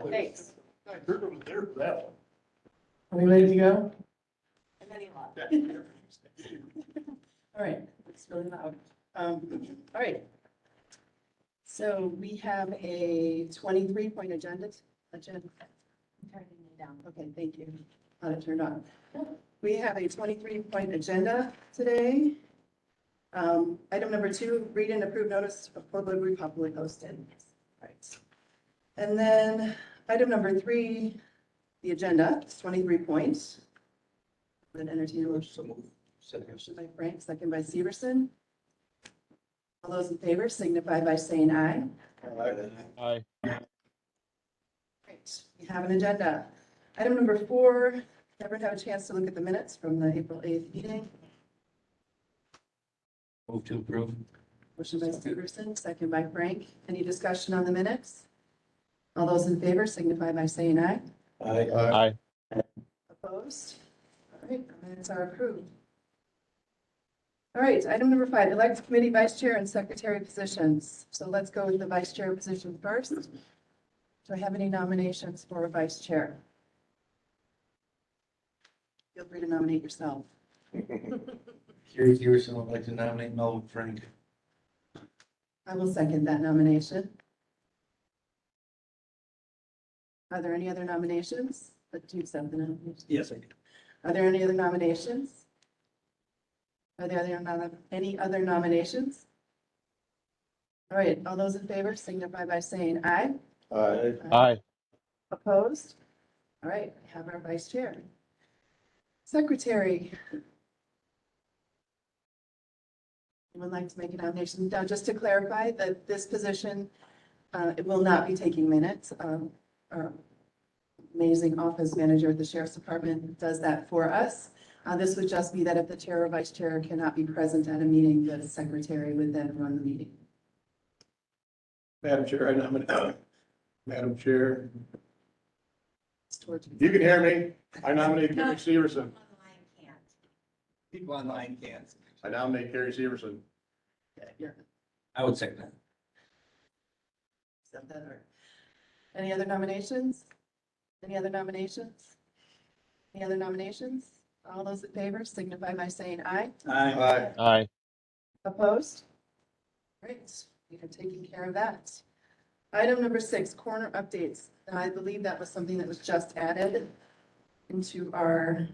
Thanks. I heard over there for that one. Are we ready to go? And then he left. All right, it's really loud. All right. So we have a 23-point agenda. Turning it down. Okay, thank you. Got it turned on. We have a 23-point agenda today. Item number 2, read and approve notice of publicly posted. Right. And then item number 3, the agenda, it's 23 points. Then entertain a motion. Motion by Frank, second by Severson. All those in favor signify by saying aye. Aye. Great, we have an agenda. Item number 4, everyone have a chance to look at the minutes from the April 8th meeting. Move to approve. Motion by Severson, second by Frank. Any discussion on the minutes? All those in favor signify by saying aye. Aye. Opposed? All right, the minutes are approved. All right, item number 5, elect committee vice chair and secretary positions. So let's go with the vice chair position first. Do I have any nominations for a vice chair? Feel free to nominate yourself. Carrie Severson would like to nominate Melvin Frank. I will second that nomination. Are there any other nominations? Do you accept the nomination? Yes, I do. Are there any other nominations? Are there any other nominations? All right, all those in favor signify by saying aye. Aye. Opposed? All right, we have our vice chair. Secretary. Anyone like to make a nomination? Now, just to clarify that this position, it will not be taking minutes. Our amazing office manager at the Sheriff's Department does that for us. This would just be that if the chair or vice chair cannot be present at a meeting, the secretary would then run the meeting. Madam Chair, I nominate, Madam Chair, It's towards you. you can hear me. I nominate Carrie Severson. Online can't. People online can't. I nominate Carrie Severson. Yeah, you're- I would second that. accept that, or- Any other nominations? Any other nominations? Any other nominations? All those in favor signify by saying aye. Aye. Aye. Opposed? Great, we are taking care of that. Item number 6, corner updates. Now, I believe that was something that was just added into our,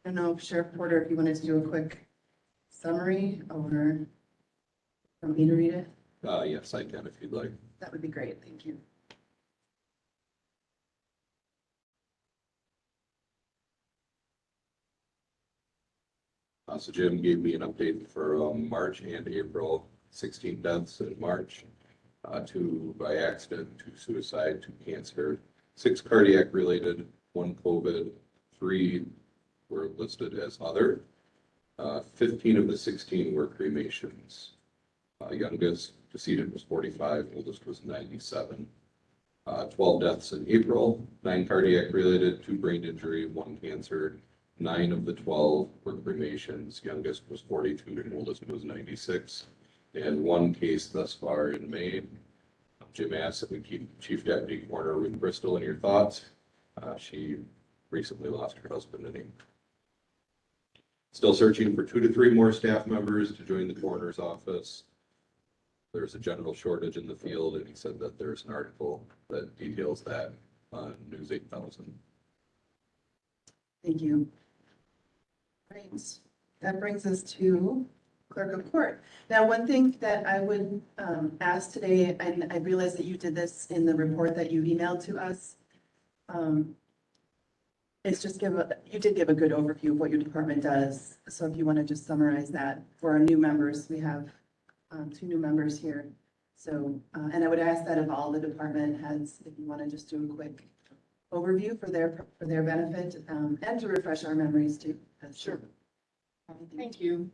I don't know, Sheriff Porter, if you wanted to do a quick summary or for me to read it, Yes, I can if you'd like. that would be great, thank you. So Jim gave me an update for March and April, 16 deaths in March, 2 by accident, 2 suicide, 2 cancer, 6 cardiac related, 1 COVID, 3 were listed as other. 15 of the 16 were cremations. Youngest decedent was 45, oldest was 97. 12 deaths in April, 9 cardiac related, 2 brain injury, 1 cancer. 9 of the 12 were cremations. Youngest was 42 and oldest was 96. And 1 case thus far in May. Jim asked if we keep Chief Deputy Coroner Ruth Bristol in your thoughts. She recently lost her husband in April. Still searching for 2 to 3 more staff members to join the coroner's office. There's a general shortage in the field, and he said that there's an article that details that on News 8000. Thank you. Great. That brings us to Clerk of Court. Now, one thing that I would ask today, and I realize that you did this in the report that you emailed to us, is just you did give a good overview of what your department does. So if you want to just summarize that for our new members, we have 2 new members here. So, and I would ask that of all the department heads, if you want to just do a quick overview for their benefit, and to refresh our memories too. Sure. Thank you.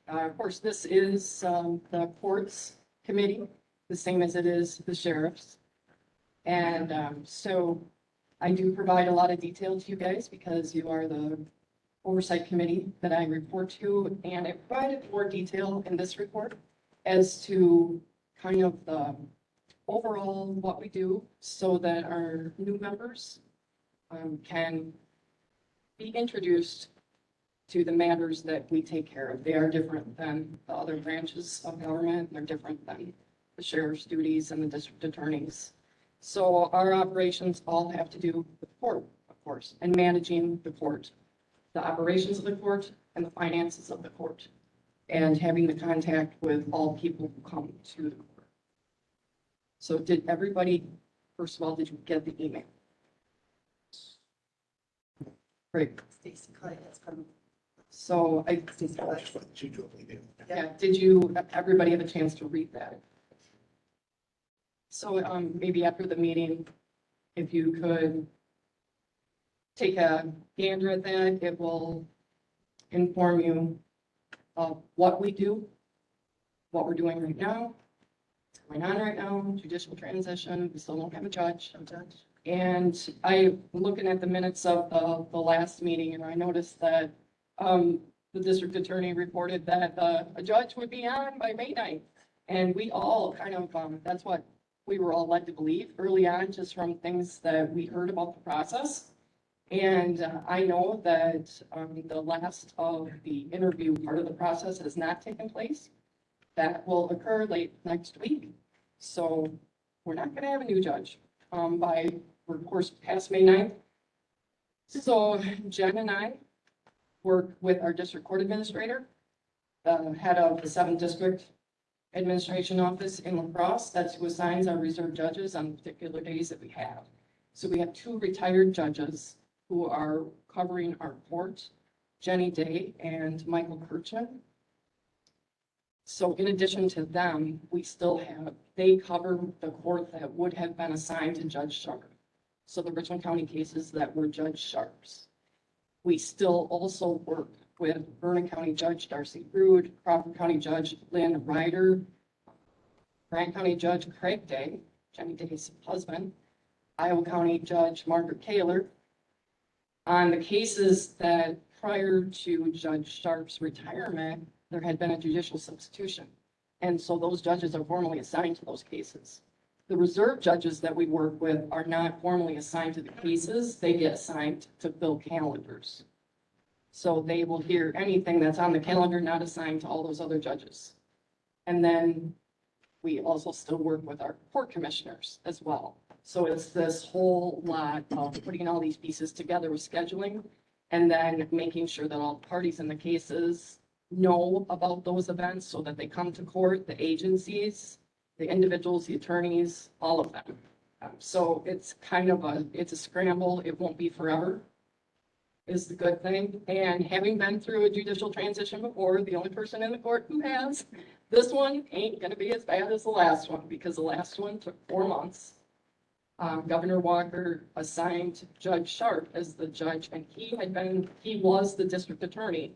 Of course, this is the courts committee, the same as it is the sheriff's. And so I do provide a lot of detail to you guys because you are the oversight committee that I report to. And I provided more detail in this report as to kind of the overall what we do so that our new members can be introduced to the matters that we take care of. They are different than the other branches of government. They're different than the sheriff's duties and the district attorneys. So our operations all have to do with court, of course, and managing the court, the operations of the court and the finances of the court, and having the contact with all people who come to the court. So did everybody, first of all, did you get the email? Great. Stacy Clay has come. So Stacy Clay. yeah, did you, everybody have a chance to read that? So maybe after the meeting, if you could take a gander at that, it will inform you of what we do, what we're doing right now, what's going on right now, judicial transition, we still don't have a judge. And I'm looking at the minutes of the last meeting, and I noticed that the district attorney reported that a judge would be on by May 9th. And we all kind of, that's what we were all led to believe early on, just from things that we heard about the process. And I know that the last of the interview part of the process has not taken place. That will occur late next week. So we're not going to have a new judge we're of course past May 9th. So Jen and I work with our district court administrator, the head of the 7th District Administration Office in La Crosse. That's who assigns our reserve judges on particular days that we have. So we have 2 retired judges who are covering our court, Jenny Day and Michael Kirchner. So in addition to them, we still have, they cover the court that would have been assigned to Judge Sharp. So the Richland County cases that were Judge Sharp's. We still also work with Vernon County Judge Darcy Brood, Crawford County Judge Lynn Ryder, Grant County Judge Craig Day, Jenny Day's husband, Iowa County Judge Margaret Kaler, on the cases that prior to Judge Sharp's retirement, there had been a judicial substitution. And so those judges are formally assigned to those cases. The reserve judges that we work with are not formally assigned to the cases. They get assigned to fill calendars. So they will hear anything that's on the calendar not assigned to all those other judges. And then we also still work with our court commissioners as well. So it's this whole lot of putting all these pieces together with scheduling and then making sure that all parties in the cases know about those events so that they come to court, the agencies, the individuals, the attorneys, all of them. So it's kind of it's a scramble. It won't be forever is the good thing. And having been through a judicial transition before, the only person in the court who has, this one ain't going to be as bad as the last one because the last one took 4 months. Governor Walker assigned Judge Sharp as the judge, and he was the district attorney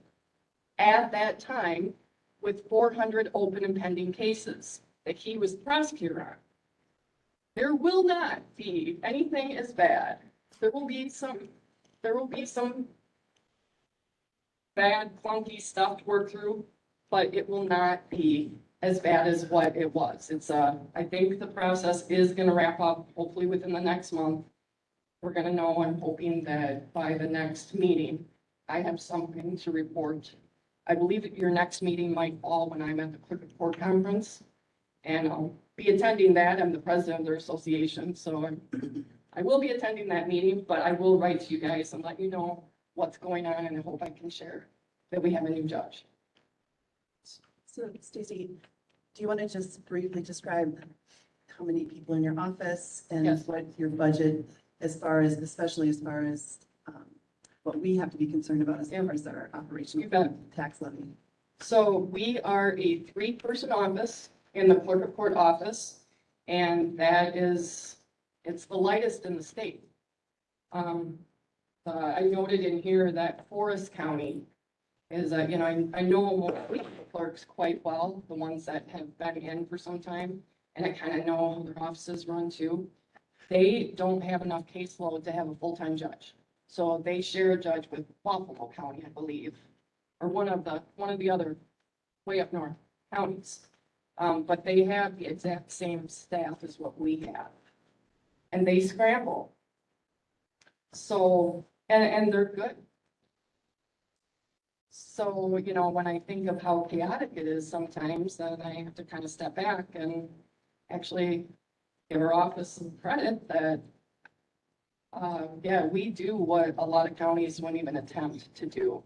at that time with 400 open and pending cases that he was the prosecutor on. There will not be anything as bad. There will be some bad, clunky stuff to work through, but it will not be as bad as what it was. I think the process is going to wrap up hopefully within the next month. We're going to know. I'm hoping that by the next meeting, I have something to report. I believe that your next meeting might fall when I'm at the Clerk of Court conference, and I'll be attending that. I'm the president of their association, so I will be attending that meeting, but I will write to you guys and let you know what's going on, and I hope I can share that we have a new judge. So Stacy, do you want to just briefly describe how many people in your office and Yes. what your budget, especially as far as what we have to be concerned about as far as our operation You bet. tax levy? So we are a 3-person office in the Clerk of Court office, and it's the lightest in the state. I noted in here that Forest County is, I know most of the clerks quite well, the ones that have been in for some time, and I kind of know how their offices run too. They don't have enough caseload to have a full-time judge. So they share a judge with Buffalo County, I believe, or one of the other way up north counties. But they have the exact same staff as what we have. And they scramble. So, and they're good. So, you know, when I think of how chaotic it is sometimes, then I have to kind of step back and actually give our office some credit that, yeah, we do what a lot of counties wouldn't even attempt to do.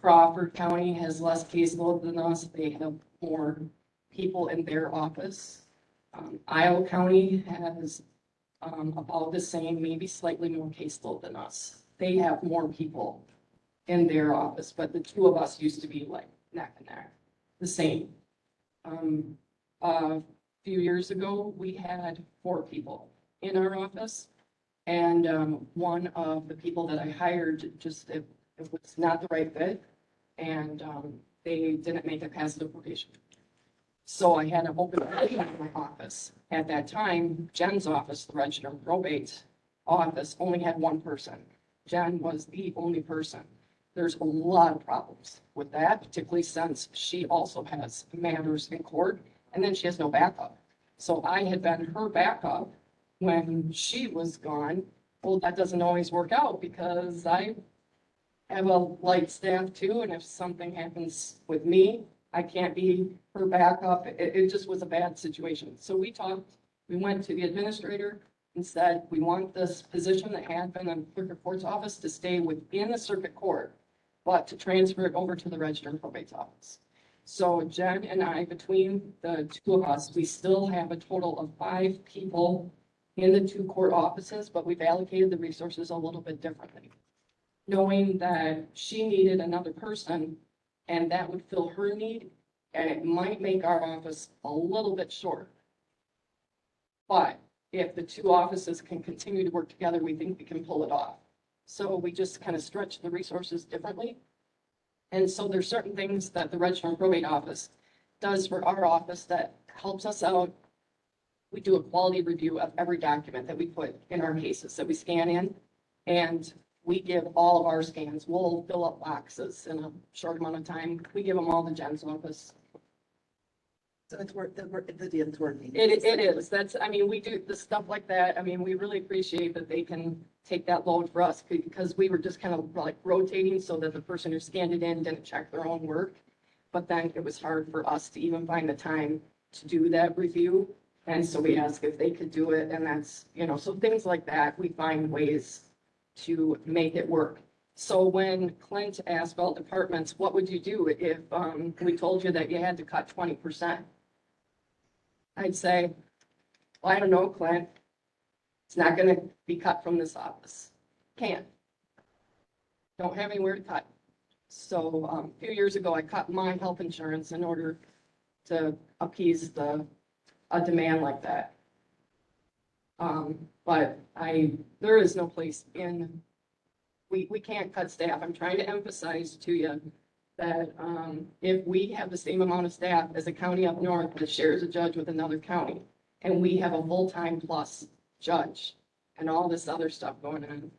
Crawford County has less caseload than us. They have more people in their office. Iowa County has about the same, maybe slightly more caseload than us. They have more people in their office, but the two of us used to be like neck and neck, the same. A few years ago, we had 4 people in our office. And one of the people that I hired, just it was not the right fit. And they didn't make it past the probation. So I had an open position in my office. At that time, Jen's office, the Register of Probate office, only had 1 person. Jen was the only person. There's a lot of problems with that, particularly since she also has matters in court, and then she has no backup. So I had been her backup when she was gone. Well, that doesn't always work out because I have a light staff too, and if something happens with me, I can't be her backup. It just was a bad situation. So we talked, we went to the administrator and said, we want this position that had been in Clerk of Court's office to stay within the circuit court, but to transfer it over to the Register of Probate's office. So Jen and I, between the two of us, we still have a total of 5 people in the 2 court offices, but we've allocated the resources a little bit differently. Knowing that she needed another person and that would fill her need, and it might make our office a little bit short. But if the 2 offices can continue to work together, we think we can pull it off. So we just kind of stretch the resources differently. And so there's certain things that the Register and Probate office does for our office that helps us out. We do a quality review of every document that we put in our cases that we scan in, and we give all of our scans. We'll fill up boxes in a short amount of time. We give them all to Jen's office. So it's the deal's working. It is. That's, I mean, we do the stuff like that. I mean, we really appreciate that they can take that load for us because we were just kind of like rotating so that the person who scanned it in didn't check their own work. But then it was hard for us to even find the time to do that review. And so we asked if they could do it, and that's, you know, so things like that, we find ways to make it work. So when Clint asked all departments, what would you do if we told you that you had to cut 20%? I'd say, well, I don't know, Clint. It's not going to be cut from this office. Can't. Don't have anywhere to cut. So a few years ago, I cut my health insurance in order to appease a demand like that. But there is no place in, we can't cut staff. I'm trying to emphasize to you that if we have the same amount of staff as a county up north that shares a judge with another county, and we have a full-time plus judge and all this other stuff going on,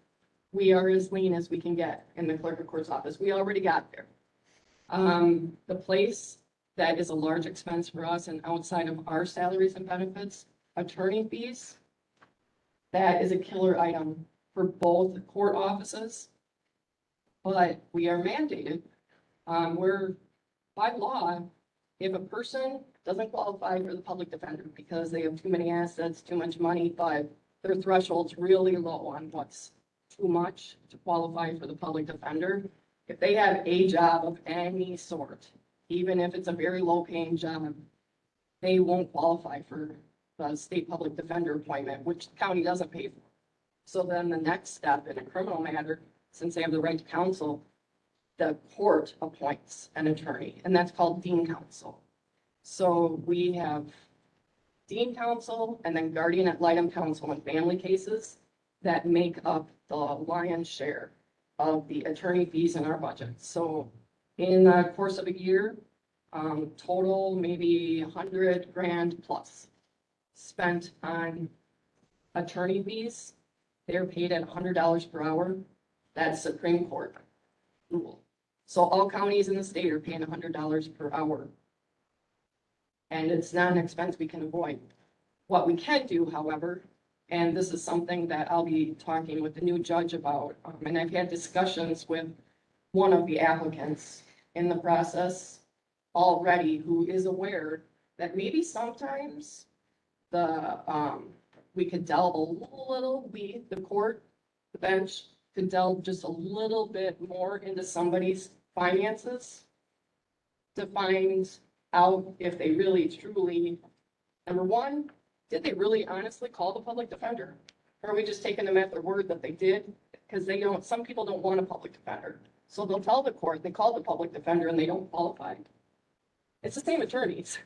we are as lean as we can get in the Clerk of Court's office. We already got there. The place that is a large expense for us and outside of our salaries and benefits, attorney fees, that is a killer item for both court offices. But we are mandated, we're by law, if a person doesn't qualify for the public defender because they have too many assets, too much money, but their threshold's really low on what's too much to qualify for the public defender. If they have a job of any sort, even if it's a very low paying job, they won't qualify for the state public defender appointment, which the county doesn't pay for. So then the next step in a criminal matter, since they have the right to counsel, the court appoints an attorney, and that's called dean counsel. So we have dean counsel and then guardian ad litem counsel in family cases that make up the lion's share of the attorney fees in our budget. So in the course of a year, total maybe 100 grand plus spent on attorney fees. They're paid at $100 per hour. That's Supreme Court rule. So all counties in the state are paying $100 per hour And it's not an expense we can avoid. What we can do, however, and this is something that I'll be talking with the new judge about, and I've had discussions with one of the applicants in the process already who is aware that maybe sometimes we could delve a little, the court, the bench could delve just a little bit more into somebody's finances to find out if they really truly, number one, did they really honestly call the public defender? Or are we just taking them at their word that they did? Because some people don't want a public defender. So they'll tell the court they called the public defender and they don't qualify. It's the same attorneys,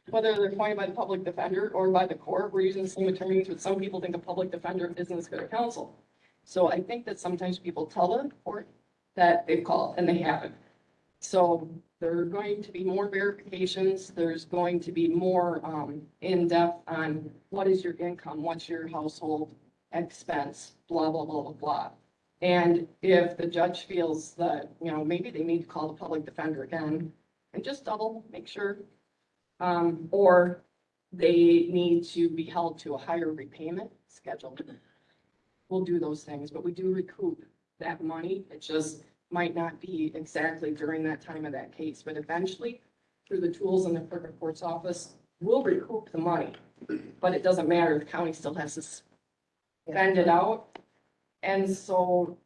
whether they're appointed by the public defender or by the court. We're using the same attorneys, but some people think a public defender isn't as good a counsel. So I think that sometimes people tell the court that they've called and they haven't. So there are going to be more verifications. There's going to be more in-depth on what is your income, what's your household expense, blah, blah, blah, blah, blah. And if the judge feels that, maybe they need to call the public defender again and just make sure, or they need to be held to a higher repayment schedule, we'll do those things, but we do recoup that money. It just might not be exactly during that time of that case, but eventually, through the tools in the Clerk of Court's office, we'll recoup the money. But it doesn't matter, the county still has to spend it out. And so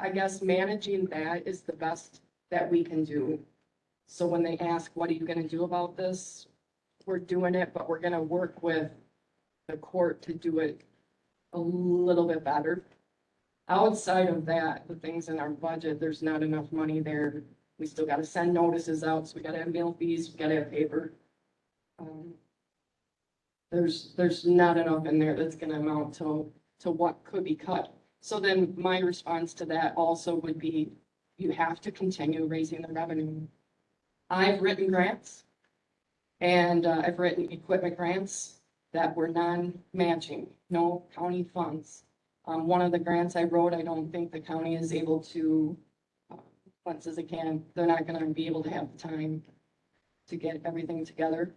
I guess managing that is the best that we can do. So when they ask, what are you gonna do about this? We're doing it, but we're gonna work with the court to do it a little bit better. Outside of that, the things in our budget, there's not enough money there. We still gotta send notices out, so we gotta have mail fees, we gotta have paper. There's not enough in there that's gonna amount to what could be cut. So then my response to that also would be, you have to continue raising the revenue. I've written grants and I've written equipment grants that were non-matching, no county funds. One of the grants I wrote, I don't think the county is able to, once as it can, they're not gonna be able to have the time to get everything together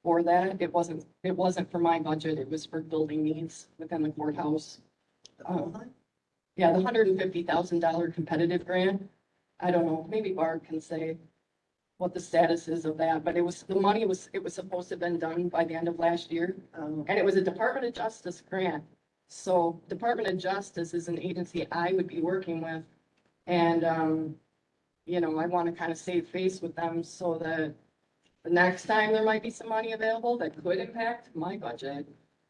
for that. It wasn't for my budget, it was for building needs within the courthouse. Yeah, the $150,000 competitive grant. I don't know, maybe Barb can say what the status is of that, but it was supposed to have been done by the end of last year. And it was a Department of Justice grant. So Department of Justice is an agency I would be working with. And, I want to kind of save face with them so that the next time there might be some money available that could impact my budget.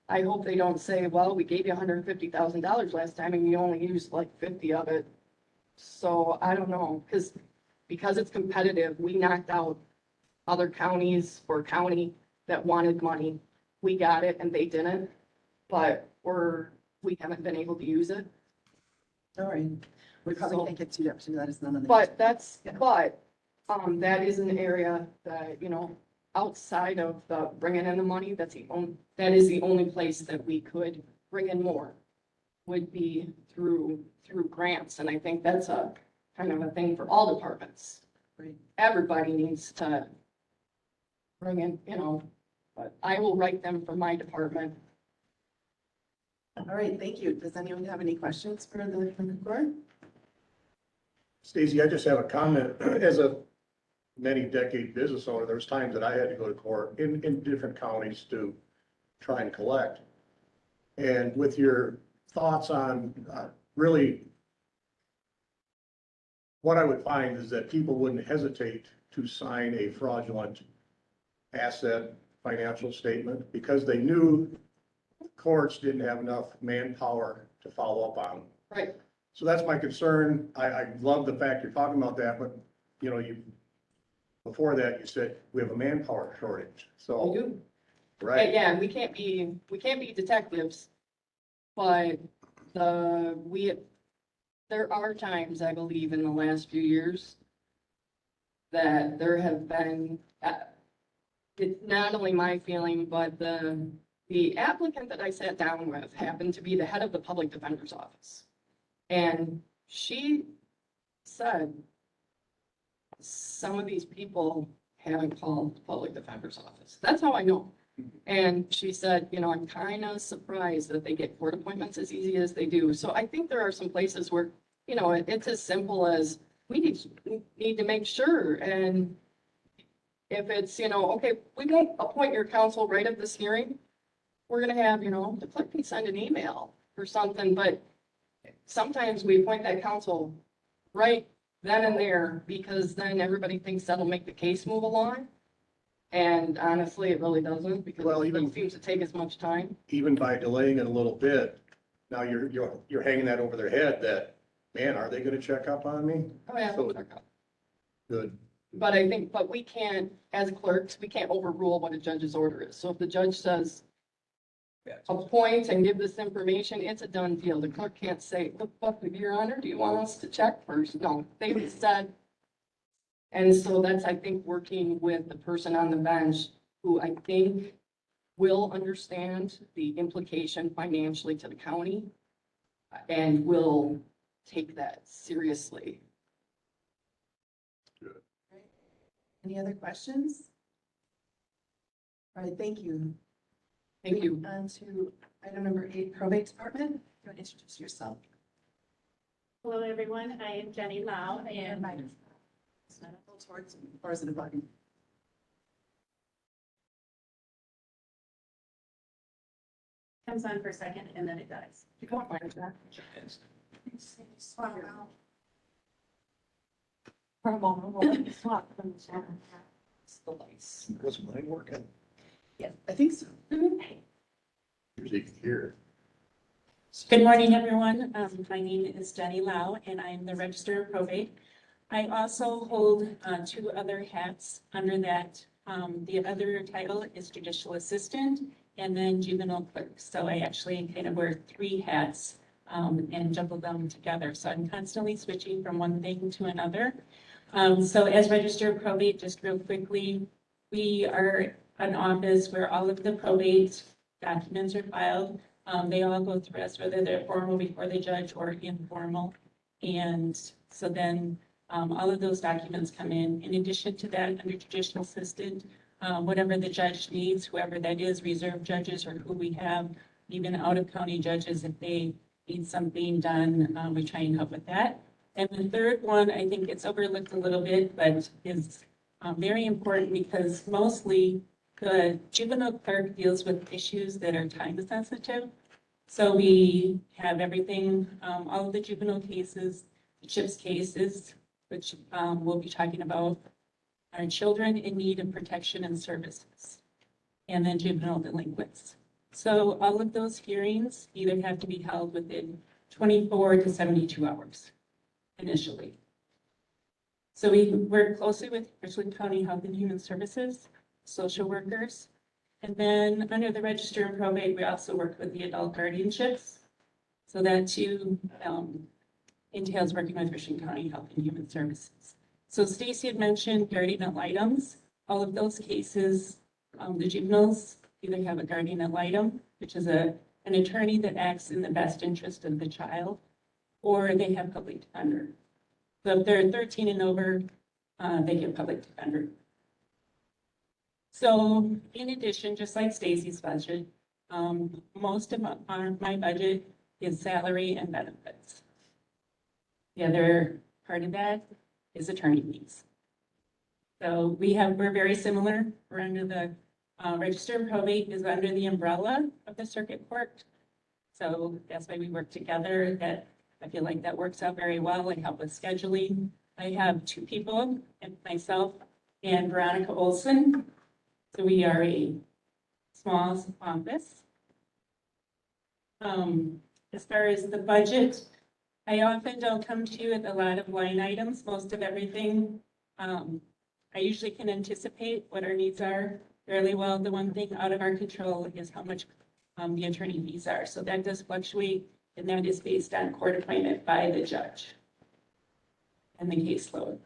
I hope they don't say, well, we gave you $150,000 last time and you only used like 50 of it. So I don't know, because it's competitive, we knocked out other counties or county that wanted money. We got it and they didn't, but we haven't been able to use it. All right, we probably So- can't get too up to that, is none of the. But that is an area that, outside of the bringing in the money, that is the only place that we could bring in more, would be through grants. And I think that's a kind of a thing for all departments. Right. Everybody needs to bring in, but I will write them for my department. All right, thank you. Does anyone have any questions for the court? Stacy, I just have a comment. As a many-decade business owner, there was times that I had to go to court in different counties to try and collect. And with your thoughts on really, what I would find is that people wouldn't hesitate to sign a fraudulent asset financial statement because they knew courts didn't have enough manpower to follow up on them. Right. So that's my concern. I love the fact you're talking about that, but before that, you said we have a manpower shortage. We So, do. right, Yeah, we can't be detectives, but there are times, I believe, in the last few years that there have been, it's not only my feeling, but the applicant that I sat down with happened to be the head of the public defender's office. And she said some of these people haven't called the public defender's office. That's how I know. And she said, you know, I'm kind of surprised that they get court appointments as easy as they do. So I think there are some places where, you know, it's as simple as we need to make sure. And if it's, you know, okay, we won't appoint your counsel right at this hearing. We're gonna have, you know, the clerk can send an email or something, but sometimes we appoint that counsel right then and there because then everybody thinks that'll make the case move along. And honestly, it really doesn't because Well, it even- doesn't seem to take as much time. Even by delaying it a little bit, now you're hanging that over their head that, man, are they gonna check up on me? Oh, yeah. So- Good. But I think, but we can't, as clerks, we can't overrule what a judge's order is. So if the judge says, appoint and give this information, it's a done deal. The clerk can't say, look, Your Honor, do you want us to check first? No, they've said. And so that's, I think, working with the person on the bench who I think will understand the implication financially to the county and will take that seriously. Any other questions? All right, thank you. Thank you. On to item number 8, probate department. You want to introduce yourself? Hello, everyone. I am Jenny Lau and Towards, or is it a button? comes on for a second and then it dies. You can't find that. Swap out. For a moment, we'll swap them. It's the lights. Was mine working? I think so. Usually you can hear it. Good morning, everyone. My name is Jenny Lau, and I'm the Register of Probate. I also hold 2 other hats under that. The other title is Judicial Assistant and then Juvenile Clerk. So I actually kind of wear 3 hats and juggle them together. So I'm constantly switching from one thing to another. So as Register of Probate, just real quickly, we are an office where all of the probate documents are filed. They all go through us, whether they're formal before the judge or informal. And so then all of those documents come in. In addition to that, under judicial assistant, whatever the judge needs, whoever that is, reserve judges or who we have, even out-of-county judges, if they need something done, we try and help with that. And the third one, I think it's overlooked a little bit, but is very important because mostly the juvenile clerk deals with issues that are time sensitive. So we have everything, all of the juvenile cases, the CHIPS cases, which we'll be talking about, are children in need of protection and services, and then juvenile delinquents. So all of those hearings either have to be held within 24 to 72 hours initially. So we work closely with Richland County Health and Human Services, social workers. And then under the Register of Probate, we also work with the adult guardianships. So that too entails working with Richland County Health and Human Services. So Stacy had mentioned guardian ad litem. All of those cases, the juveniles either have a guardian ad litem, which is an attorney that acts in the best interest of the child, or they have public defender. So if they're 13 and over, they get public defender. So in addition, just like Stacy's budget, most of my budget is salary and benefits. The other part of that is attorney fees. So we're very similar. We're under the Register of Probate is under the umbrella of the circuit court. So that's why we work together. That I feel like that works out very well. I help with scheduling. I have 2 people, and myself and Veronica Olson. So we are a small office. As far as the budget, I often don't come to you with a lot of line items, most of everything. I usually can anticipate what our needs are fairly well. The one thing out of our control is how much the attorney fees are. So that does fluctuate, and that is based on court appointment by the judge and the caseload.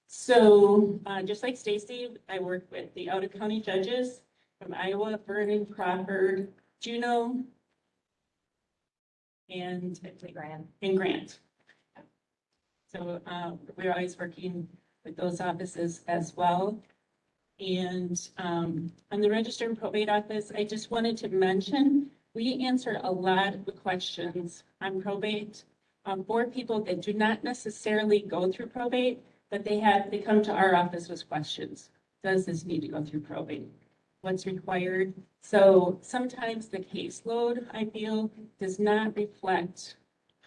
So just like Stacy, I work with the out-of-county judges from Iowa, Vernon, Crawford, Juneau, and Grant. So we're always working with those offices as well. And on the Register and Probate Office, I just wanted to mention, we answer a lot of questions on probate for people that do not necessarily go through probate, but they come to our office with questions. Does this need to go through probate? What's required? So sometimes the caseload, I feel, does not reflect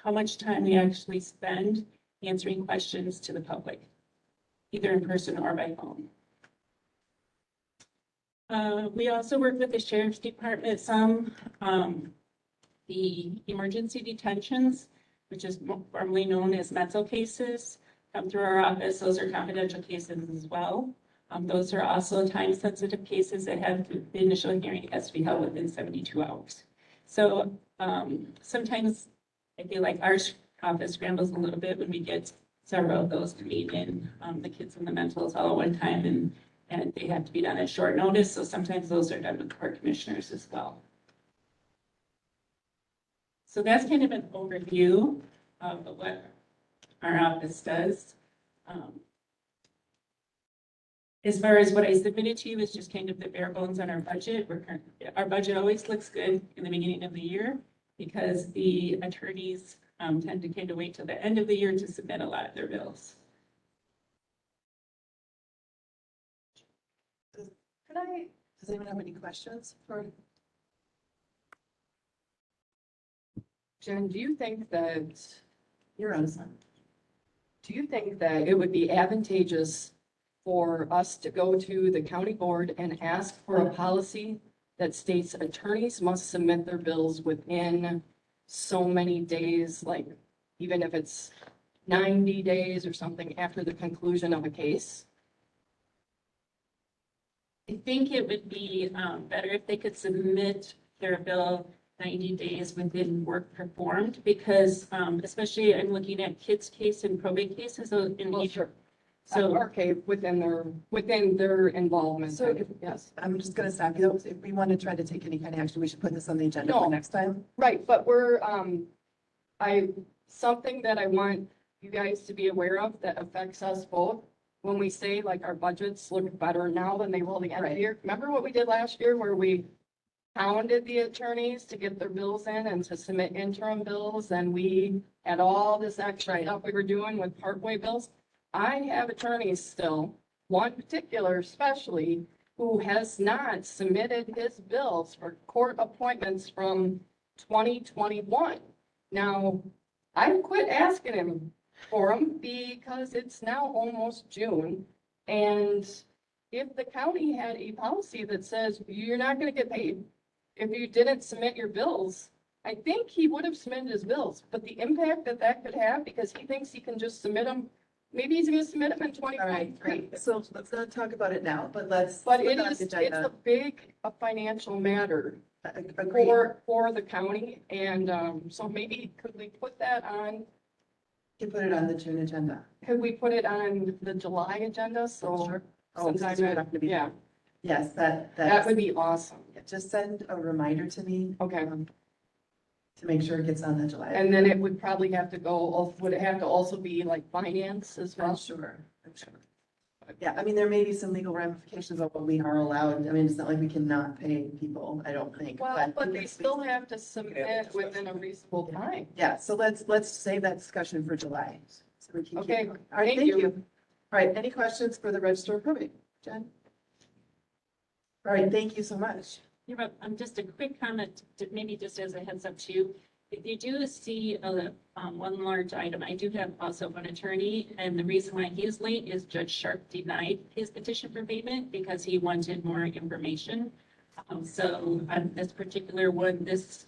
how much time we actually spend answering questions to the public, either in person or by phone. We also work with the Sheriff's Department some, the emergency detentions, which is formerly known as mental cases, come through our office. Those are confidential cases as well. Those are also time-sensitive cases that have the initial hearing has to be held within 72 hours. So sometimes I feel like our office scrambles a little bit when we get several of those coming in, the kids and the mentals all at one time, and they have to be done at short notice. So sometimes those are done with court commissioners as well. So that's kind of an overview of what our office does. As far as what I submitted to you is just kind of the bare bones on our budget. Our budget always looks good in the beginning of the year because the attorneys tend to kind of wait till the end of the year to submit a lot of their bills. Does anyone have any questions for? Jen, do you think that it would be advantageous for us to go to the county board and ask for a policy that states attorneys must submit their bills within so many days, like even if it's 90 days or something after the conclusion of a case? I think it would be better if they could submit their bill 90 days within work performed, because especially I'm looking at kids' case and probate cases. So Okay, within their involvement. So Yes. I'm just gonna stop you. If we want to try to take any kind of action, we should put this on the agenda No. for next time. Right, but something that I want you guys to be aware of that affects us both. When we say like our budgets look better now than they will the end of the year. Remember what we did last year where we hounded the attorneys to get their bills in and to submit interim bills, and we had all this extra stuff we were doing with partway bills? I have attorneys still, one particular especially, who has not submitted his bills for court appointments from 2021. Now, I quit asking him for them because it's now almost June. And if the county had a policy that says you're not going to get paid if you didn't submit your bills, I think he would have submitted his bills. But the impact that could have, because he thinks he can just submit them, maybe he's going to submit them in All right, 2023. great. So let's not talk about it now, but let's. But put it on is, the it's agenda. a big financial matter Agreed. for the county. And so maybe could we put that on, You can put it on the June agenda. could we put it on the July agenda? So Sure. Oh, sometime, since we're not gonna be- yeah, Yes, that that's, would be awesome. just send a reminder to me. Okay. To make sure it gets on the July. And then it would probably have to go, would it have to also be like finance as I'm well? sure. Yeah, I mean, there may be some legal ramifications of what we are allowed. I mean, it's not like we cannot pay people, I don't think. Well, but they still have to submit within a reasonable time. Yeah, so let's save that discussion for July. So we can keep Okay, going. All right, thank thank you. you. All right, any questions for the Register of Probate? Jen? All right, thank you so much. you're welcome. Just a quick comment, maybe just as a heads up to you. If you do see one large item, I do have also one attorney, and the reason why he is late is Judge Sharp denied his petition for payment because he wanted more information. So on this particular one, just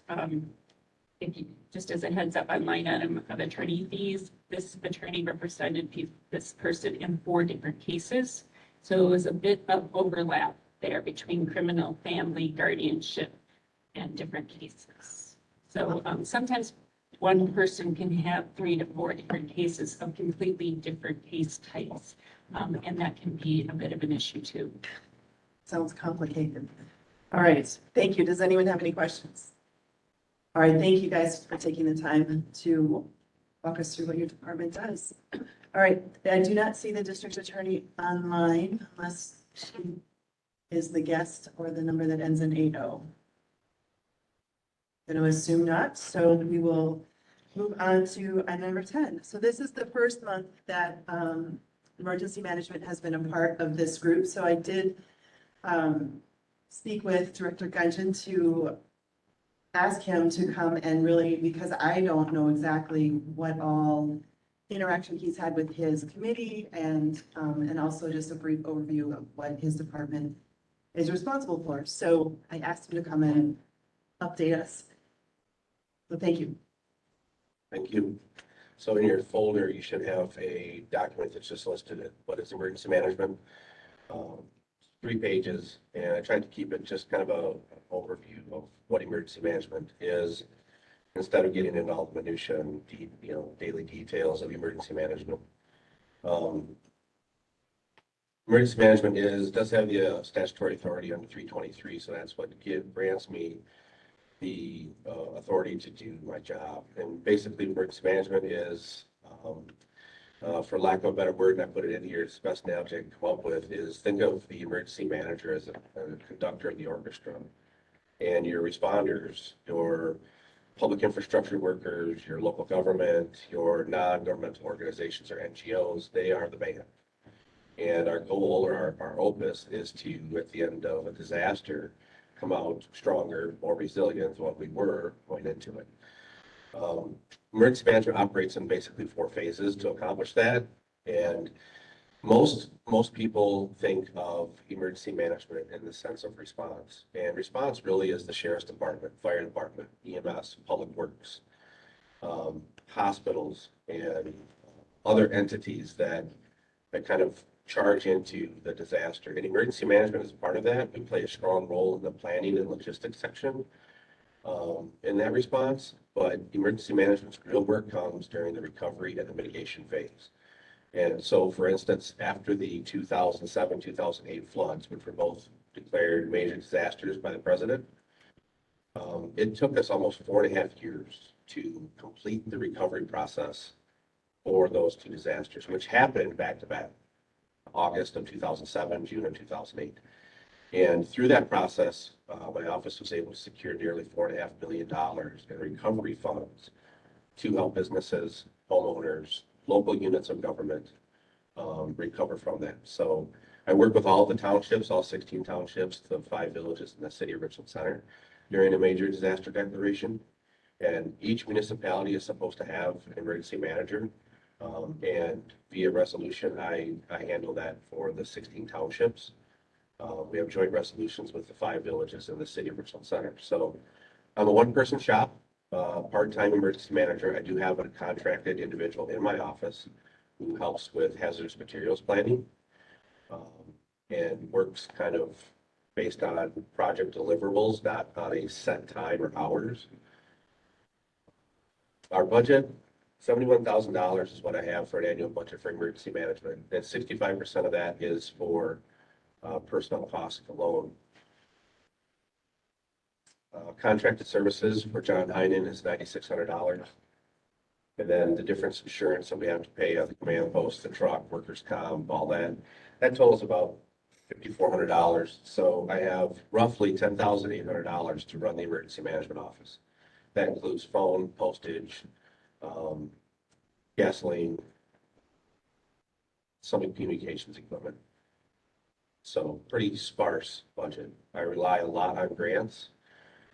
as a heads up on line item of attorney fees, this attorney represented this person in 4 different cases. So it was a bit of overlap there between criminal, family, guardianship, and different cases. So sometimes one person can have 3 to 4 different cases of completely different case types. And that can be a bit of an issue too. Sounds complicated. All right, thank you. Does anyone have any questions? All right, thank you guys for taking the time to walk us through what your department does. All right, I do not see the district attorney online unless she is the guest or the number that ends in 80. Going to assume not, so we will move on to item number 10. So this is the first month that emergency management has been a part of this group. So I did speak with Director Gungeon to ask him to come and really, because I don't know exactly what all interaction he's had with his committee and also just a brief overview of what his department is responsible for. So I asked him to come in and update us. So thank you. Thank you. So in your folder, you should have a document that's just listed at what is emergency management. 3 pages, and I tried to keep it just kind of an overview of what emergency management is, instead of getting into all the minutia and daily details of emergency management. Emergency management does have the statutory authority under 323, so that's what grants me the authority to do my job. And basically, emergency management is, for lack of a better word, and I put it in here, it's the best analogy I can come up with, is think of the emergency manager as a conductor of the orchestra. And your responders, your public infrastructure workers, your local government, your non-governmental organizations or NGOs, they are the band. And our goal or our opus is to, at the end of a disaster, come out stronger, more resilient than what we were going into it. Emergency management operates in basically 4 phases to accomplish that. And most people think of emergency management in the sense of response. And response really is the sheriff's department, fire department, EMS, public works, hospitals, and other entities that kind of charge into the disaster. And emergency management is part of that. We play a strong role in the planning and logistics section in that response. But emergency management's real work comes during the recovery and the mitigation phase. And so, for instance, after the 2007-2008 floods, which were both declared major disasters by the president, it took us almost 4.5 years to complete the recovery process for those 2 disasters, which happened back to back, August of 2007, June of 2008. And through that process, my office was able to secure nearly $4.5 billion in recovery funds to help businesses, homeowners, local units of government recover from that. So I work with all the townships, all 16 townships, the 5 villages in the city of Richland Center during a major disaster declaration. And each municipality is supposed to have an emergency manager. And via resolution, I handle that for the 16 townships. We have joint resolutions with the 5 villages in the city of Richland Center. So I'm a 1-person shop, part-time emergency manager. I do have a contracted individual in my office who helps with hazardous materials planning and works kind of based on project deliverables, not on a set time or hours. Our budget, $71,000 is what I have for an annual budget for emergency management. And 65% of that is for personnel costs alone. Contracted services for John Heinen is $9,600. And then the difference insurance that we have to pay on the command post, the truck, workers' comp, all that, that totals about $5,400. So I have roughly $10,800 to run the emergency management office. That includes phone, postage, gasoline, some communications equipment. So pretty sparse budget. I rely a lot on grants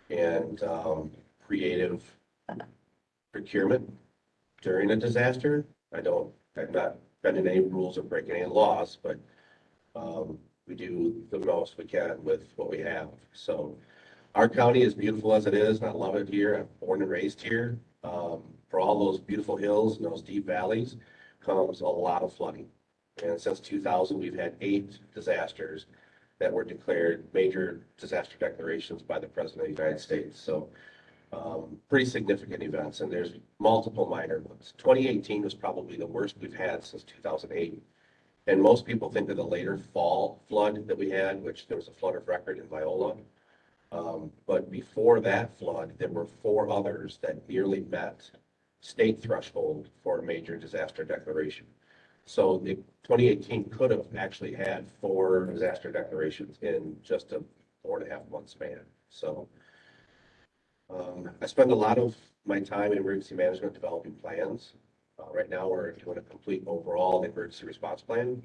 and creative procurement during a disaster. I've not bending any rules or breaking any laws, but we do the most we can with what we have. So our county is beautiful as it is, and I love it here. I'm born and raised here. For all those beautiful hills and those deep valleys comes a lot of flooding. And since 2000, we've had 8 disasters that were declared major disaster declarations by the President of the United States. So pretty significant events, and there's multiple minor ones. 2018 was probably the worst we've had since 2008. And most people think of the later fall flood that we had, which there was a flood of record in Viola. But before that flood, there were 4 others that nearly met state threshold for a major disaster declaration. So the 2018 could have actually had 4 disaster declarations in just a 4.5 month span. So I spend a lot of my time in emergency management developing plans. Right now, we're doing a complete overall emergency response plan.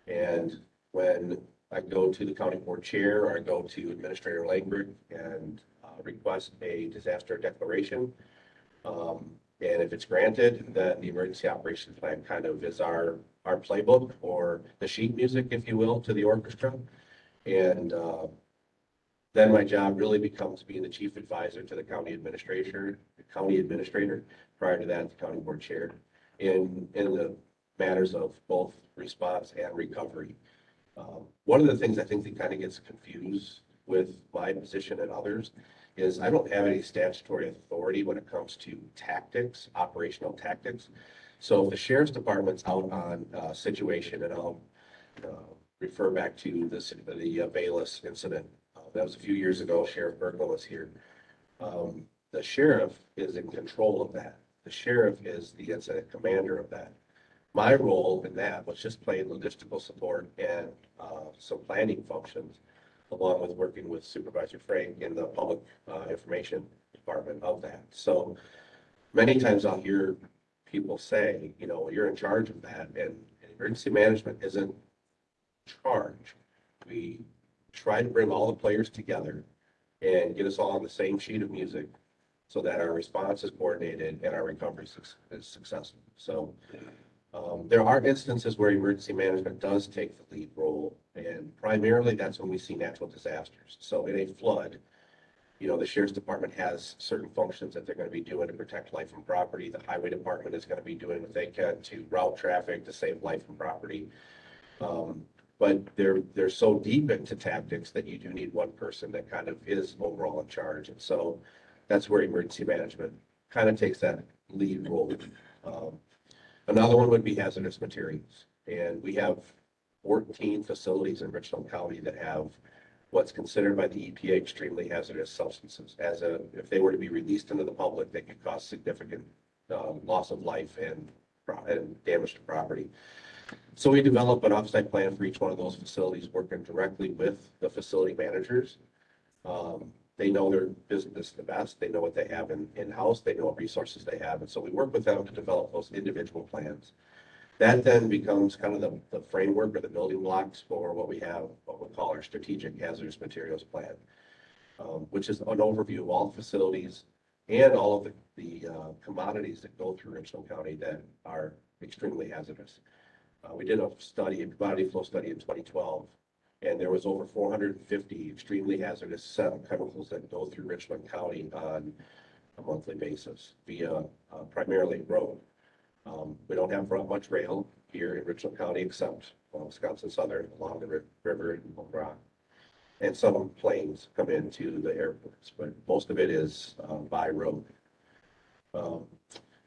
And when I go to the county board chair, or I go to Administrator Langberg and request a disaster declaration. And if it's granted, then the emergency operations plan kind of is our playbook, or the sheet music, if you will, to the orchestra. And then my job really becomes being the chief advisor to the county administrator. Prior to that, the county board chair, in the matters of both response and recovery. One of the things I think that kind of gets confused with my position and others is I don't have any statutory authority when it comes to tactics, operational tactics. So if the sheriff's department's out on a situation, and I'll refer back to the Bayless incident. That was a few years ago. Sheriff Bergman was here. The sheriff is in control of that. The sheriff is the incident commander of that. My role in that was just plain logistical support and some planning functions, along with working with Supervisor Frank in the public information department of that. So many times I'll hear people say, you know, you're in charge of that, and emergency management isn't charge. We try to bring all the players together and get us all on the same sheet of music so that our response is coordinated and our recovery is successful. So there are instances where emergency management does take the lead role, and primarily that's when we see natural disasters. So in a flood, you know, the sheriff's department has certain functions that they're going to be doing to protect life and property. The highway department is going to be doing what they can to route traffic to save life and property. But they're so deep into tactics that you do need one person that kind of is overall in charge. And so that's where emergency management kind of takes that lead role. Another one would be hazardous materials. And we have 14 facilities in Richland County that have what's considered by the EPA extremely hazardous substances. If they were to be released into the public, they could cause significant loss of life and damage to property. So we develop an offsite plan for each one of those facilities, working directly with the facility managers. They know their business the best. They know what they have in-house. They know what resources they have. And so we work with them to develop those individual plans. That then becomes kind of the framework or the building blocks for what we call our strategic hazardous materials plan, which is an overview of all the facilities and all of the commodities that go through Richland County that are extremely hazardous. We did a commodity flow study in 2012, and there was over 450 extremely hazardous chemicals that go through Richland County on a monthly basis via primarily road. We don't have much rail here in Richland County except Wisconsin Southern along the river in Oak Rock. And some planes come into the airports, but most of it is by road.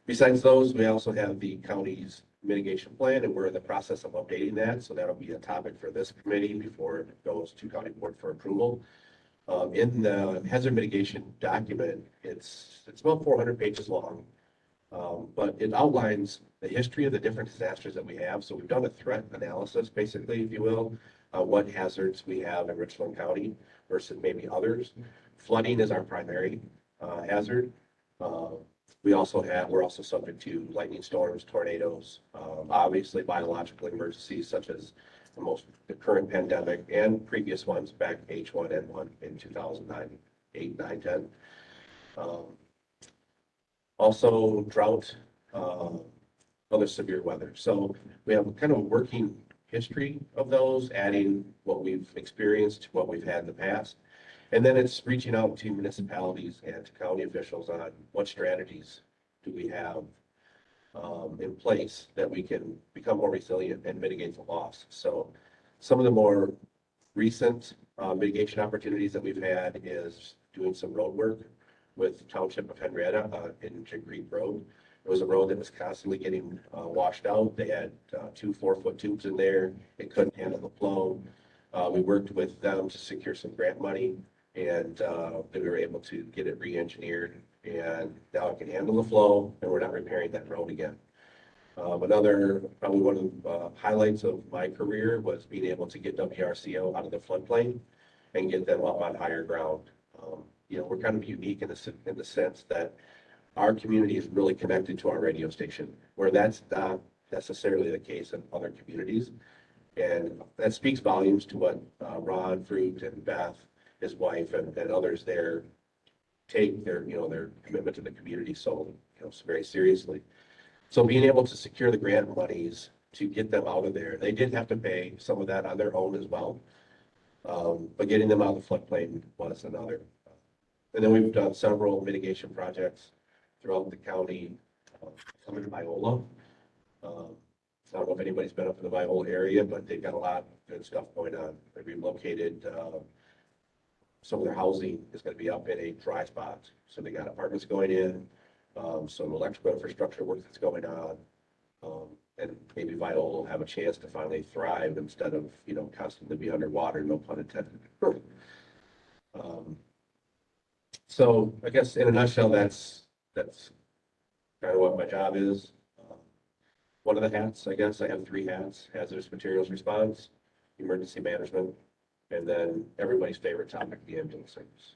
Besides those, we also have the county's mitigation plan, and we're in the process of updating that. So that'll be a topic for this committee before it goes to county board for approval. In the hazard mitigation document, it's about 400 pages long, but it outlines the history of the different disasters that we have. So we've done a threat analysis, basically, if you will, what hazards we have in Richland County versus maybe others. Flooding is our primary hazard. We're also subject to lightning storms, tornadoes, obviously biological emergencies such as the current pandemic and previous ones back H1N1 in 2009, 8, 9, 10. Also drought, other severe weather. So we have kind of a working history of those, adding what we've experienced to what we've had in the past. And then it's reaching out to municipalities and to county officials on what strategies do we have in place that we can become more resilient and mitigate the loss. So some of the more recent mitigation opportunities that we've had is doing some road work with the Township of Henrietta in Jig Creek Road. It was a road that was constantly getting washed out. They had 2 4-foot tubes in there. It couldn't handle the flow. We worked with them to secure some grant money, and we were able to get it re-engineered And now it can handle the flow and we're not repairing that road again. Another, probably one of the highlights of my career was being able to get WRCO out of the floodplain and get them up on higher ground. You know, we're kind of unique in the sense that our community is really connected to our radio station, where that's not necessarily the case in other communities. And that speaks volumes to what Ron Fruit and Beth, his wife, and others there take their, you know, their commitment to the community so, you know, very seriously. So being able to secure the grant monies to get them out of there, they did have to pay some of that on their own as well. But getting them out of the floodplain was another. And then we've done several mitigation projects throughout the county, some in Viola. I don't know if anybody's been up in the Viola area, but they've got a lot of good stuff going on. They've relocated, some of their housing is going to be up in a dry spot. So they got apartments going in, some electrical infrastructure work that's going on. And maybe Viola will have a chance to finally thrive instead of, you know, constantly be underwater, no pun intended. So I guess in a nutshell, that's kind of what my job is. One of the hats, I guess, I have 3 hats: hazardous materials response, emergency management, and then everybody's favorite topic, the ambulance service.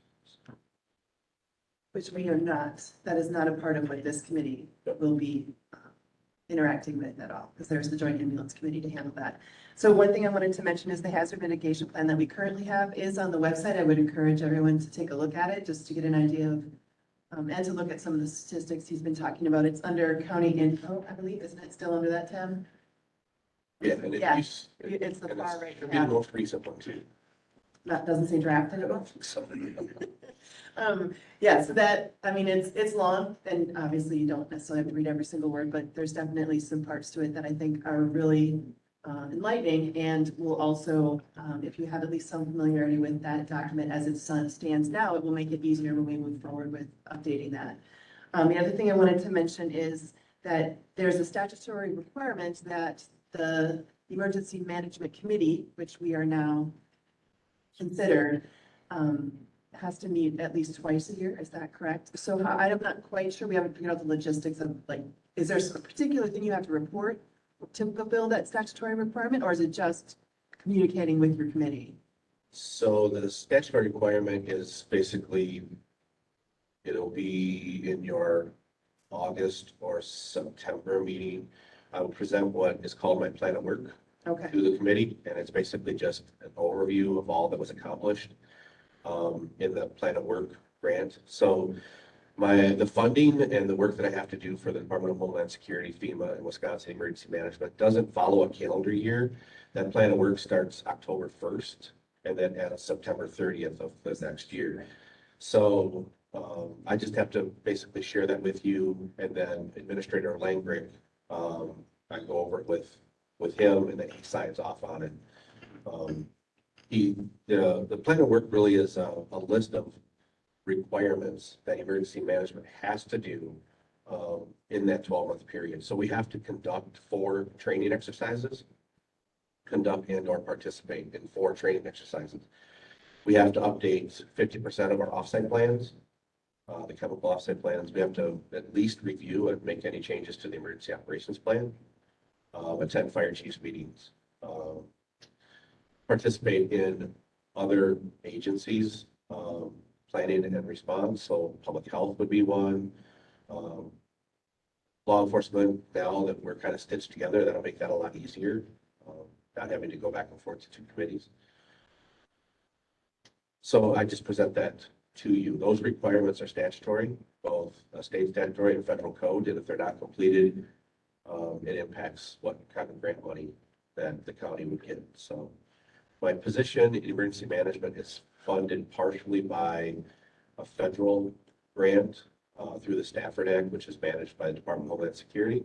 Which we are not, that is not a part of what this committee will be interacting with at all, because there's the Joint Ambulance Committee to handle that. So one thing I wanted to mention is the hazard mitigation plan that we currently have is on the website. I would encourage everyone to take a look at it, just to get an idea of, and to look at some of the statistics he's been talking about. It's under county info, I believe, isn't it still under that tab? Yeah, and Yeah, it's the far right It'll be the tab. most recent one too. That doesn't say drafted at all. So, Yeah, so that, I mean, it's long, and obviously you don't necessarily have to read every single word, but there's definitely some parts to it that I think are really enlightening, and will also, if you have at least some familiarity with that document as it stands now, it will make it easier when we move forward with updating that. The other thing I wanted to mention is that there's a statutory requirement that the Emergency Management Committee, which we are now considered, has to meet at least twice a year. Is that correct? So I'm not quite sure. We haven't figured out the logistics of, like, is there a particular thing you have to report to fulfill that statutory requirement, or is it just communicating with your committee? So the statutory requirement is basically, it'll be in your August or September meeting. I will present what is called my plan of work Okay, to the committee, and it's basically just an overview of all that was accomplished in the plan of work grant. So the funding and the work that I have to do for the Department of Homeland Security, FEMA, and Wisconsin Emergency Management doesn't follow a calendar year. That plan of work starts October 1st and then ends September 30th of the next year. So I just have to basically share that with you, and then Administrator Langbrick, I go over it with him, and then he signs off on it. The plan of work really is a list of requirements that emergency management has to do in that 12-month period. So we have to conduct 4 training exercises, conduct and/or participate in 4 training exercises. We have to update 50% of our offsite plans, the chemical offsite plans. We have to at least review and make any changes to the emergency operations plan, attend fire chiefs meetings, participate in other agencies, planning and response. So public health would be one. Law enforcement, now that we're kind of stitched together, that'll make that a lot easier, not having to go back and forth to 2 committees. So I just present that to you. Those requirements are statutory, both state statutory and federal code, and if they're not completed, it impacts what kind of grant money that the county would get. So my position in emergency management is funded partially by a federal grant through the Stafford Act, which is managed by the Department of Homeland Security.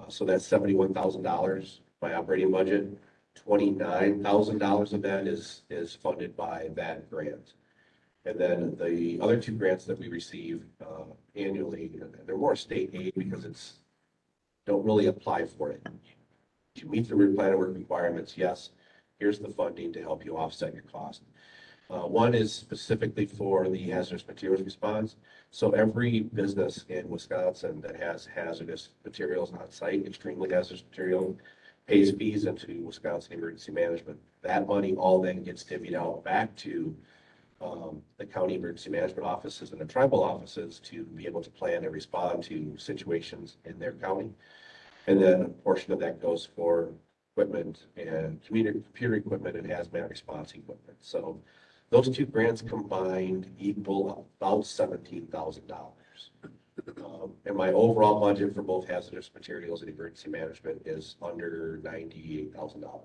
So that's $71,000 by operating budget. $29,000 of that is funded by that grant. And then the other 2 grants that we receive annually, they're more state aid because don't really apply for it. To meet the plan of work requirements, yes, here's the funding to help you offset your cost. One is specifically for the hazardous materials response. So every business in Wisconsin that has hazardous materials on site, extremely hazardous material, pays fees into Wisconsin Emergency Management. That money all then gets divvied out back to the county emergency management offices and the tribal offices to be able to plan and respond to situations in their county. And then a portion of that goes for equipment and computer equipment and hazmat response equipment. So those two grants combined equal about $17,000. And my overall budget for both hazardous materials and emergency management is under $98,000.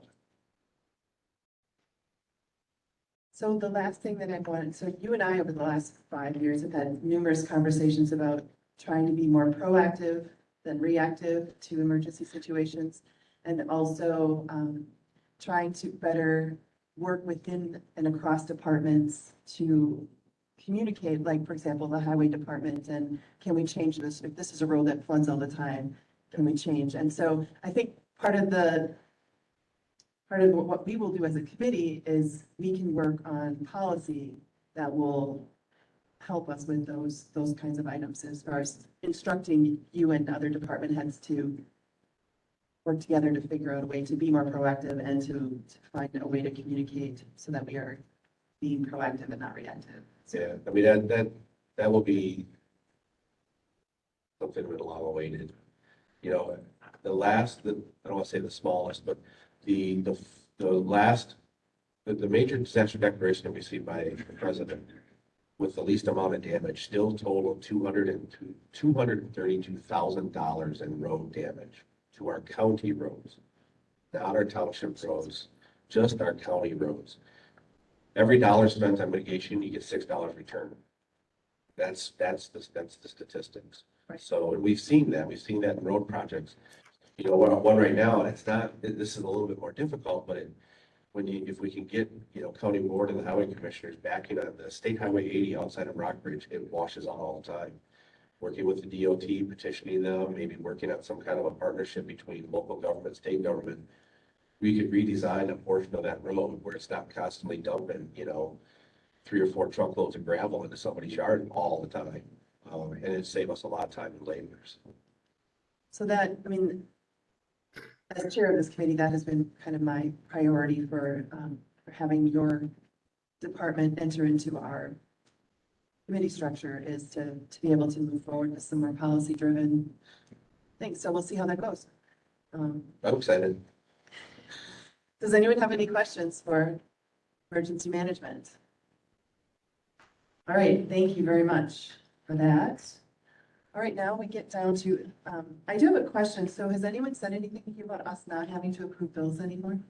So the last thing that I wanted, so you and I over the last 5 years have had numerous conversations about trying to be more proactive than reactive to emergency situations. And also trying to better work within and across departments to communicate, like, for example, the highway department, and can we change this? If this is a road that floods all the time, can we change? And so I think part of what we will do as a committee is we can work on policy that will help us with those kinds of items, as far as instructing you and other department heads to work together to figure out a way to be more proactive and to find a way to communicate so that we are being proactive and not reactive. Yeah, I mean, that will be something that will await it. You know, I don't want to say the smallest, but the major disaster declaration received by the president with the least amount of damage still totaled $232,000 in road damage to our county roads, not our township roads, just our county roads. Every dollar spent on mitigation, you get $6 return. That's the statistics. Right. So, and we've seen that in road projects. You know, one right now, and this is a little bit more difficult, but if we can get, county board and the highway commissioners backing on the state highway 80 outside of Rockbridge, it washes out all the time. Working with the DOT, petitioning them, maybe working on some kind of a partnership between local government, state government. We could redesign a portion of that road where it's not constantly dumping, 3 or 4 truckloads of gravel into somebody's yard all the time. And it'd save us a lot of time and labor. So that, I mean, as chair of this committee, that has been kind of my priority for having your department enter into our committee structure, is to be able to move forward with some more policy-driven things. So we'll see how that goes. I'm excited. Does anyone have any questions for emergency management? All right, thank you very much for that. All right, now we get down to, I do have a question. So has anyone said anything to you about us not having to approve bills anymore?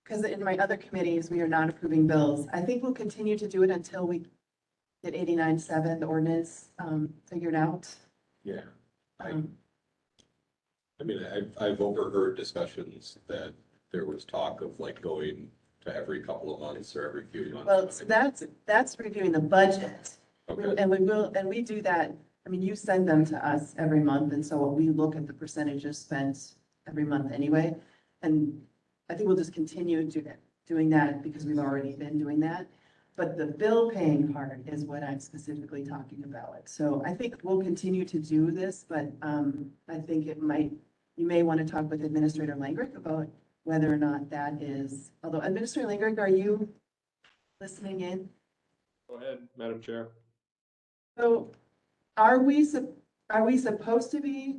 Because in my other committees, we are not approving bills. I think we'll continue to do it until we get 89.7, the ordinance, figured out. Yeah. I mean, I've overheard discussions that there was talk of like going to every couple of months or every few months. Well, so that's reviewing the budget. Okay. And we do that. I mean, you send them to us every month, and so we look at the percentages spent every month anyway. And I think we'll just continue doing that because we've already been doing that. But the bill paying part is what I'm specifically talking about. So I think we'll continue to do this, but I think you may want to talk with Administrator Langrick about whether or not that is, although Administrator Langrick, are you listening in? Go ahead, Madam Chair. So are we supposed to be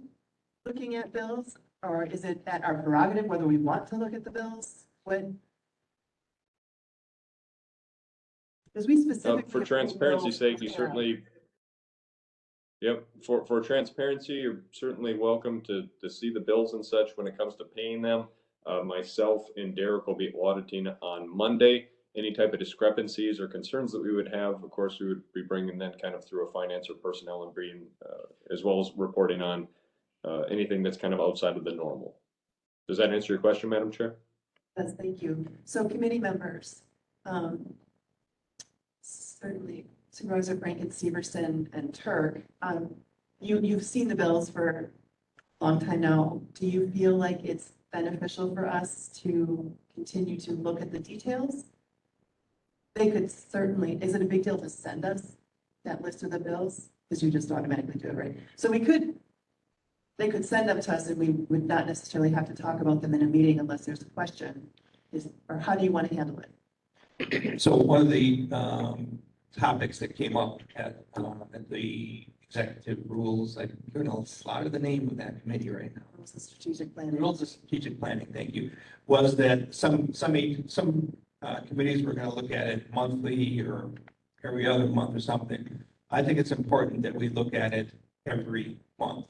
looking at bills, or is it at our prerogative whether we want to look at the bills? Because we specifically. For transparency's sake, you certainly, yep, for transparency, you're certainly welcome to see the bills and such when it comes to paying them. Myself and Derek will be auditing on Monday. Any type of discrepancies or concerns that we would have, of course, we would be bringing that kind of through a finance or personnel and being, as well as reporting on anything that's kind of outside of the normal. Does that answer your question, Madam Chair? Yes, thank you. So committee members, certainly Supervisor Franken, Severson, and Turk, you've seen the bills for a long time now. Do you feel like beneficial for us to continue to look at the details. They could certainly, is it a big deal to send us that list of the bills? Because you just automatically do it, right? So they could send them to us and we would not necessarily have to talk about them in a meeting unless there's a question. Or how do you want to handle it? So one of the topics that came up at the executive rules, I'm going to slaughter the name of that committee right now. It was the strategic planning. Rules of strategic planning, thank you, was that some committees were going to look at it monthly or every other month or something. I think it's important that we look at it every month.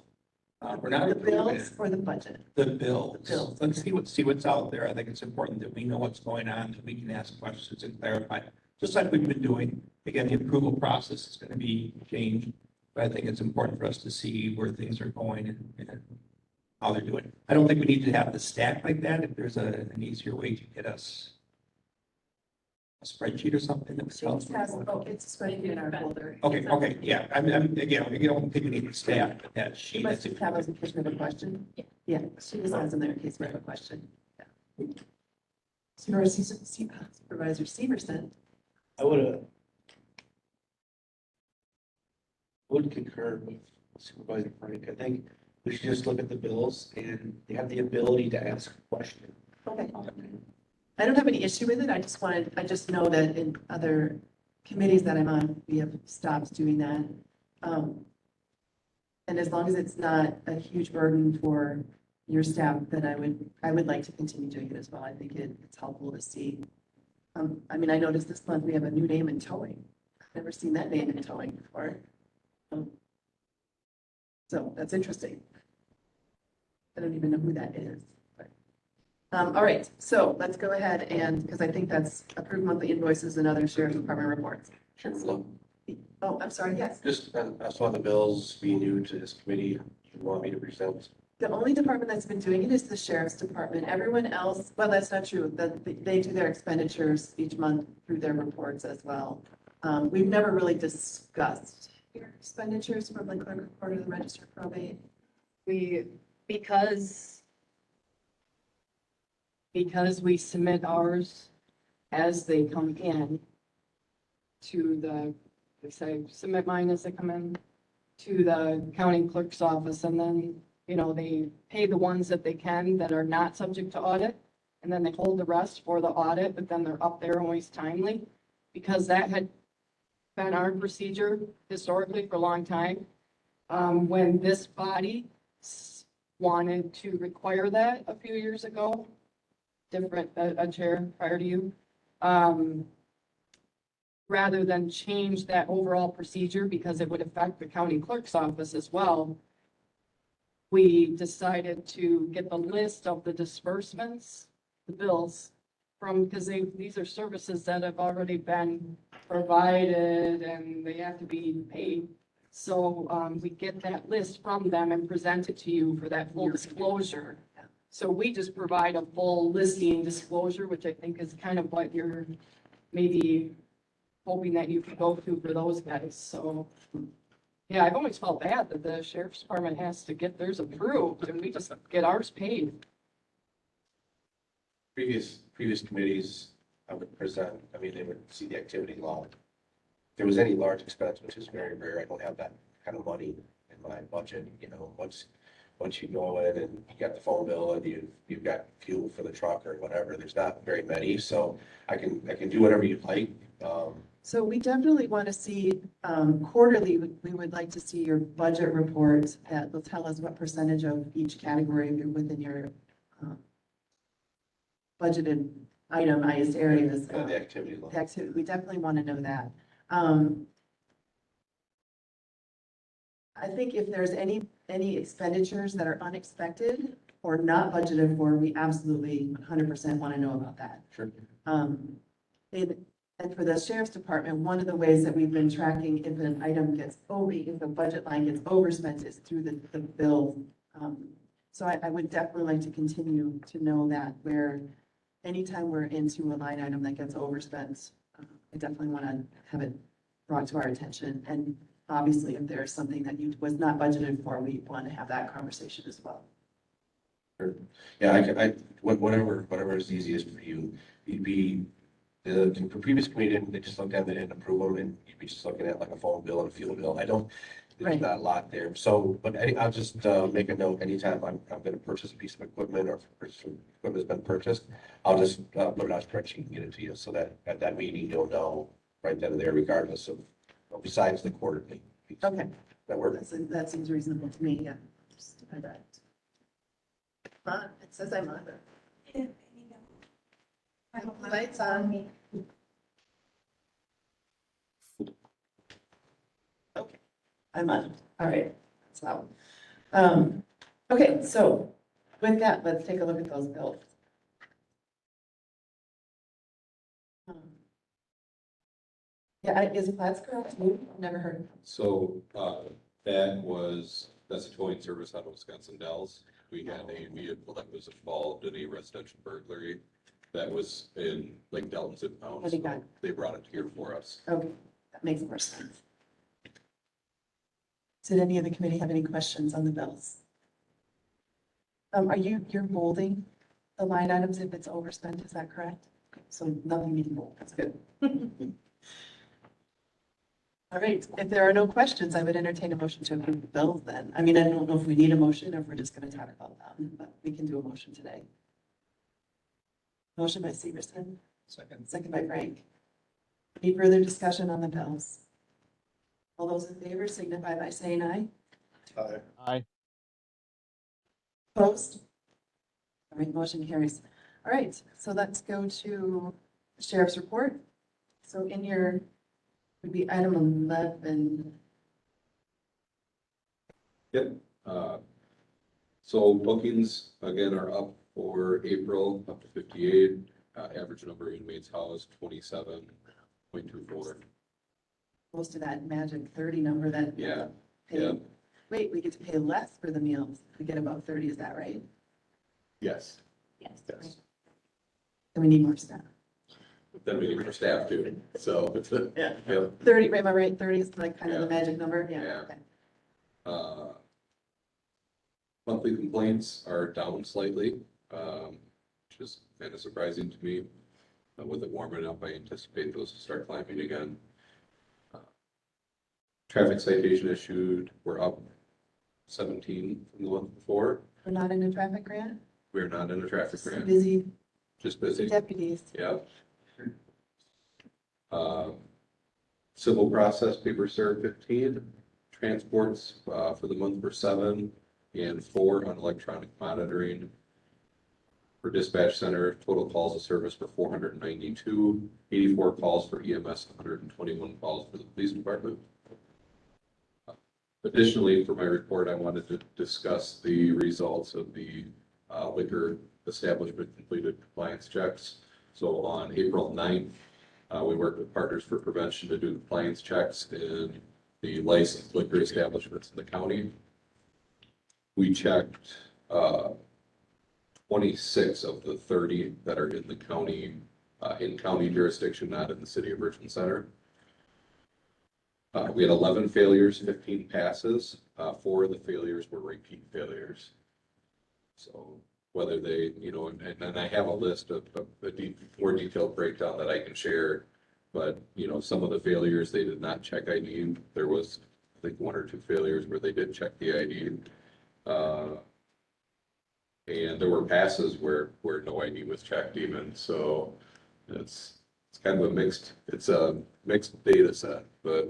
We're not The approving bills it. or the budget? The bills. The bills. Let's see what's out there. I think it's important that we know what's going on, that we can ask questions and clarify, just like we've been doing. Again, the approval process is going to be changed, but I think it's important for us to see where things are going and how they're doing. I don't think we need to have the stack like that. If there's an easier way to get us a spreadsheet or something that She tells. has, it's a spreadsheet in our folder. Okay, yeah. Again, we don't think we need the staff, but that She sheet. must have us in case we have a question. Yeah, she just has in there in case we have a question. Yeah. Supervisor Severson. I would concur with Supervisor Frank. I think we should just look at the bills and they have the ability to ask a question. Okay. I don't have any issue with it. I just know that in other committees that I'm on, we have stopped doing that. And as long as it's not a huge burden for your staff, then I would like to continue doing it as well. I think it's helpful to see. I mean, I noticed this month we have a new name in towing. I've never seen that name in towing before. So that's interesting. I don't even know who that is. But, all right, so let's go ahead and, because I think that's approved monthly invoices and other sheriff's department reports. Chairman Lowe, Oh, I'm sorry, yes. just, I saw the bills being new to this committee. You want me to present? The only department that's been doing it is the sheriff's department. Everyone else, well, that's not true. They do their expenditures each month through their reports as well. We've never really discussed your expenditures from the clerk of court or the register of probate. Because we submit ours as they come in to say, submit mine as they come in to the county clerk's office, and then, they pay the ones that they can that are not subject to audit, and then they hold the rest for the audit, but then they're up there always timely, because that had been our procedure historically for a long time. When this body wanted to require that a few years ago, a chair prior to you, rather than change that overall procedure because it would affect the county clerk's office as well, we decided to get the list of the disbursements, the bills from, because these are services that have already been provided and they have to be paid. So we get that list from them and present it to you for that full disclosure. So we just provide a full listing disclosure, which I think is kind of what you're maybe hoping that you could go through for those guys. So, yeah, I've always felt bad that the sheriff's department has to get theirs approved and we just get ours paid. Previous committees, I would present, they would see the activity log. If there was any large expense, which is very rare, I don't have that kind of money in my budget, once you go in and you got the phone bill and you've got fuel for the truck or whatever, there's not very many, so I can do whatever you'd like. So we definitely want to see, quarterly, we would like to see your budget report that will tell us what percentage of each category you're within your budgeted itemized areas. The activity log. The activity, we definitely want to know that. I think if there's any expenditures that are unexpected or not budgeted for, we absolutely 100% want to know about that. Sure. And for the sheriff's department, one of the ways that we've been tracking if an item gets over, if the budget line gets overspent is through the bill. So I would definitely like to continue to know that where anytime we're into a line item that gets overspent, I definitely want to have it brought to our attention. And obviously, if there's something that was not budgeted for, we want to have that conversation as well. Yeah, whatever is easiest for you. You'd be, the previous committee, they just looked at it, they didn't approve them, and you'd be just looking at like a phone bill and a fuel bill. There's Right. not a lot there. So, but I'll just make a note, anytime I'm gonna purchase a piece of equipment or if equipment's been purchased, I'll just put it on a spreadsheet and get it to you, so that at that meeting, you'll know right then and there, regardless of, besides the quarterly. piece. Okay, That works. that seems reasonable to me, yeah. Just add that. It says I'm on it. I hope the light's on. Okay, I'm on. All right, that's loud. Okay, so with that, let's take a look at those bills. Yeah, is Platts correct? Never heard of it. So, that's a towing service out of Wisconsin Dells. We had a vehicle that was involved in a residential burglary that was in Lake Delton's impound. What do you got? They brought it here for us. Okay, that makes more sense. Did any of the committee have any questions on the bills? You're bolding the line items if it's overspent, is that correct? So nothing needing bold, that's good. All right, if there are no questions, I would entertain a motion to approve the bills then. I mean, I don't know if we need a motion or if we're just gonna talk about them, but we can do a motion today. Motion by Severson, second by Frank. Any further discussion on the bills? All those in favor signify by saying aye. Aye. Opposed? All right, motion carries. All right, so let's go to the sheriff's report. So in your, would be item 11. Yep. So bookings again are up for April, up to 58. Average number of inmates housed 27.24. Close to that magic 30 number that. Yeah, pay- yeah. Wait, we get to pay less for the meals. We get about 30, is that right? Yes, Yes. yes. And we need more staff. Then we need more staff too. So, Yeah. yeah. 30, right, am I right? 30 is like kind of the Yeah. magic number? Yeah. Yeah. Okay. Monthly complaints are down slightly, which is kind of surprising to me. With it warming up, I anticipate those to start climbing again. Traffic citation issued, we're up 17 from the month before. We're not in a traffic grant? We're not in a traffic Just grant, busy just busy. deputies. Yeah. Civil process paper served 15, transports for the month were 7, and 4 on electronic monitoring. For dispatch center, total calls of service were 492, 84 calls for EMS, 121 calls for the police department. Additionally, for my report, I wanted to discuss the results of the liquor establishment completed compliance checks. So on April 9th, we worked with Partners for Prevention to do compliance checks in the licensed liquor establishments in the county. We checked 26 of the 30 that are in the county, in county jurisdiction, not in the city of Richland Center. We had 11 failures, 15 passes. 4 of the failures were repeat failures. So whether they, and I have a list of a more detailed breakdown that I can share. But, some of the failures, they did not check ID. There was, I think, 1 or 2 failures where they did check the ID. And there were passes where no ID was checked even. So it's kind of a mixed data set, but.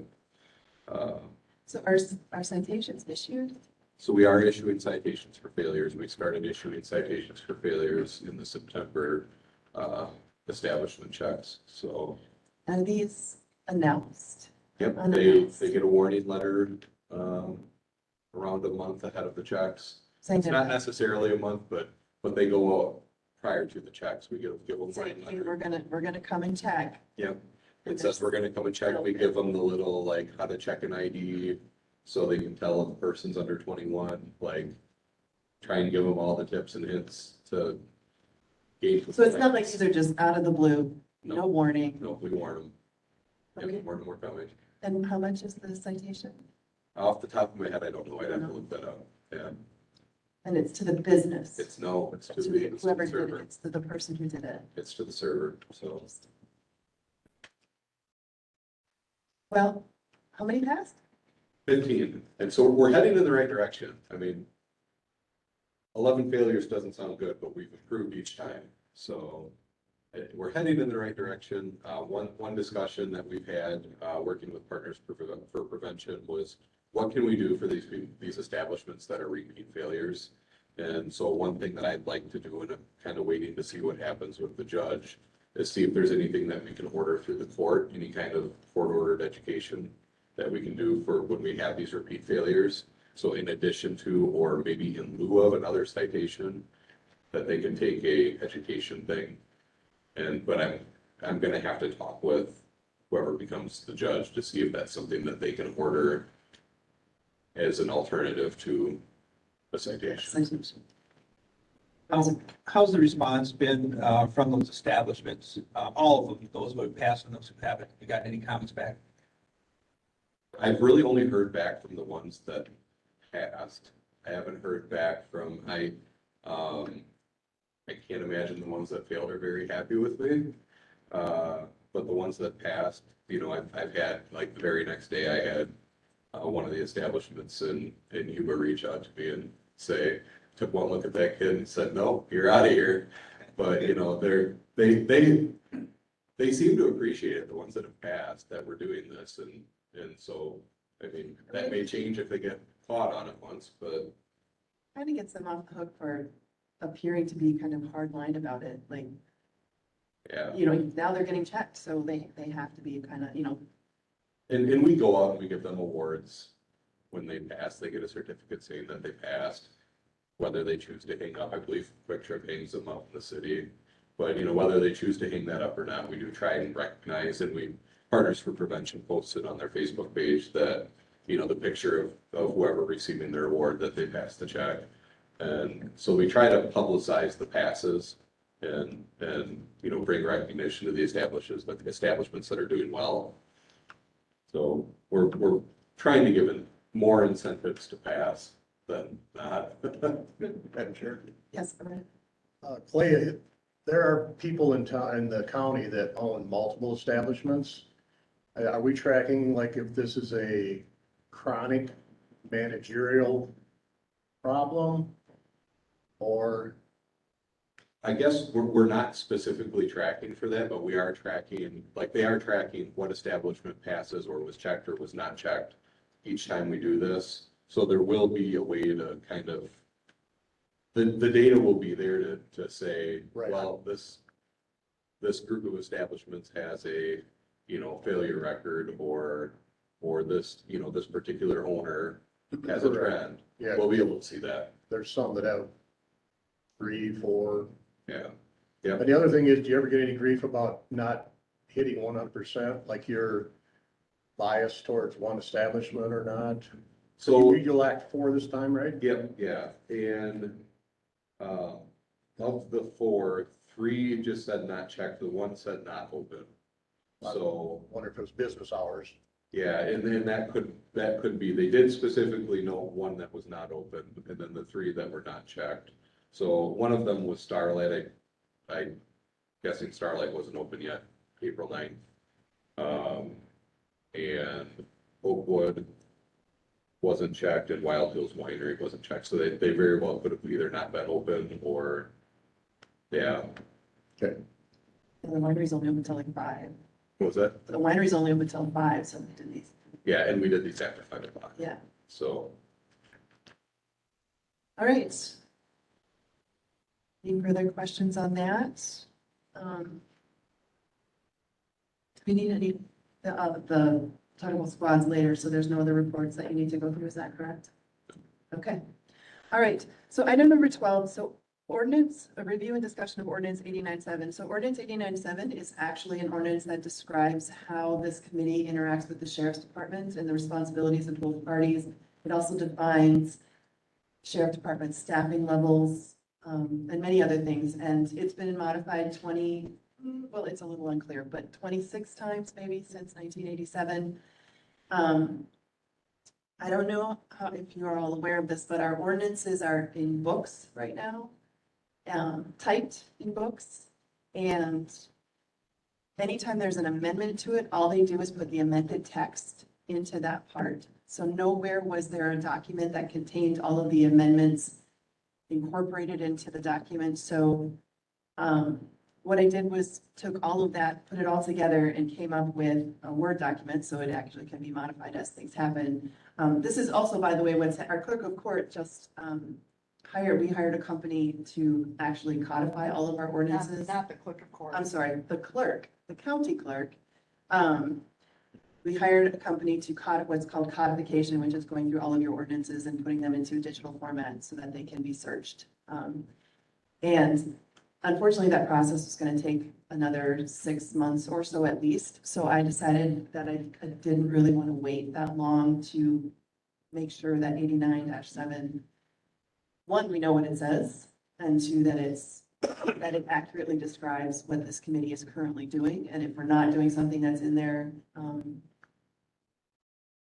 So are citations issued? So we are issuing citations for failures. We started issuing citations for failures in the September establishment checks. So, Are these announced? yep, they Unannounced? get a warning letter around a month ahead of the checks. Saying It's not necessarily a month, but they go out prior to the checks. We give them a warning saying, letter. we're gonna come and check. Yep. It says we're gonna come and check. We give them the little, like, how to check an ID so they can tell if the person's under 21, like, try and give them all the tips and hints to gauge. So it's not like these are just out of the blue, no No. warning. No, we warn them. Okay. Yep, warn them we're coming. And how much is the citation? Off the top of my head, I don't know. I'd have to look that up. Yeah. And it's to the business. It's no, it's to To the, it's to whoever the did it, server. it's to the person who did it. It's to the server, so. Well, how many passed? 15, and so we're heading in the right direction. I mean, 11 failures doesn't sound good, but we've improved each time. So we're heading in the right direction. One discussion that we've had, working with Partners for Prevention was, what can we do for these establishments that are repeat failures? And so one thing that I'd like to do, and I'm kind of waiting to see what happens with the judge, is see if there's anything that we can order through the court, any kind of court-ordered education that we can do for when we have these repeat failures. So in addition to, or maybe in lieu of another citation, that they can take a education thing. But I'm gonna have to talk with whoever becomes the judge to see if that's something that they can order as an alternative to a citation. How's the response been from those establishments? All of them, those who have passed and those who haven't. You got any comments back? I've really only heard back from the ones that passed. I haven't heard back from, I can't imagine the ones that failed are very happy with me. But the ones that passed, you know, I've had, like, the very next day, I had one of the establishments in Yuba reach out to me and say, took one look at that kid and said, no, you're out of here. But, you know, they seem to appreciate it, the ones that have passed, that we're doing this. And so, I mean, that may change if they get caught on it once, but. Kind of gets them off the hook for appearing to be kind of hardline about it, like, Yeah, you know, now they're getting checked, so they have to be kind of, you know. and we go out and we give them awards when they pass. They get a certificate saying that they passed. Whether they choose to hang up, I believe Quick Trip hangs them up in the city. But, you know, whether they choose to hang that up or not, we do try and recognize, and we, Partners for Prevention posted on their Facebook page that, you know, the picture of whoever receiving their award, that they passed the check. And so we try to publicize the passes and, you know, bring recognition to the establishments that are doing well. So we're trying to give it more incentives to pass than not. Madam Chair. Yes, go ahead. Clay, there are people in the county that own multiple establishments. Are we tracking, like, if this is a chronic managerial problem? Or, I guess we're not specifically tracking for that, but we are tracking, like, they are tracking what establishment passes or was checked or was not checked each time we do this. So there will be a way to kind of, the data will be there to say, Right. well, this group of establishments has a, you know, failure record, or this, you know, this particular owner has a trend. yeah, We'll be able to see that. there's some that have 3, 4. Yeah. And the other thing is, do you ever get any grief about not hitting 100%? Like you're biased towards one establishment or not? So. You lacked 4 this time, right? Yep, yeah, and, of the 4, 3 just said not checked, the 1 said not open. So, Wonder if it was business hours. yeah, and then that could be, they did specifically note 1 that was not open, and then the 3 that were not checked. So one of them was Starlight, I'm guessing Starlight wasn't open yet, April 9th. And Oakwood wasn't checked, and Wild Hills Winery wasn't checked, so they very well could have either not been open or, yeah. Okay. And the winery's only open until like 5. What was that? The winery's only open until 5, so we did these. Yeah, and we did these after 5 o'clock, Yeah, so. all right. Any further questions on that? Do we need any, the talking about squads later, so there's no other reports that you need to go through, is that correct? Okay, all right, so item number 12, so ordinance, a review and discussion of ordinance 89.7. So ordinance 89.7 is actually an ordinance that describes how this committee interacts with the sheriff's department and the responsibilities of both parties. It also defines sheriff department staffing levels, and many other things, and it's been modified well, it's a little unclear, but 26 times maybe since 1987. I don't know if you are all aware of this, but our ordinances are in books right now, typed in books. And anytime there's an amendment to it, all they do is put the amended text into that part. So nowhere was there a document that contained all of the amendments incorporated into the document. So what I did was took all of that, put it all together and came up with a Word document, so it actually can be modified as things happen. This is also, by the way, what's our clerk of court just we hired a company to actually codify all of our ordinances. Not the clerk of court. I'm sorry, the clerk, the county clerk. We hired a company to what's called codification, which is going through all of your ordinances and putting them into a digital format so that they can be searched. And unfortunately, that process was going to take another 6 months or so at least. So I decided that I didn't really want to wait that long to make sure that 89-7, one, we know what it says, and two, that it accurately describes what this committee is currently doing. And if we're not doing something that's in there,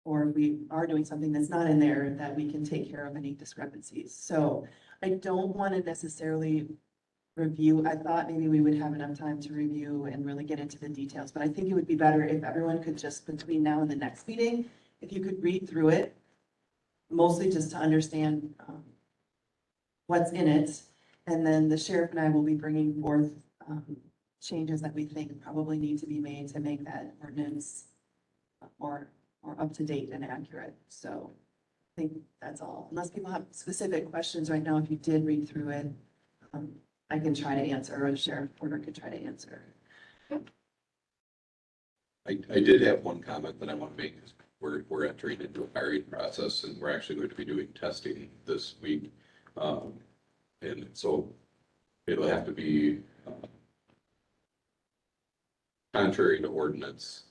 or if we are doing something that's not in there, that we can take care of any discrepancies. So I don't want to necessarily review. I thought maybe we would have enough time to review and really get into the details, but I think it would be better if everyone could just, between now and the next meeting, if you could read through it, mostly just to understand what's in it. And then the sheriff and I will be bringing forth changes that we think probably need to be made to make that ordinance more up to date and accurate. So I think that's all. Unless people have specific questions right now, if you did read through it, I can try to answer, or the sheriff Porter could try to answer. I did have one comment that I want to make. We're entering into a hiring process and we're actually going to be doing testing this week. And so it'll have to be contrary to ordinance.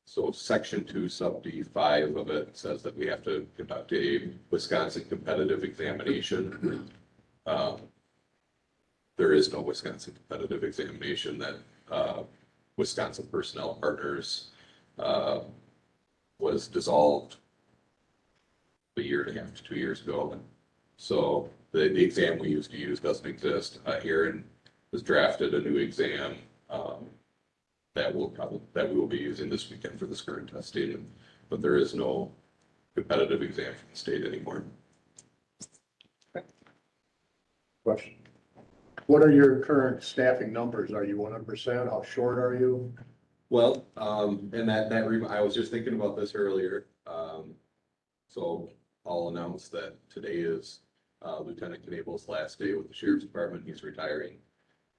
So section 2 sub D5 of it says that we have to conduct a Wisconsin competitive examination. There is no Wisconsin competitive examination. That Wisconsin Personnel Partners was dissolved a year and a half to 2 years ago. So the exam we used to use doesn't exist. Aaron has drafted a new exam that we will be using this weekend for this current testing, but there is no competitive exam from the state anymore. Question. What are your current staffing numbers? Are you 100%? How short are you? Well, and I was just thinking about this earlier. So I'll announce that today is Lieutenant Knabel's last day with the Sheriff's Department. He's retiring.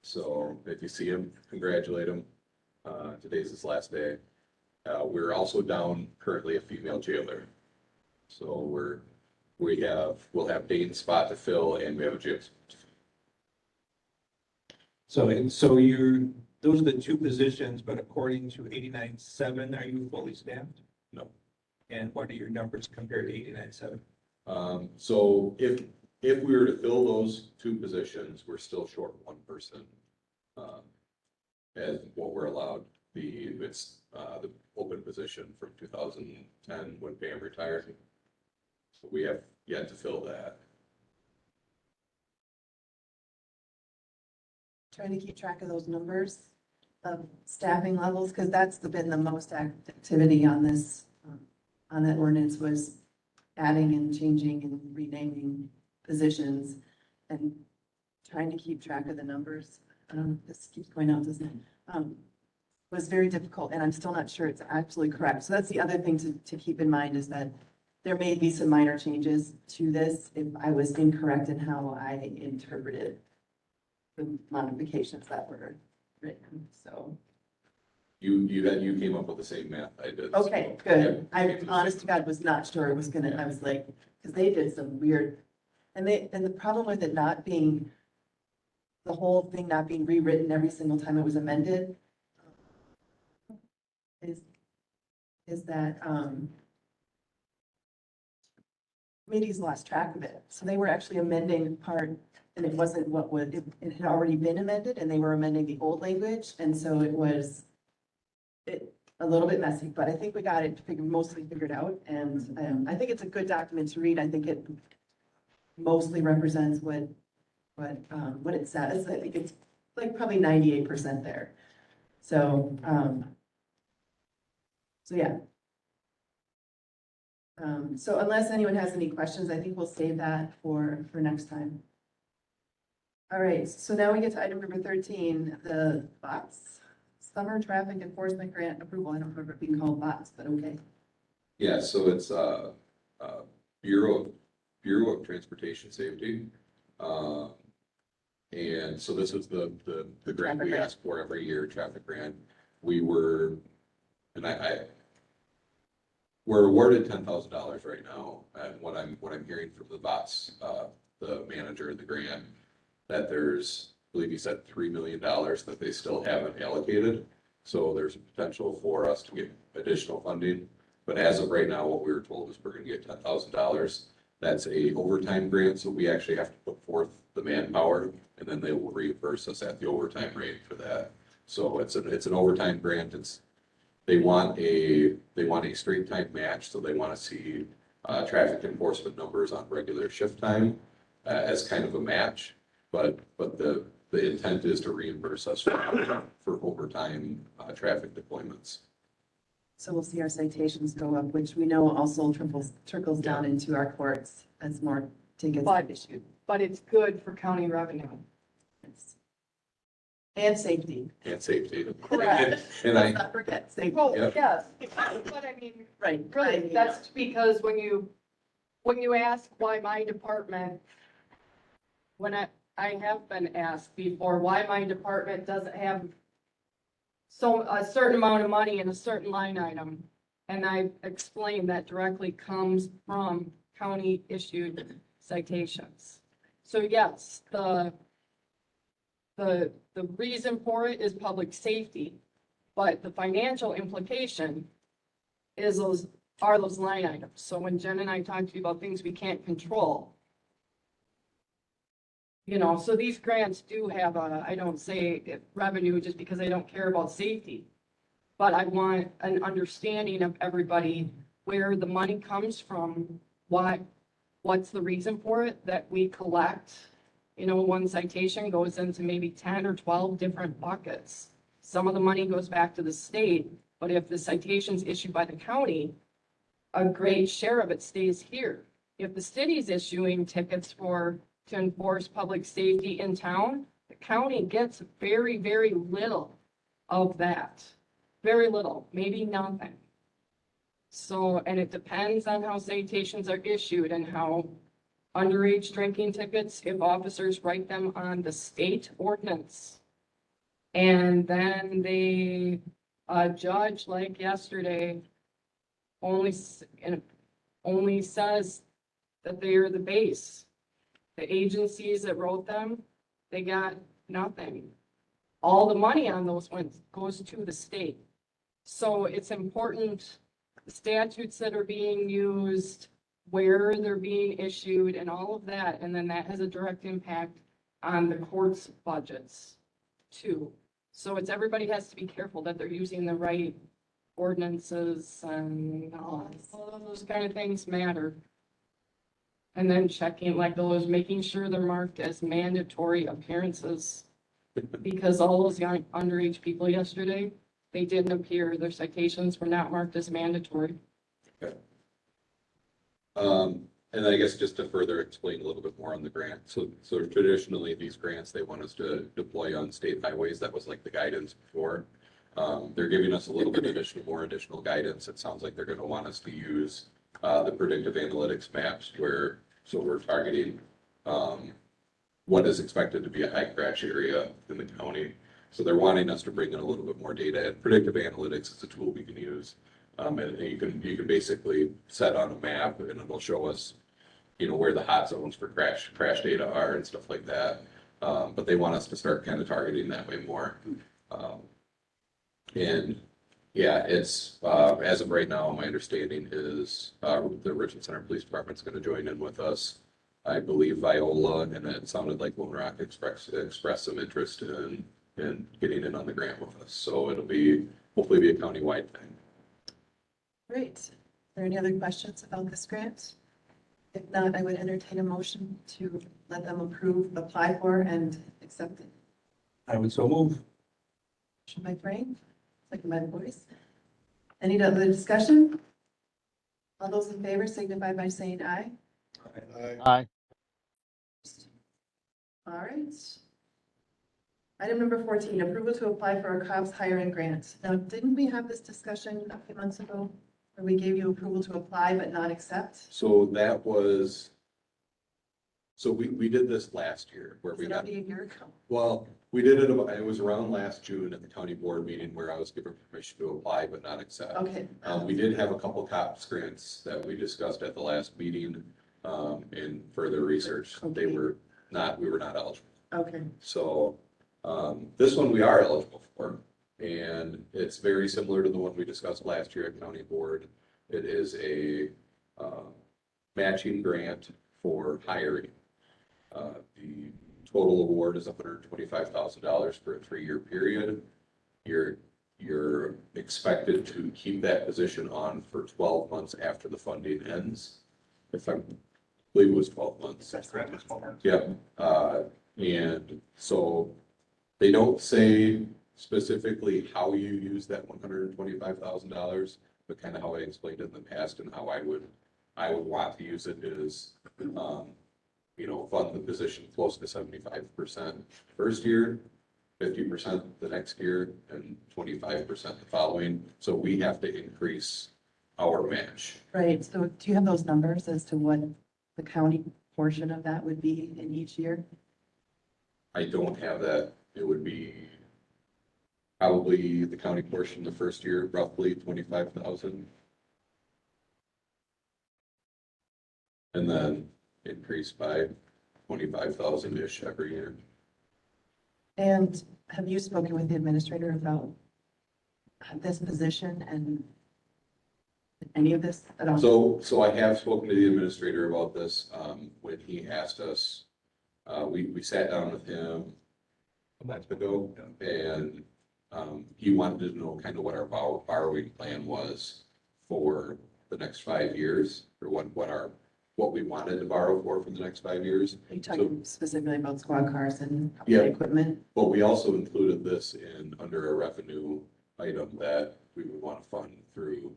So if you see him, congratulate him. Today's his last day. We're also down currently a female jailer. So we'll have Dane's spot to fill and we have a jail spot to fill. So those are the two positions, but according to 89.7, are you fully staffed? No. And what are your numbers compared to 89.7? So if we were to fill those two positions, we're still short one person. As what we're allowed, it's the open position from 2010 when Pam retired. So we have yet to fill that. Trying to keep track of those numbers of staffing levels, because that's been the most activity on this, on that ordinance, was adding and changing and renaming positions and trying to keep track of the numbers. I don't know if this keeps going out, doesn't it? Was very difficult, and I'm still not sure it's absolutely correct. So that's the other thing to keep in mind, is that there may be some minor changes to this if I was incorrect in how I interpreted the modifications that were written, so. You came up with the same math I did. Okay, good. I, honest to God, was not sure it was gonna, I was like, because they did some weird, and the problem with it not being, the whole thing not being rewritten every single time it was amended is that, committees lost track of it. So they were actually amending part, and it wasn't what would, it had already been amended, and they were amending the old language, and so it a little bit messy, but I think we got it mostly figured out. And I think it's a good document to read. I think it mostly represents what it says. I think it's like probably 98% there. So, yeah. So unless anyone has any questions, I think we'll save that for next time. All right, so now we get to item number 13, the BOTS, Summer Traffic Enforcement Grant Approval. I don't remember it being called BOTS, but okay. Yeah, so it's Bureau of Transportation Safety. And so this is the grant Traffic we grant. ask for every year, traffic grant. We were, and we're awarded $10,000 right now. And what I'm hearing from the boss, the manager of the grant, that there's, I believe he said $3 million that they still haven't allocated. So there's a potential for us to get additional funding. But as of right now, what we were told is we're gonna get $10,000. That's a overtime grant, so we actually have to put forth the manpower, and then they will reimburse us at the overtime rate for that. So it's an overtime grant. They want a straight time match, so they want to see traffic enforcement numbers on regular shift time as kind of a match. But the intent is to reimburse us for overtime traffic deployments. So we'll see our citations go up, which we know also trickles down into our courts as more tickets are issued. But it's good for county revenue. And safety. And safety. Correct. And Let's not forget safety. Well, Yep. yes, but I mean, Right. really, that's because when you ask why my department, when I have been asked before, why my department doesn't have a certain amount of money in a certain line item. And I explained that directly comes from county issued citations. So yes, the reason for it is public safety, but the financial implication is those line items. So when Jen and I talked to you about things we can't control, so these grants do have I don't say revenue just because I don't care about safety, but I want an understanding of everybody where the money comes from, what's the reason for it that we collect. One citation goes into maybe 10 or 12 different buckets. Some of the money goes back to the state, but if the citation's issued by the county, a great share of it stays here. If the city's issuing tickets to enforce public safety in town, the county gets very, very little of that. Very little, maybe nothing. So, and it depends on how citations are issued and how underage drinking tickets, if officers write them on the state ordinance. And then a judge like yesterday only says that they are the base. The agencies that wrote them, they got nothing. All the money on those ones goes to the state. So it's important, the statutes that are being used, where they're being issued and all of that. And then that has a direct impact on the court's budgets too. So everybody has to be careful that they're using the right ordinances and all of those kind of things matter. And then checking like those, making sure they're marked as mandatory appearances. Because all those young underage people yesterday, they didn't appear, their citations were not marked as mandatory. Okay. And I guess just to further explain a little bit more on the grant. So traditionally, these grants, they want us to deploy on state highways. That was like the guidance before. They're giving us a little bit more additional guidance. It sounds like they're going to want us to use the predictive analytics maps so we're targeting what is expected to be a high crash area in the county. So they're wanting us to bring in a little bit more data, and predictive analytics is a tool we can use. And you can basically set on a map and it'll show us, where the hot zones for crash data are and stuff like that. But they want us to start kind of targeting that way more. And yeah, it's, as of right now, my understanding is, the Richland Center Police Department's gonna join in with us. I believe Viola, and it sounded like Lone Rock expressed some interest in getting in on the grant with us. So it'll be hopefully be a countywide thing. Great. Are there any other questions about this grant? If not, I would entertain a motion to let them approve, apply for, and accept it. I would so move. Motion by Frank, second by Boyce. Any other discussion? All those in favor signify by saying aye. Aye. All right. Item number 14, approval to apply for a cops hiring grant. Now, didn't we have this discussion a few months ago? Where we gave you approval to apply but not accept? So that was, so we did this last year where Was we it got, only a year ago? well, we did it, it was around last June at the county board meeting where I was given permission to apply but not accept. Okay. We did have a couple cops grants that we discussed at the last meeting, in further research. They were not, we were not eligible. Okay. So, this one we are eligible for, and it's very similar to the one we discussed last year at county board. It is a, matching grant for hiring. The total award is $125,000 for a 3-year period. You're expected to keep that position on for 12 months after the funding ends. If I believe it was 12 months. That's correct. Yeah, and so they don't say specifically how you use that $125,000, but kind of how I explained it in the past and how I would want to use it is, fund the position close to 75% first year, 50% the next year, and 25% the following. So we have to increase our match. Right. So do you have those numbers as to what the county portion of that would be in each year? I don't have that. It would be probably the county portion the first year, roughly 25,000. And then increase by 25,000-ish every year. And have you spoken with the administrator about this position and any of this at all? So I have spoken to the administrator about this, when he asked us, we sat down with him a month ago, and, he wanted to know kind of what our borrowing plan was for the next 5 years, or what we wanted to borrow for the next 5 years. Are you talking specifically about squad cars and Yeah. equipment? But we also included this under a revenue item that we would want to fund through,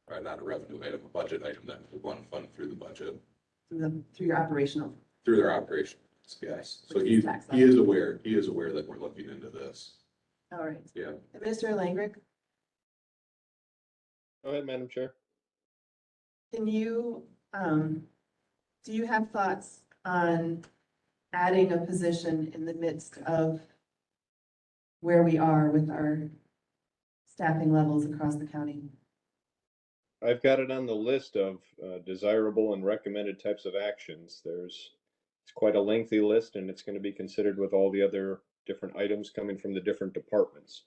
or not a revenue item, a budget item that we want to fund through the budget, Through your operational? through their operations, yes. So Which he is tax is aware that we're looking into this, All right. yeah. Administrator Langrick, Go ahead, Madam Chair. can you, do you have thoughts on adding a position in the midst of where we are with our staffing levels across the county? I've got it on the list of desirable and recommended types of actions. It's quite a lengthy list, and it's going to be considered with all the other different items coming from the different departments.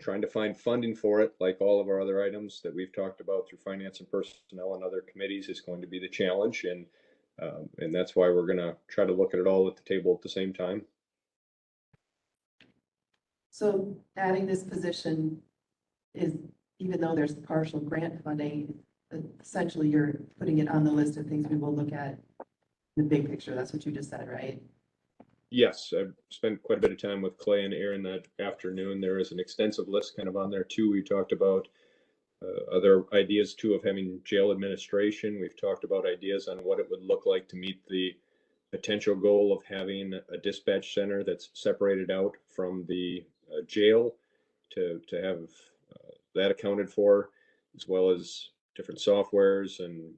Trying to find funding for it, like all of our other items that we've talked about through finance and personnel and other committees, is going to be the challenge, and that's why we're going to try to look at it all at the table at the same time. So adding this position is, even though there's partial grant funding, essentially you're putting it on the list of things we will look at in the big picture. That's what you just said, right? Yes, I've spent quite a bit of time with Clay and Aaron that afternoon. There is an extensive list kind of on there too. We talked about other ideas too of having jail administration. We've talked about ideas on what it would look like to meet the potential goal of having a dispatch center that's separated out from the jail to have that accounted for, as well as different softwares and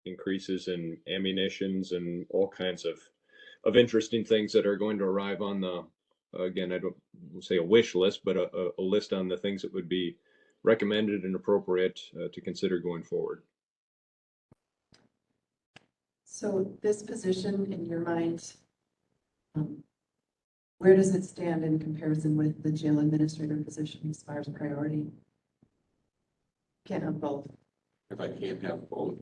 increases in ammunitions and all kinds of interesting things that are going to arrive on the, again, I don't say a wish list, but a list on the things that would be recommended and appropriate to consider going forward. So this position in your mind, where does it stand in comparison with the jail administrator position as far as priority? Can't have both. If I can't have both,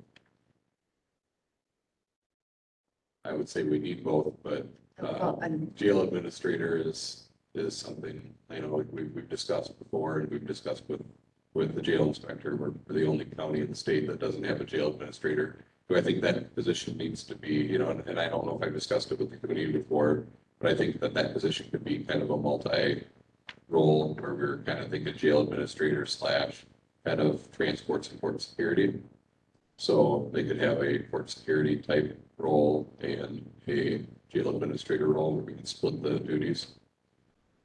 I would say we need both, but Well, jail administrator is is something, I know we've discussed before, and we've discussed with the jail inspector. We're the only county in the state that doesn't have a jail administrator. So I think that position needs to be, you know, and I don't know if I've discussed it with the committee before, but I think that position could be kind of a multi-role, where we're kind of thinking jail administrator / head of transports and port security. So they could have a port security type role and a jail administrator role, where we can split the duties.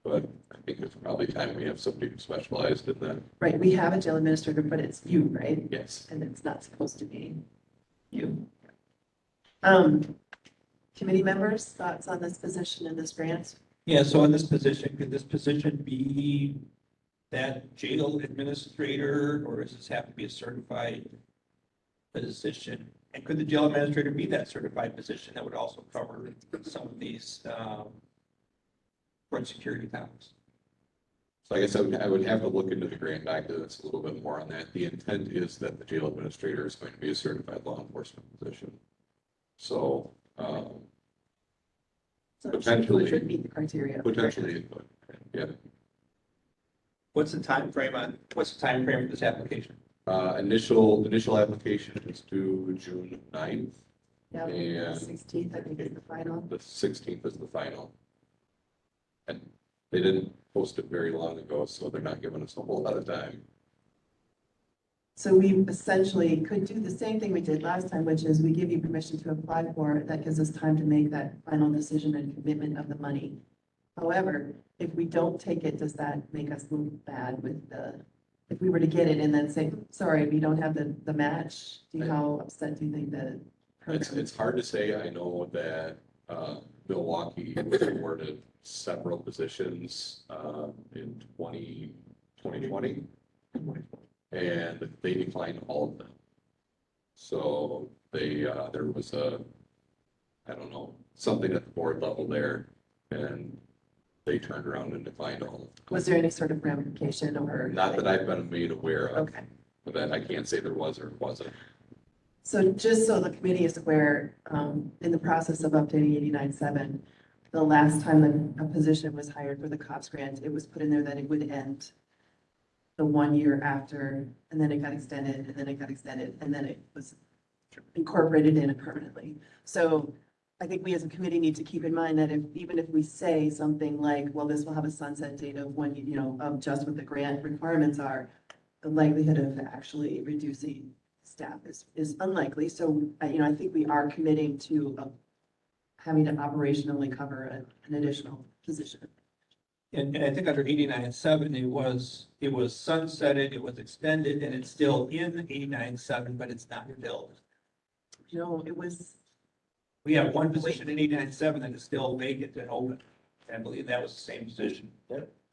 But I think it's probably time we have somebody who specialized in that. Right, we have a jail administrator, but it's you, right? Yes. And it's not supposed to be you. Committee members, thoughts on this position and this grant? Yeah, so in this position, could this position be that jail administrator, or does this have to be a certified position? And could the jail administrator be that certified position that would also cover some of these, port security topics? So I guess I would have to look into the grant documents a little bit more on that. The intent is that the jail administrator is going to be a certified law enforcement position. So, So potentially- it should meet the criteria. potentially, yeah. What's the time frame for this application? Initial application is due June 9th. Yeah, And 16th, I think is the final. The 16th is the final. And they didn't post it very long ago, so they're not giving us a whole lot of time. So we essentially could do the same thing we did last time, which is we give you permission to apply for it. That gives us time to make that final decision and commitment of the money. However, if we don't take it, does that make us look bad with if we were to get it and then say, sorry, we don't have the match? How upset do you think that? It's hard to say. I know that Milwaukee was awarded several positions in 2020. And they declined all of them. So there was I don't know, something at the board level there, and they turned around and declined all of them. Was there any sort of ramification or? Not that I've been made aware of, Okay. but that I can't say there was or wasn't. So just so the committee is aware, in the process of updating 89.7, the last time a position was hired for the COPS grant, it was put in there that it would end the 1 year after, and then it got extended, and then it got extended, and then it was incorporated in permanently. So I think we as a committee need to keep in mind that even if we say something like, well, this will have a sunset date of when, of just what the grant requirements are, the likelihood of actually reducing staff is unlikely. So, I think we are committing to having to operationally cover an additional position. And I think under 89.7, it was sunsetted, it was extended, and it's still in 89.7, but it's not filled. It was, We have one position in 89.7 that is still vacant and open. I believe that was the same position.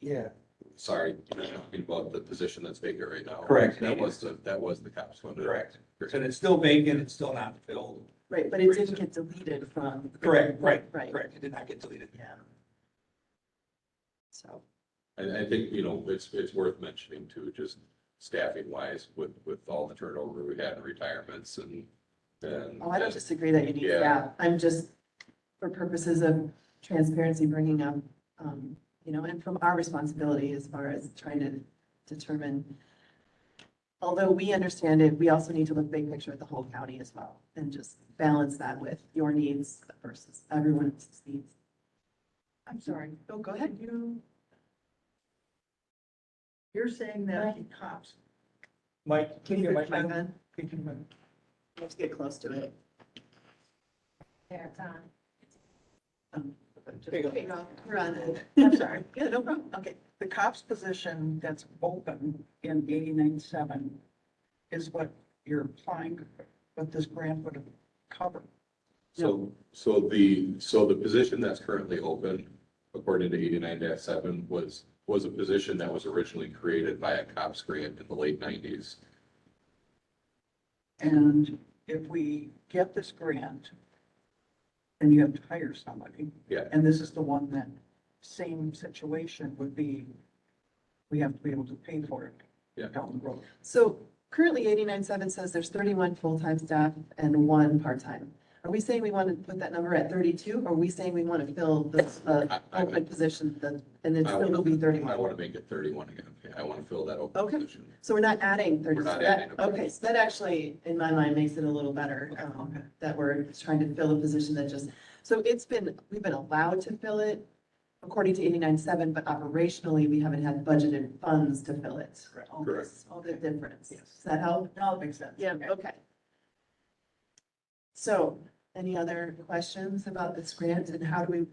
Yeah. Sorry, you're talking about the position that's vacant right now. Correct. That was the COPS one. Correct. So it's still vacant, it's still not filled. right, but it didn't get deleted from. Correct, right, Right. correct. It did not get deleted. Yeah. So, And I think, it's worth mentioning too, just staffing wise with all the turnover we had in retirements and. I don't disagree that you need Yeah. staff. I'm just, for purposes of transparency, bringing up, and from our responsibility as far as trying to determine, although we understand it, we also need to look big picture at the whole county as well, and just balance that with your needs versus everyone else's needs. I'm sorry. Oh, go ahead. You're saying that cops. Mike, Can you put your mic on? Can you- You have to get close to it. There, it's on. There you go. We're on it. I'm sorry. Yeah, no problem. Okay. The cops position that's open in 89.7 is what you're applying, what this grant would cover. So the position that's currently open, according to 89-7, was a position that was originally created by a COPS grant in the late 90s. And if we get this grant, then you have to hire somebody. Yeah. And this is the one that same situation would be, we have to be able to pay for it. Yeah. Down the road. So currently 89.7 says there's 31 full-time staff and 1 part-time. Are we saying we want to put that number at 32, or are we saying we want to fill this open position, and it's still will be I 31? want to make it 31 again. I want to fill that open Okay. position. So we're not adding 30. We're not so that- adding a- Okay, so that actually, in my mind, makes it a little better, that we're trying to fill a position that just, so we've been allowed to fill it according to 89.7, but operationally, we haven't had budgeted funds to fill it. Correct. All the difference. Yes. Does that help? No, it makes sense. Yeah, okay. So, any other questions about this grant and how do we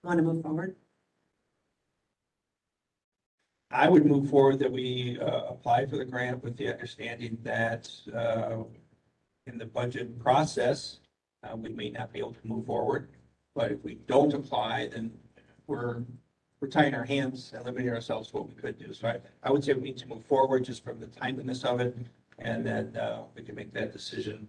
want to move forward? I would move forward that we apply for the grant with the understanding that in the budget process, we may not be able to move forward. But if we don't apply, then we're tying our hands and limiting ourselves to what we could do. So I would say we need to move forward just from the timeliness of it. And then we can make that decision,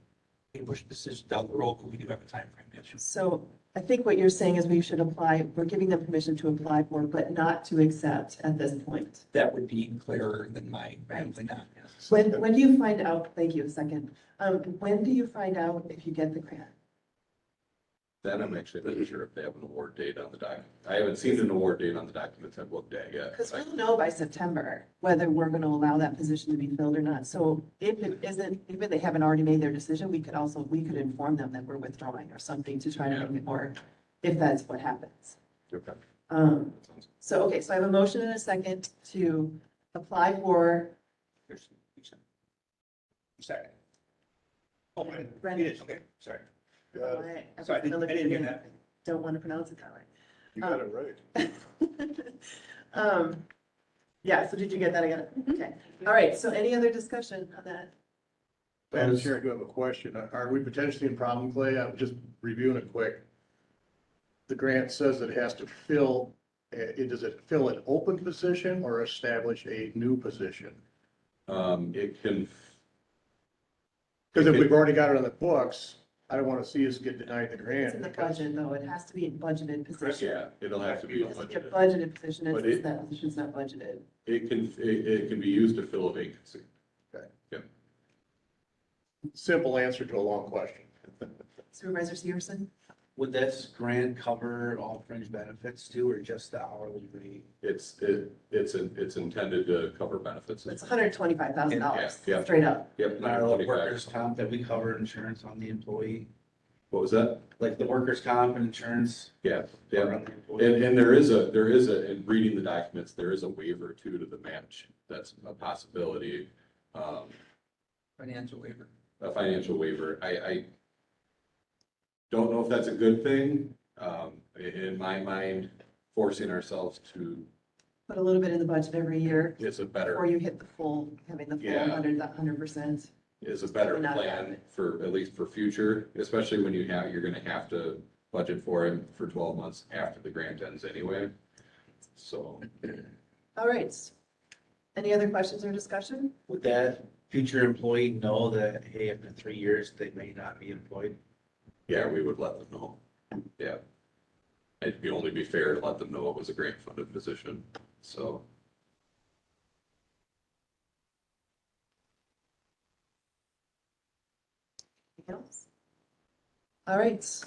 we push the decision down the road, but we do have a timeframe issue. So I think what you're saying is we should apply, we're giving them permission to apply for, but not to accept at this point. That would be clearer than my rambling on. Yes. When do you find out, thank you, a second, when do you find out if you get the grant? Then I'm actually not sure if they have an award date on the document. I haven't seen an award date on the documents I've looked at yet. Because we'll know by September whether we're going to allow that position to be filled or not. So if it isn't, even they haven't already made their decision, we could inform them that we're withdrawing or something to try to make it more, if that's what happens. Okay. So, okay, so I have a motion and a second to apply for, Second. Oh, Brendan. it is, okay, sorry. I Sorry, I didn't hear that. don't want to pronounce it that way. You got it right. Yeah, so did you get that again? Okay, all right, so any other discussion on that? Madam Chair, I do have a question. Are we potentially in problem, Clay? I'm just reviewing it quick. The grant says it has to fill, does it fill an open position or establish a new position? It can, Because if we've already got it on the books, I don't want to see us get denied the grant. It's in the because- budget, though, it has to be a budgeted position. yeah, it'll have to be a It has to be a budget. budgeted position, But it's that position's not budgeted. It can be used to fill a vacancy. Simple answer to a long question. Supervisor Severson? Would this grant cover all fringe benefits too, or just the hourly rate? It's intended to cover benefits. It's $125,000, Yeah. straight up. Yep. Not the 125. workers' comp that we cover insurance on the employee, What was that? like the workers' comp and insurance. Yeah, are yeah. on the employee. And there is in reading the documents, there is a waiver too to the match. That's a possibility. Financial waiver. A financial waiver. I don't know if that's a good thing. In my mind, forcing ourselves to Put a little bit in the budget every year is a before better, you hit the full, having the full Yeah. 100%. is a better Not plan bad. for, at least for future, especially when you're gonna have to budget for it for 12 months after the grant ends anyway. So, All right. Any other questions or discussion? Would that future employee know that, hey, after 3 years, they may not be employed? yeah, we would let them know. Yeah. It'd only be fair to let them know it was a grant funded position, so. Anything else? All right.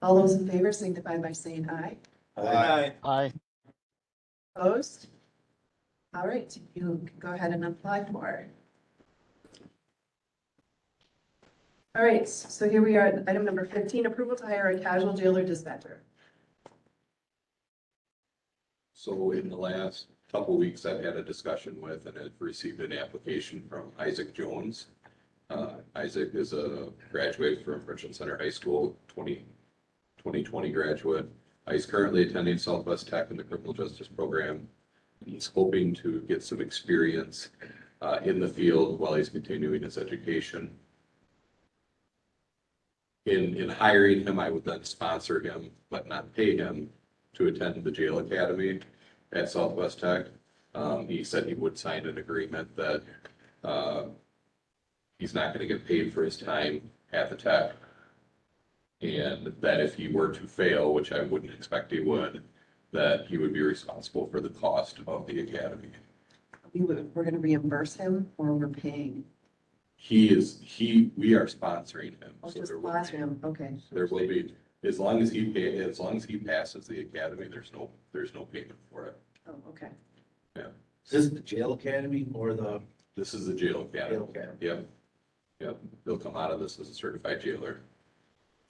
All those in favor signify by saying aye. Aye. Opposed? All right, you can go ahead and apply for it. All right, so here we are at item number 15, approval to hire a casual jailer dispatcher. So in the last couple weeks, I've had a discussion with and have received an application from Isaac Jones. Isaac is a graduate from Richland Center High School, 2020 graduate. He's currently attending Southwest Tech in the criminal justice program. He's hoping to get some experience in the field while he's continuing his education. In hiring him, I would then sponsor him, but not pay him to attend the jail academy at Southwest Tech. He said he would sign an agreement that he's not going to get paid for his time at the tech. And that if he were to fail, which I wouldn't expect he would, that he would be responsible for the cost of the academy. We're going to reimburse him or we're paying? we are sponsoring him. Oh, So just there will last be- round, okay. There will be, as long as he passes the academy, there's no payment for it. Oh, okay. Is this the jail academy or the This is the jail academy. jail academy? Yep. Yep. He'll come out of this as a certified jailer.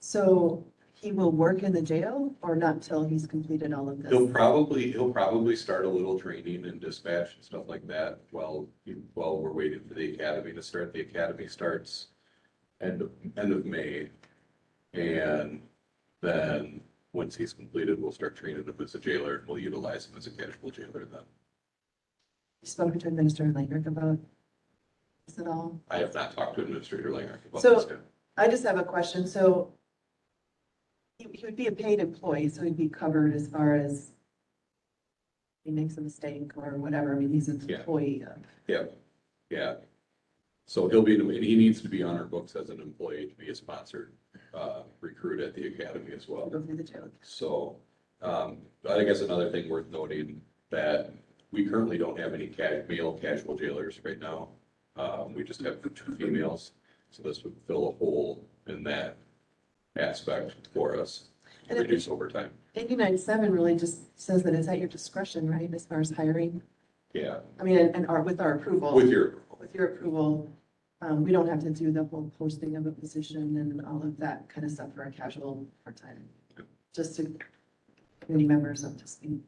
So he will work in the jail or not till he's completed all of this? He'll probably start a little training and dispatch and stuff like that while we're waiting for the academy to start. The academy starts end of May. And then, once he's completed, we'll start training him as a jailer. We'll utilize him as a casual jailer then. You spoken to Administrator Langrick about this at all? I have not talked to Administrator Langrick about So- this yet. I just have a question. So he would be a paid employee, so he'd be covered as far as he makes a mistake or whatever. I mean, he's an Yeah. employee of. Yeah. So he needs to be on our books as an employee to be a sponsored recruit at the academy as well. Go through the jail. So, I guess another thing worth noting that we currently don't have any male casual jailers right now. We just have 2 females, so this would fill a hole in that aspect for us, And it- reduce overtime. 89.7 really just says that it's at your discretion, right, as far as hiring? Yeah, I mean, and with our approval. with your, With your approval, we don't have to do the whole posting of a position and all of that kind of stuff for a casual part-time. Just to committee members up to speed.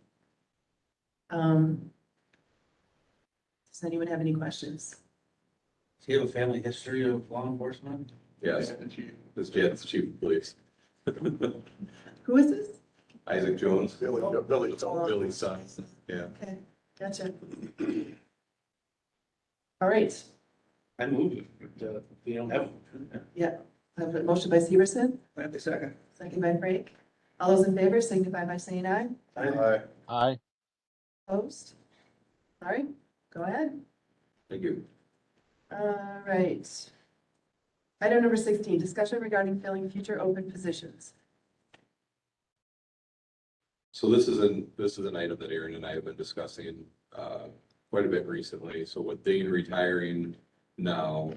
Does anyone have any questions? Do you have a family history of law enforcement? yes, this Jan's chief of police. Who is this? Isaac Jones, Billy's son, yeah. Okay, gotcha. All right, I moved it, but we don't have. I have a motion by Severson, I have the second. second by Frank. All those in favor signify by saying aye. Aye. Opposed? All right, go ahead. Thank you. All right. Item number 16, discussion regarding filling future open positions. So this is an item that Aaron and I have been discussing quite a bit recently. So with Dane retiring now,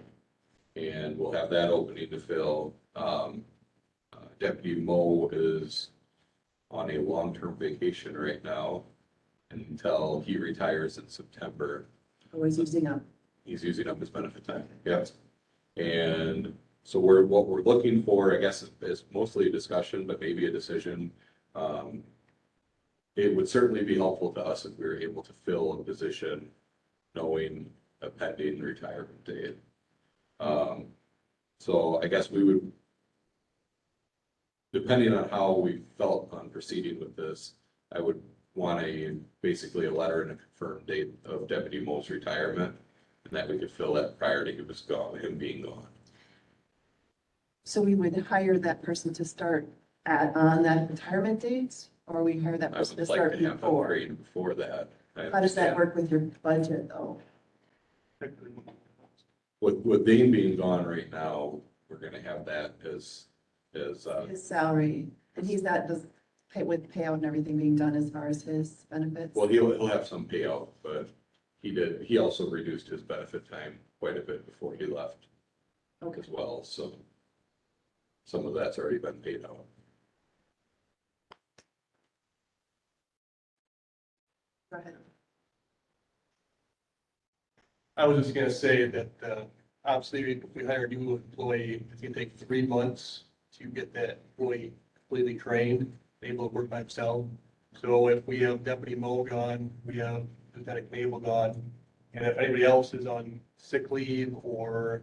and we'll have that opening to fill. Deputy Mo is on a long-term vacation right now until he retires in September. Always using up. He's using up his benefit time. Yep. And so what we're looking for, I guess, is mostly a discussion, but maybe a decision. It would certainly be helpful to us if we were able to fill a position knowing a pending retirement date. So I guess we would, depending on how we felt on proceeding with this, I would want basically a letter and a confirmed date of Deputy Mo's retirement, and that we could fill that prior to him being gone. So we would hire that person to start on that retirement date, or we hire that I person to would like start to have them before? trained before that. I How does that understand. work with your budget, though? With Dane being gone right now, we're gonna have that as His salary, and he's not, with payout and everything being done as far as his benefits? well, he'll have some payout, but he also reduced his benefit time quite a bit before he left Okay, as well, so some of that's already been paid out. go ahead. I was just gonna say that, obviously, if we hire a new employee, it's gonna take 3 months to get that employee completely trained, able to work by himself. So if we have Deputy Mo gone, we have Lieutenant Mabel gone, and if anybody else is on sick leave or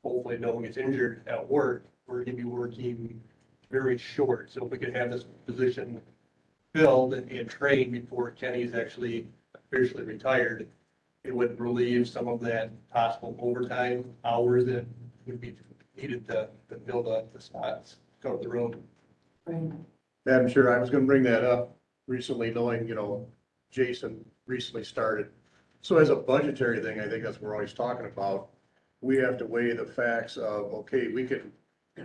hopefully no one gets injured at work, we're gonna be working very short. So if we could have this position filled and trained before Kenny's actually officially retired, it would relieve some of that possible overtime hours that would be needed to fill the spots, cover the room. Right. Madam Chair, I was gonna bring that up recently, knowing, Jason recently started. So as a budgetary thing, I think that's what we're always talking about. We have to weigh the facts of, okay, we can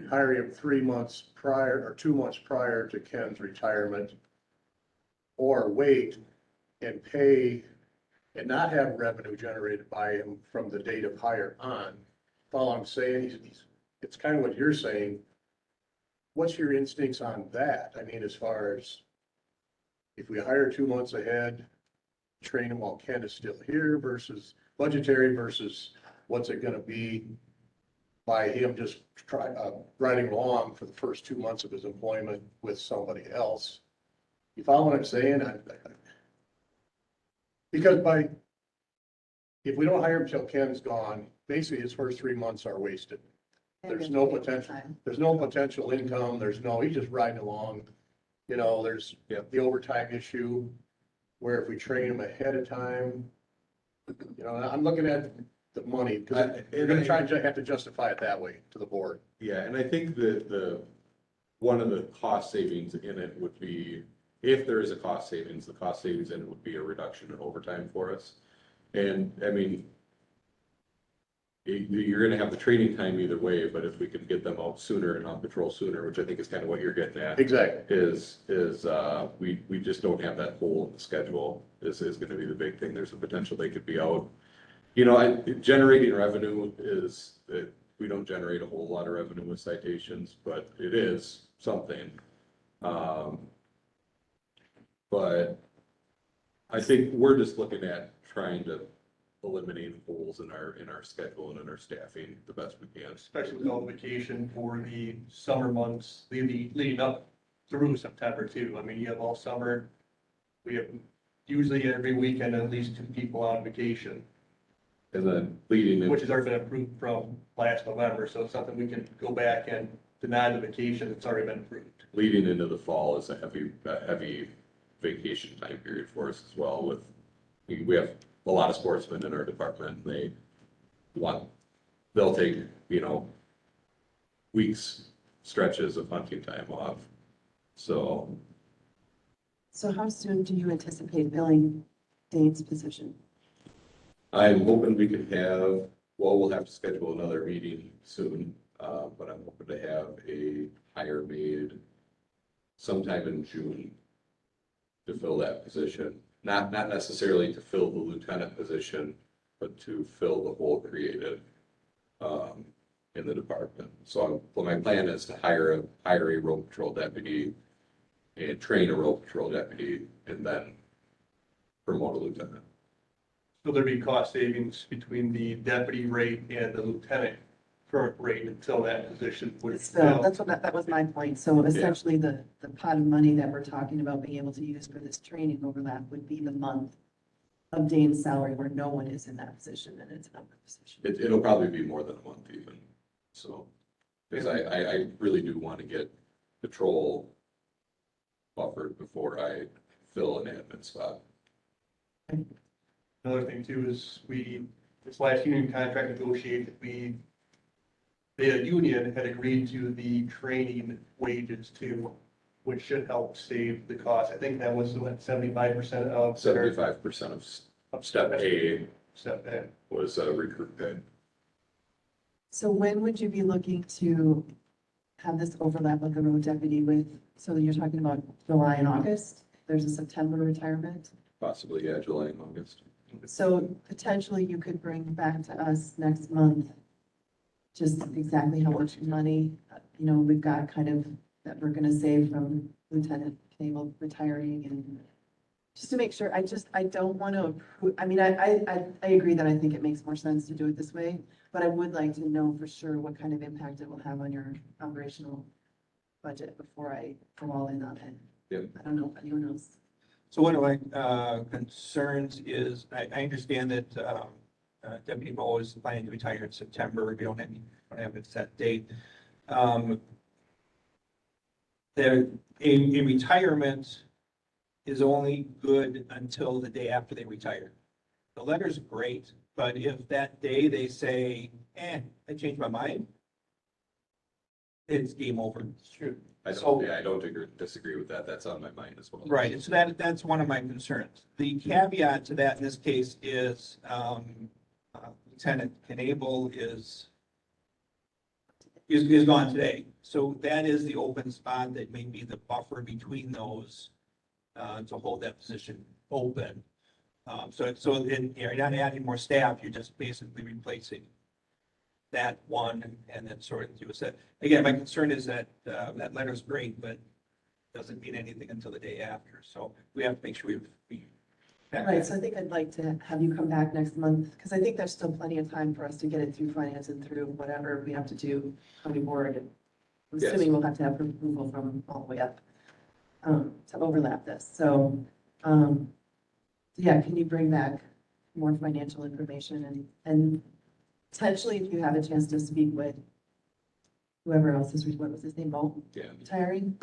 hire him 3 months prior or 2 months prior to Ken's retirement. Or wait and pay and not have revenue generated by him from the date of hire on. all I'm saying, it's kind of what you're saying. What's your instincts on that? I mean, as far as if we hire 2 months ahead, train him while Ken is still here versus budgetary versus what's it gonna be by him just riding along for the first 2 months of his employment with somebody else? You follow what I'm saying? Because if we don't hire him till Ken's gone, basically his first 3 months are wasted. There's no potential income, he's just riding along. You know, there's the overtime issue, where if we train him ahead of time, you know, I'm looking at the money, because you're gonna try to have to justify it that way to the board. Yeah, and I think that one of the cost savings in it would be, if there is a cost savings, the cost savings in it would be a reduction in overtime for us. And I mean, you're gonna have the training time either way, but if we can get them out sooner and on patrol sooner, which I think is kind of what you're getting at. Exactly. We just don't have that hole in the schedule. This is gonna be the big thing. There's a potential they could be out. You know, generating revenue is, that we don't generate a whole lot of revenue with citations, but it is something. But I think we're just looking at trying to eliminate holes in our schedule and in our staffing the best we can. Especially with all the vacation for the summer months, leading up through September too. I mean, you have all summer. We have usually every weekend at least 2 people on vacation, And then leading in. which has already been approved from last November. So it's something we can go back and deny the vacation that's already been approved. Leading into the fall is a heavy vacation time period for us as well. With, we have a lot of sportsmen in our department. They'll take, you know, weeks, stretches of hunting time off. So how soon do you anticipate filling Dane's position? I'm hoping we can have, well, we'll have to schedule another meeting soon, but I'm hoping to have a hire made sometime in June to fill that position. Not necessarily to fill the lieutenant position, but to fill the hole created in the department. So my plan is to hire a road patrol deputy and train a road patrol deputy and then promote a lieutenant. So there'd be cost savings between the deputy rate and the lieutenant current rate until that position would. That was my point. So essentially the pot of money that we're talking about being able to use for this training overlap would be the month of Dane's salary where no one is in that position and it's an open position. It'll probably be more than a month even. So, because I really do want to get patrol buffered before I fill an admin spot. Another thing too is this last union contract negotiated, the union had agreed to the training wages too, which should help save the cost. I think that was what, 75% of. 75% of step A Step A. was recruit pay. So when would you be looking to have this overlap with the road deputy so you're talking about July and August? There's a September retirement. Possibly, yeah, July and August. So potentially you could bring back to us next month just exactly how much money, we've got kind of that we're gonna save from Lieutenant Cable retiring, and just to make sure, I don't want to approve, I agree that I think it makes more sense to do it this way, but I would like to know for sure what kind of impact it will have on your operational budget before I go all in on it. Yep. I don't know if anyone else. So one of my concerns is, I understand that Deputy Moe is planning to retire in September. We don't have a set date. A retirement is only good until the day after they retire. The letter's great, but if that day they say, I changed my mind, it's game over. It's true. I don't disagree with that. That's on my mind as well. Right, and so that's one of my concerns. The caveat to that in this case is Lieutenant Knable is gone today. So that is the open spot that may be the buffer between those to hold that position open. You're not adding more staff, you're just basically replacing that one and then sort through a set. Again, my concern is that, that letter's great, but doesn't mean anything until the day after. So we have to make sure we. Right, so I think I'd like to have you come back next month, because I think there's still plenty of time for us to get it through finance and through whatever we have to do, county board. And I'm Yes. assuming we'll have to have approval from all the way up, to overlap this. So, yeah, can you bring back more financial information and potentially if you have a chance to speak with whoever else is, what was his name, Mo? Yeah. Retiring,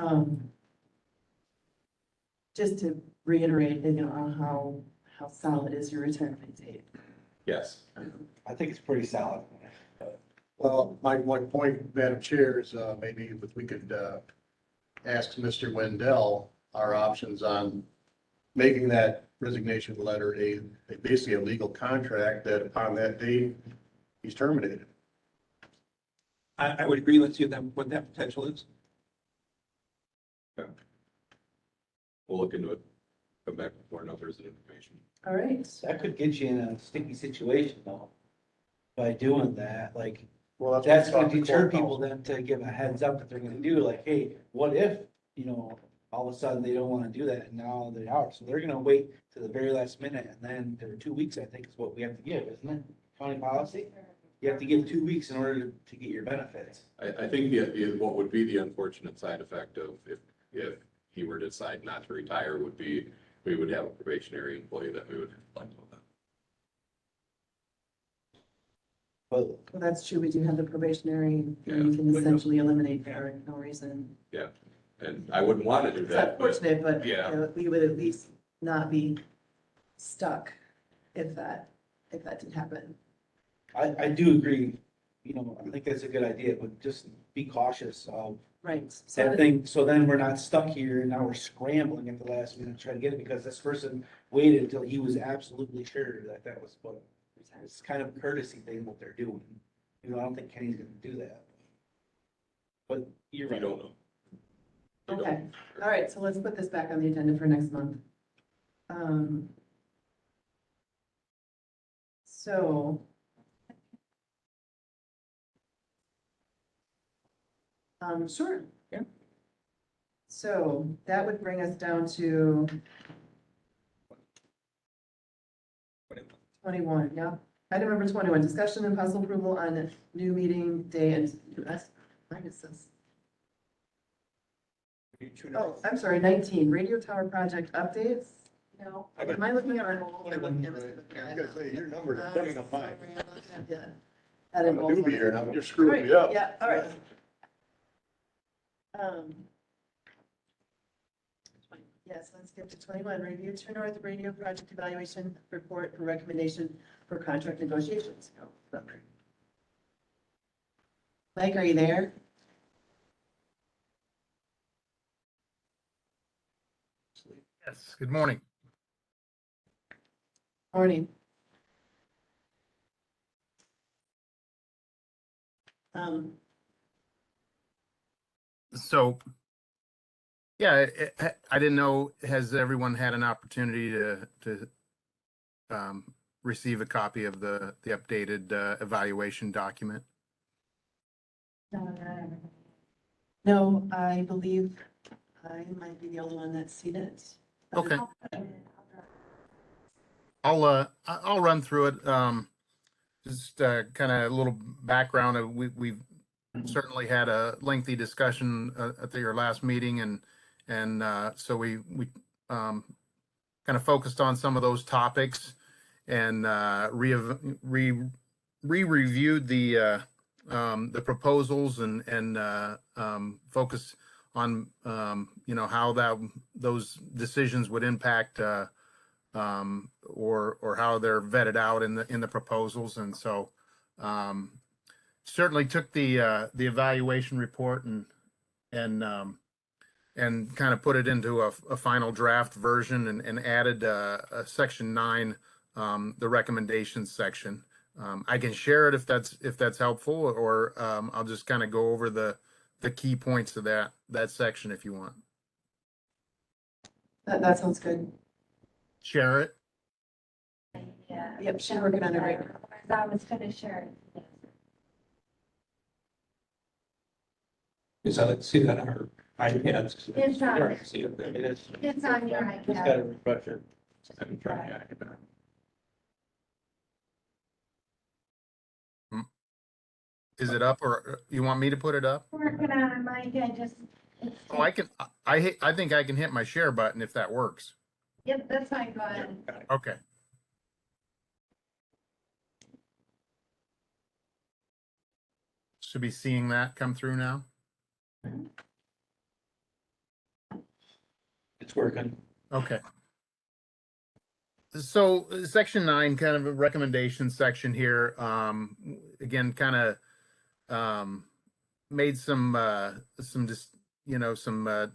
just to reiterate, you know, on how solid is your retirement date. Yes. I think it's pretty solid. Well, my point, Madam Chair, is maybe if we could ask Mr. Wendell our options on making that resignation letter basically a legal contract that upon that date, he's terminated. I would agree with you that what that potential is. We'll look into it, come back with more numbers and information. All right. That could get you in a sticky situation though. By doing that, like, Well, that's what gonna we deter talked to people then to give a heads up that they're gonna do, like, hey, what if, you know, all of a sudden they don't wanna do that and now they are, so they're gonna wait to the very last minute and then there are 2 weeks, I think is what we have to give, isn't it? County policy? You have to give 2 weeks in order to get your benefits. I think what would be the unfortunate side effect of if he were to decide not to retire would be, we would have a probationary employee that we would let go of. But Well, that's true. We do have the probationary, Yeah. and you can essentially eliminate for no reason. And I wouldn't want to do It's that, but unfortunate, but yeah. we would at least not be stuck if that did happen. I do agree, you know, I think that's a good idea, but just be cautious of Right. that thing, so then we're not stuck here and now we're scrambling at the last minute to try to get it because this person waited until he was absolutely sure that that was what, it's kind of a courtesy thing what they're doing. You know, I don't think Kenny's gonna do that. But you're We right. don't know. We don't Okay, know. all right, so let's put this back on the agenda for next month. So. Sure. Yeah. So that would bring us down to 21, yeah. Item number 21, discussion and possible approval on new meeting day and, that's, minus this. Oh, I'm sorry, 19, radio tower project updates? No. Am I looking at our? I gotta say, your numbers are coming up fine. Yeah. I'm a newbie here now, you're screwing me up. Yeah, all right. Yes, let's get to 21, review Turnout radio project evaluation report for recommendation for contract negotiations. Mike, are you there? Yes, good morning. Morning. So, yeah, I didn't know, has everyone had an opportunity to receive a copy of the updated evaluation document? No, I believe I might be the only one that's seen it. Okay. I'll run through it. Just kind of a little background of we've certainly had a lengthy discussion at your last meeting, and so we kind of focused on some of those topics and re-reviewed the proposals and focused on how those decisions would impact or how they're vetted out in the proposals. And so certainly took the evaluation report and kind of put it into a final draft version and added a section 9, the recommendations section. I can share it if that's helpful, or I'll just kind of go over the key points of that section if you want. That sounds good. Share it. Yeah. Yep, she's working on it right now. I was gonna share it. Because I like to see that on our iPads. It's on. I can see it there. It is. It's on your Just iPad. gotta refresh it. I can try the iPad. Is it up or you want me to put it up? Working on mine, I just. Oh, I can, I think I can hit my share button if that works. Yep, that's fine, go ahead. Okay. Should be seeing that come through now. It's working. Okay. So section 9, kind of a recommendation section here. Again, kind of made some just, you know, some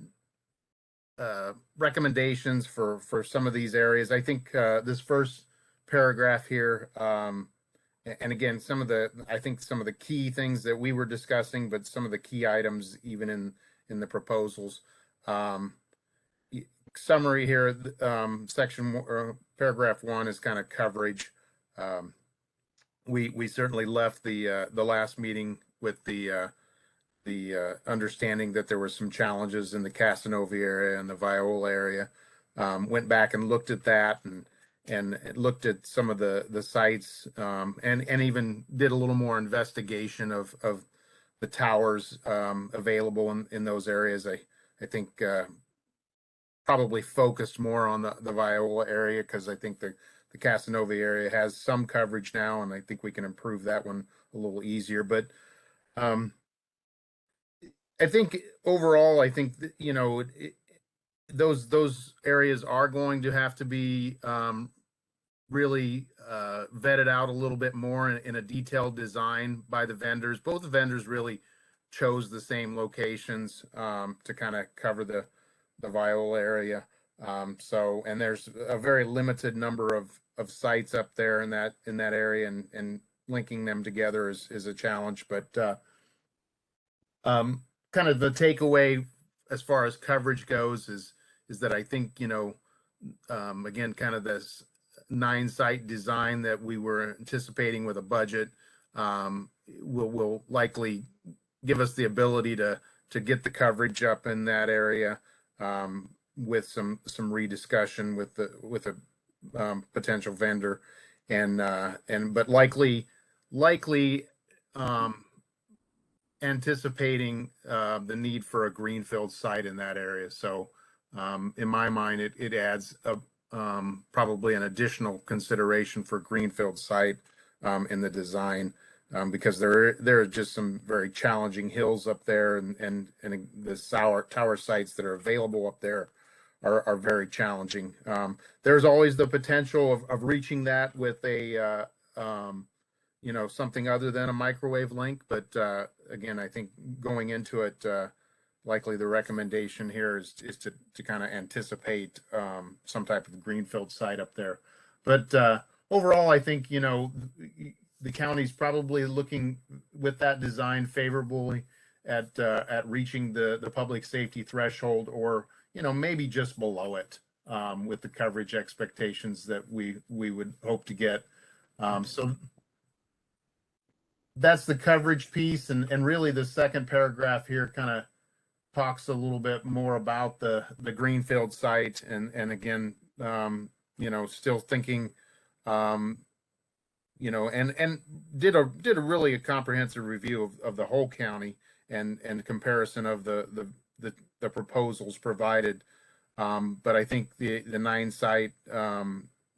recommendations for some of these areas. I think this first paragraph here, and again, I think some of the key things that we were discussing, but some of the key items even in the proposals. Summary here, paragraph 1 is kind of coverage. We certainly left the last meeting with the understanding that there were some challenges in the Casanova area and the Viola area. Went back and looked at that and looked at some of the sites, and even did a little more investigation of the towers available in those areas. I think probably focused more on the Viola area, because I think the Casanova area has some coverage now, and I think we can improve that one a little easier. But I think overall, I think that, you know, those areas are going to have to be really vetted out a little bit more in a detailed design by the vendors. Both the vendors really chose the same locations to kind of cover the Viola area. So, and there's a very limited number of sites up there in that area, and linking them together is a challenge. But kind of the takeaway as far as coverage goes is that I think, you know, again, kind of this 9-site design that we were anticipating with a budget will likely give us the ability to get the coverage up in that area, with some rediscussion with a potential vendor, but likely anticipating the need for a greenfield site in that area. So in my mind, it adds probably an additional consideration for greenfield site in the design, because there are just some very challenging hills up there, and the tower sites that are available up there are very challenging. There's always the potential of reaching that with a you know, something other than a microwave link, but again, I think going into it, likely the recommendation here is to kind of anticipate some type of greenfield site up there. But overall, I think, you know, the county's probably looking with that design favorably at reaching the public safety threshold, or, you know, maybe just below it, with the coverage expectations that we would hope to get. So that's the coverage piece, and really the second paragraph here kind of talks a little bit more about the greenfield site, and again, you know, still thinking, you know, and did a really a comprehensive review of the whole county, and comparison of the proposals provided. But I think the 9-site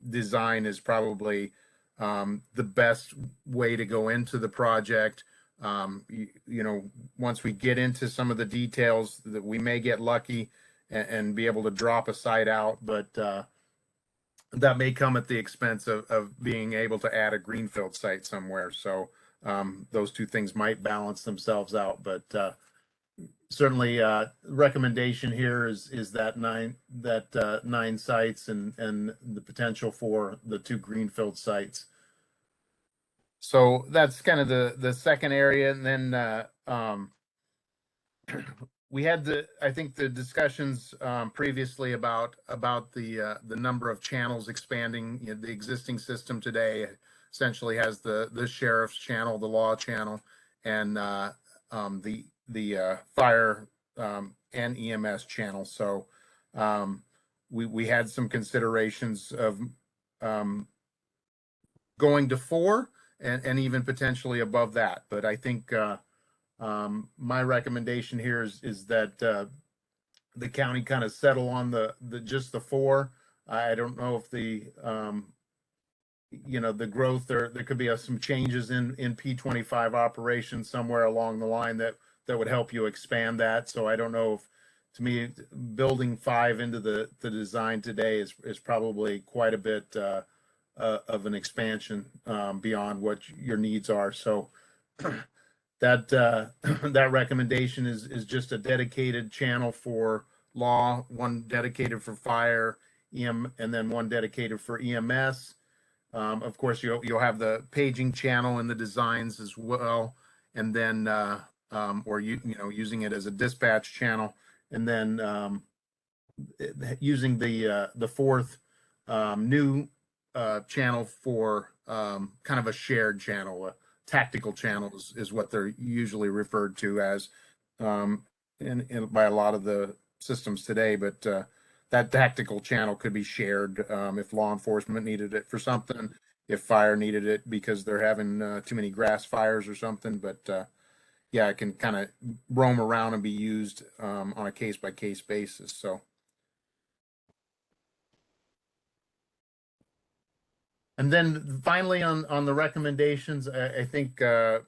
design is probably the best way to go into the project. You know, once we get into some of the details, that we may get lucky and be able to drop a site out, but that may come at the expense of being able to add a greenfield site somewhere. So those two things might balance themselves out, but certainly recommendation here is that 9 sites and the potential for the 2 greenfield sites. So that's kind of the second area. And then we had I think the discussions previously about the number of channels expanding. You know, the existing system today essentially has the sheriff's channel, the law channel, and the fire and EMS channel. So we had some considerations of going to 4 and even potentially above that. But I think my recommendation here is that the county kind of settle on the just the 4. I don't know if the the growth there could be some changes in P25 operations somewhere along the line that would help you expand that. So I don't know if, to me, building 5 into the design today is probably quite a bit of an expansion beyond what your needs are. So that that recommendation is just a dedicated channel for law, one dedicated for fire, and then one dedicated for EMS. Of course, you'll have the paging channel in the designs as well, and then or using it as a dispatch channel, and then using the 4th new channel for kind of a shared channel. A tactical channel is what they're usually referred to as by a lot of the systems today, but that tactical channel could be shared if law enforcement needed it for something, if fire needed it because they're having too many grass fires or something. But yeah, it can kind of roam around and be used on a case-by-case basis. So, and then finally on the recommendations, I think the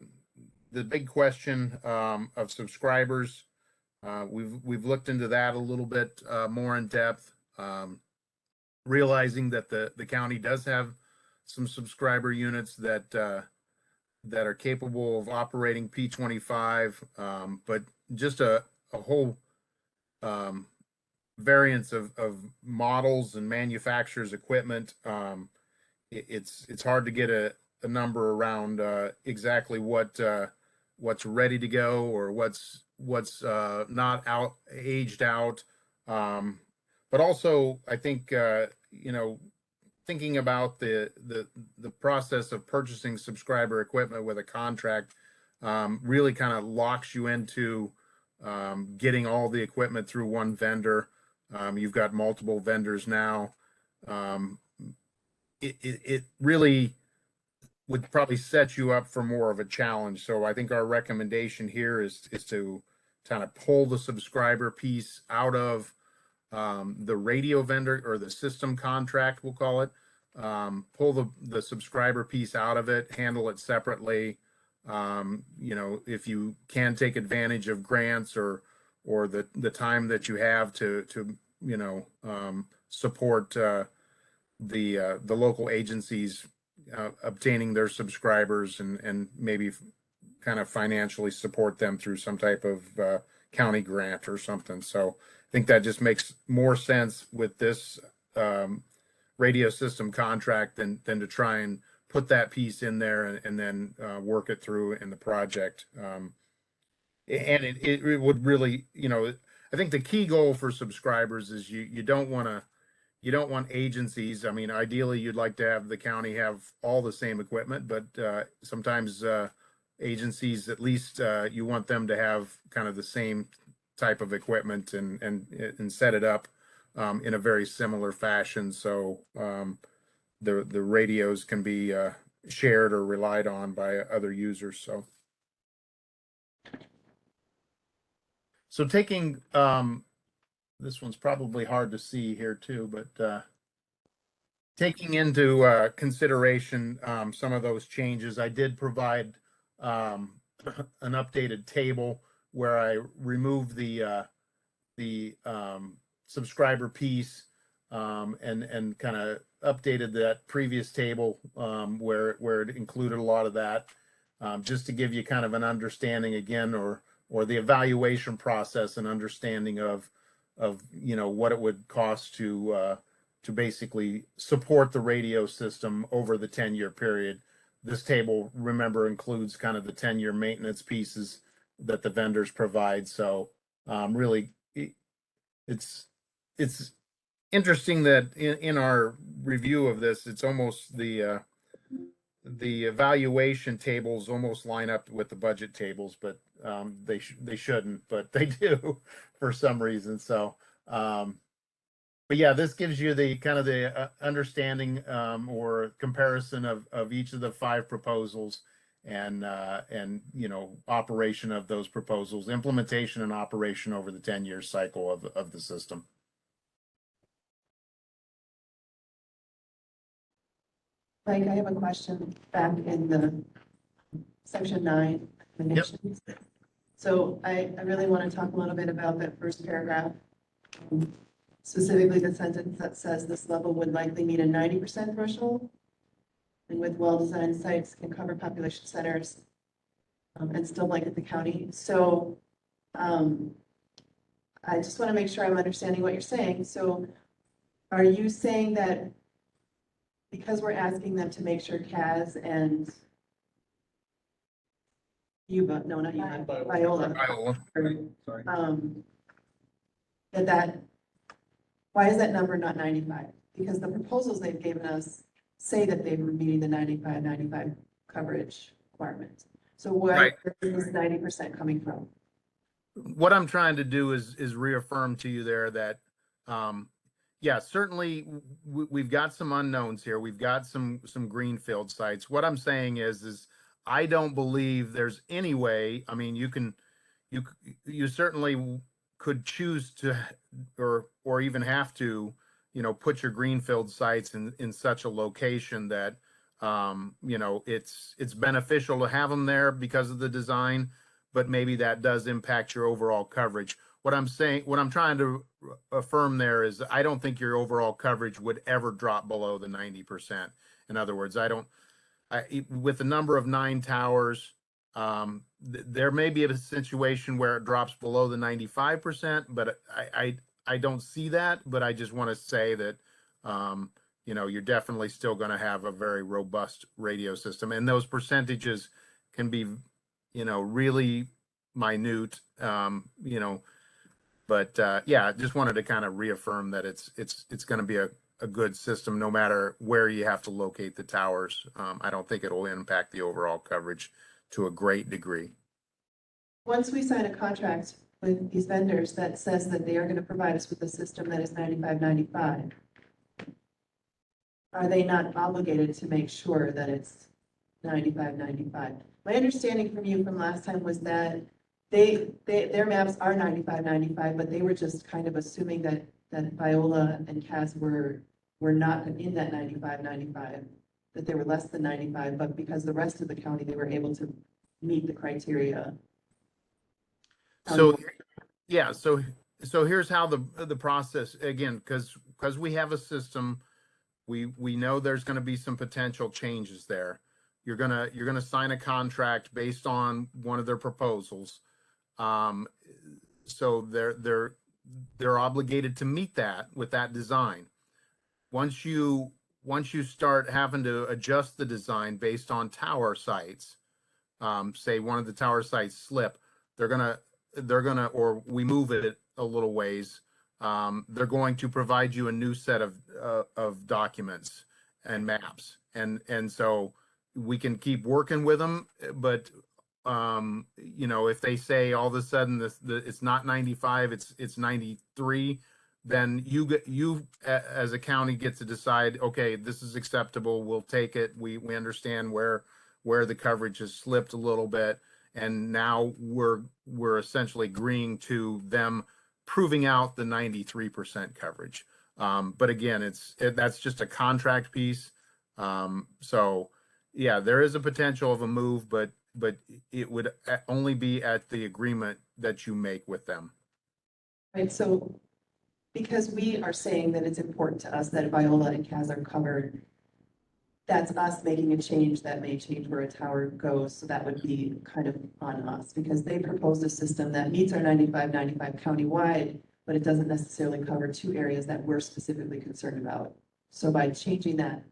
big question of subscribers. We've looked into that a little bit more in depth, realizing that the county does have some subscriber units that are capable of operating P25, but just a whole variance of models and manufacturers' equipment. It's hard to get a number around exactly what's ready to go or what's not aged out. But also, I think thinking about the process of purchasing subscriber equipment with a contract really kind of locks you into getting all the equipment through one vendor. You've got multiple vendors now. It really would probably set you up for more of a challenge. So I think our recommendation here is to kind of pull the subscriber piece out of the radio vendor or the system contract, we'll call it. Pull the subscriber piece out of it, handle it separately. If you can take advantage of grants or the time that you have to support the local agencies obtaining their subscribers and maybe kind of financially support them through some type of county grant or something. So I think that just makes more sense with this radio system contract than to try and put that piece in there and then work it through in the project. And it would really, I think the key goal for subscribers is you don't want agencies. I mean, ideally, you'd like to have the county have all the same equipment, but sometimes agencies, at least you want them to have kind of the same type of equipment and set it up in a very similar fashion. So the radios can be shared or relied on by other users. So taking this one's probably hard to see here too, but taking into consideration some of those changes, I did provide an updated table where I removed the subscriber piece and kind of updated that previous table where it included a lot of that, just to give you kind of an understanding again, or the evaluation process and understanding of what it would cost to basically support the radio system over the 10-year period. This table, remember, includes kind of the 10-year maintenance pieces that the vendors provide. So really, it's interesting that in our review of this, it's almost the the evaluation tables almost line up with the budget tables, but they shouldn't, but they do for some reason. So, but yeah, this gives you the kind of the understanding or comparison of each of the 5 proposals and operation of those proposals, implementation and operation over the 10-year cycle of the system. Mike, I have a question back in the section 9. Recommendations. So I really want to talk a little bit about that first paragraph. Specifically the sentence that says this level would likely meet a 90% threshold. And with well-designed sites can cover population centers and still blanket the county. So I just want to make sure I'm understanding what you're saying. So are you saying that because we're asking them to make sure CAS and Yuba, no, not Yuba, Viola, Sorry. why is that number not 95? Because the proposals they've given us say that they were meeting the 95 coverage requirement. So where is this 90% coming from? What I'm trying to do is reaffirm to you there that, yeah, certainly we've got some unknowns here. We've got some greenfield sites. What I'm saying is I don't believe there's any way. I mean, you certainly could choose to, or even have to, put your greenfield sites in such a location that, it's beneficial to have them there because of the design, but maybe that does impact your overall coverage. What I'm trying to affirm there is I don't think your overall coverage would ever drop below the 90%. In other words, with the number of 9 towers, there may be a situation where it drops below the 95%, but I don't see that. But I just want to say that, you're definitely still going to have a very robust radio system, and those percentages can be, really minute, But yeah, I just wanted to kind of reaffirm that it's going to be a good system no matter where you have to locate the towers. I don't think it'll impact the overall coverage to a great degree. Once we sign a contract with these vendors that says that they are going to provide us with a system that is 95, are they not obligated to make sure that it's 95? My understanding from you from last time was that their maps are 95, but they were just kind of assuming that Viola and CAS were not in that 95, that they were less than 95, but because the rest of the county, they were able to meet the criteria. So, yeah, so here's how the process, again, because we have a system, we know there's going to be some potential changes there. You're gonna sign a contract based on one of their proposals. So they're obligated to meet that with that design. Once you start having to adjust the design based on tower sites, say one of the tower sites slip, they're gonna, or we move it a little ways, they're going to provide you a new set of documents and maps. And so we can keep working with them, but if they say all of a sudden it's not 95, it's 93, then you as a county get to decide, okay, this is acceptable, we'll take it. We understand where the coverage has slipped a little bit, and now we're essentially agreeing to them proving out the 93% coverage. But again, that's just a contract piece. So yeah, there is a potential of a move, but it would only be at the agreement that you make with them. Right, so because we are saying that it's important to us that Viola and CAS are covered, that's us making a change that may change where a tower goes. So that would be kind of on us because they proposed a system that meets our 95 countywide, but it doesn't necessarily cover 2 areas that we're specifically concerned about. So by changing that,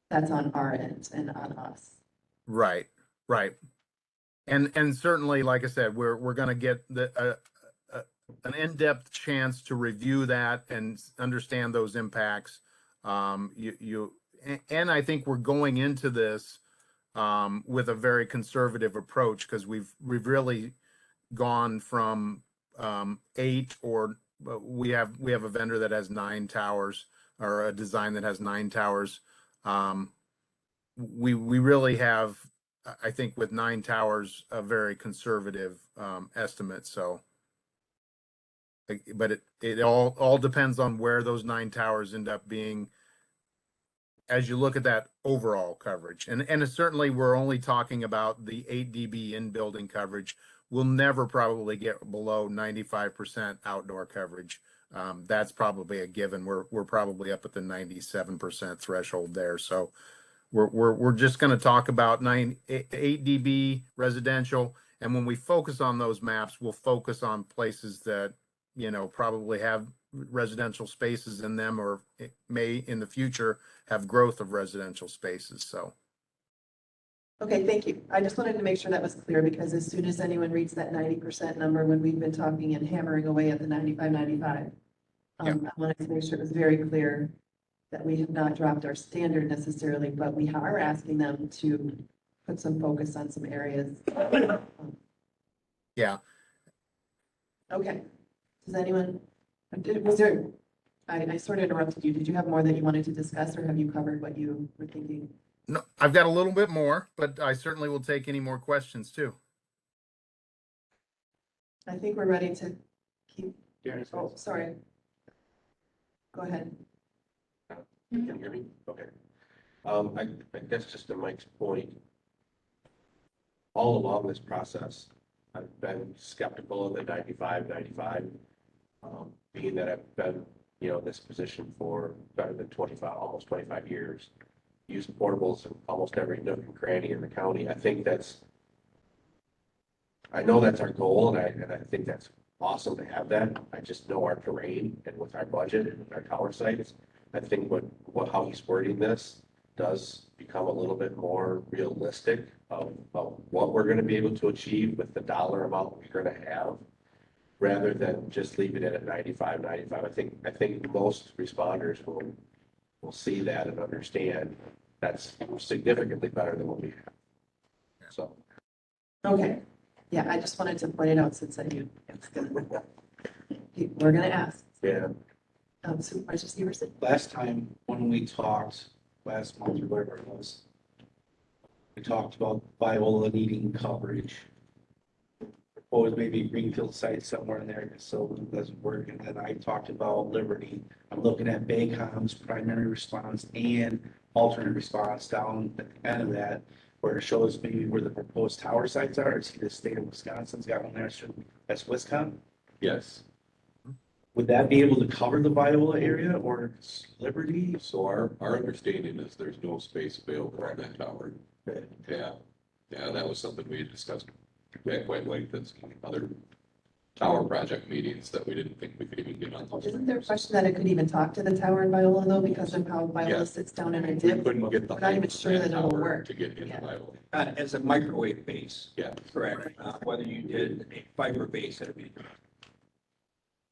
that's on our end and on us. Right. And certainly, like I said, we're going to get an in-depth chance to review that and understand those impacts. And I think we're going into this with a very conservative approach, because we've really gone from 8, or we have a vendor that has 9 towers, or a design that has 9 towers. We really have, I think, with 9 towers, a very conservative estimate. So, but it all depends on where those 9 towers end up being as you look at that overall coverage. And it's certainly, we're only talking about the 8 dB in building coverage. We'll never probably get below 95% outdoor coverage. That's probably a given. We're probably up at the 97% threshold there. So we're just going to talk about 8 dB residential. And when we focus on those maps, we'll focus on places that, you know, probably have residential spaces in them, or it may in the future have growth of residential spaces. So. Okay, thank you. I just wanted to make sure that was clear, because as soon as anyone reads that 90% number, when we've been talking and hammering away at the 95, I wanted to make sure it was very clear that we have not dropped our standard necessarily, but we are asking them to put some focus on some areas. Yeah. Okay. Does anyone, was there, I sort of interrupted you. Did you have more that you wanted to discuss, or have you covered what you were thinking? No, I've got a little bit more, but I certainly will take any more questions too. I think we're ready to keep, oh, sorry. Go ahead. Can you hear me? Okay. I guess just to Mike's point, all along this process, I've been skeptical of the 95, being that I've been, you know, in this position for better than 25, almost 25 years, used portables in almost every nook and cranny in the county. I know that's our goal, and I think that's awesome to have that. I just know our terrain, and with our budget and with our tower sites, I think how he's wording this does become a little bit more realistic of what we're gonna be able to achieve with the dollar amount we're gonna have, rather than just leaving it at 95. I think most responders will see that and understand that's significantly better than what we have. So. Okay. Yeah, I just wanted to point it out since I knew it's gonna, we're gonna ask. Yeah. Supervisor Severson? Last time when we talked, last month or whatever it was, we talked about Viola needing coverage. Proposed maybe a greenfield site somewhere in there, so it doesn't work. And then I talked about Liberty. I'm looking at Baycom's primary response and alternate response down at the end of that, where it shows maybe where the proposed tower sites are. See, the state of Wisconsin's got one there, so that's Wisconsin. Yes. Would that be able to cover the Viola area or Liberty? So our understanding is there's no space available on that tower. Yeah, that was something we had discussed at quite length in some other tower project meetings, that we didn't think we could even get on those. Isn't there a question that it could even talk to the tower in Viola though, because of how Viola sits down in a We dip? couldn't get the We're not even height sure of that it'll tower work. to get into Yeah. Viola. As a microwave base. Yeah. Correct. Whether you did a fiber base, that'd be.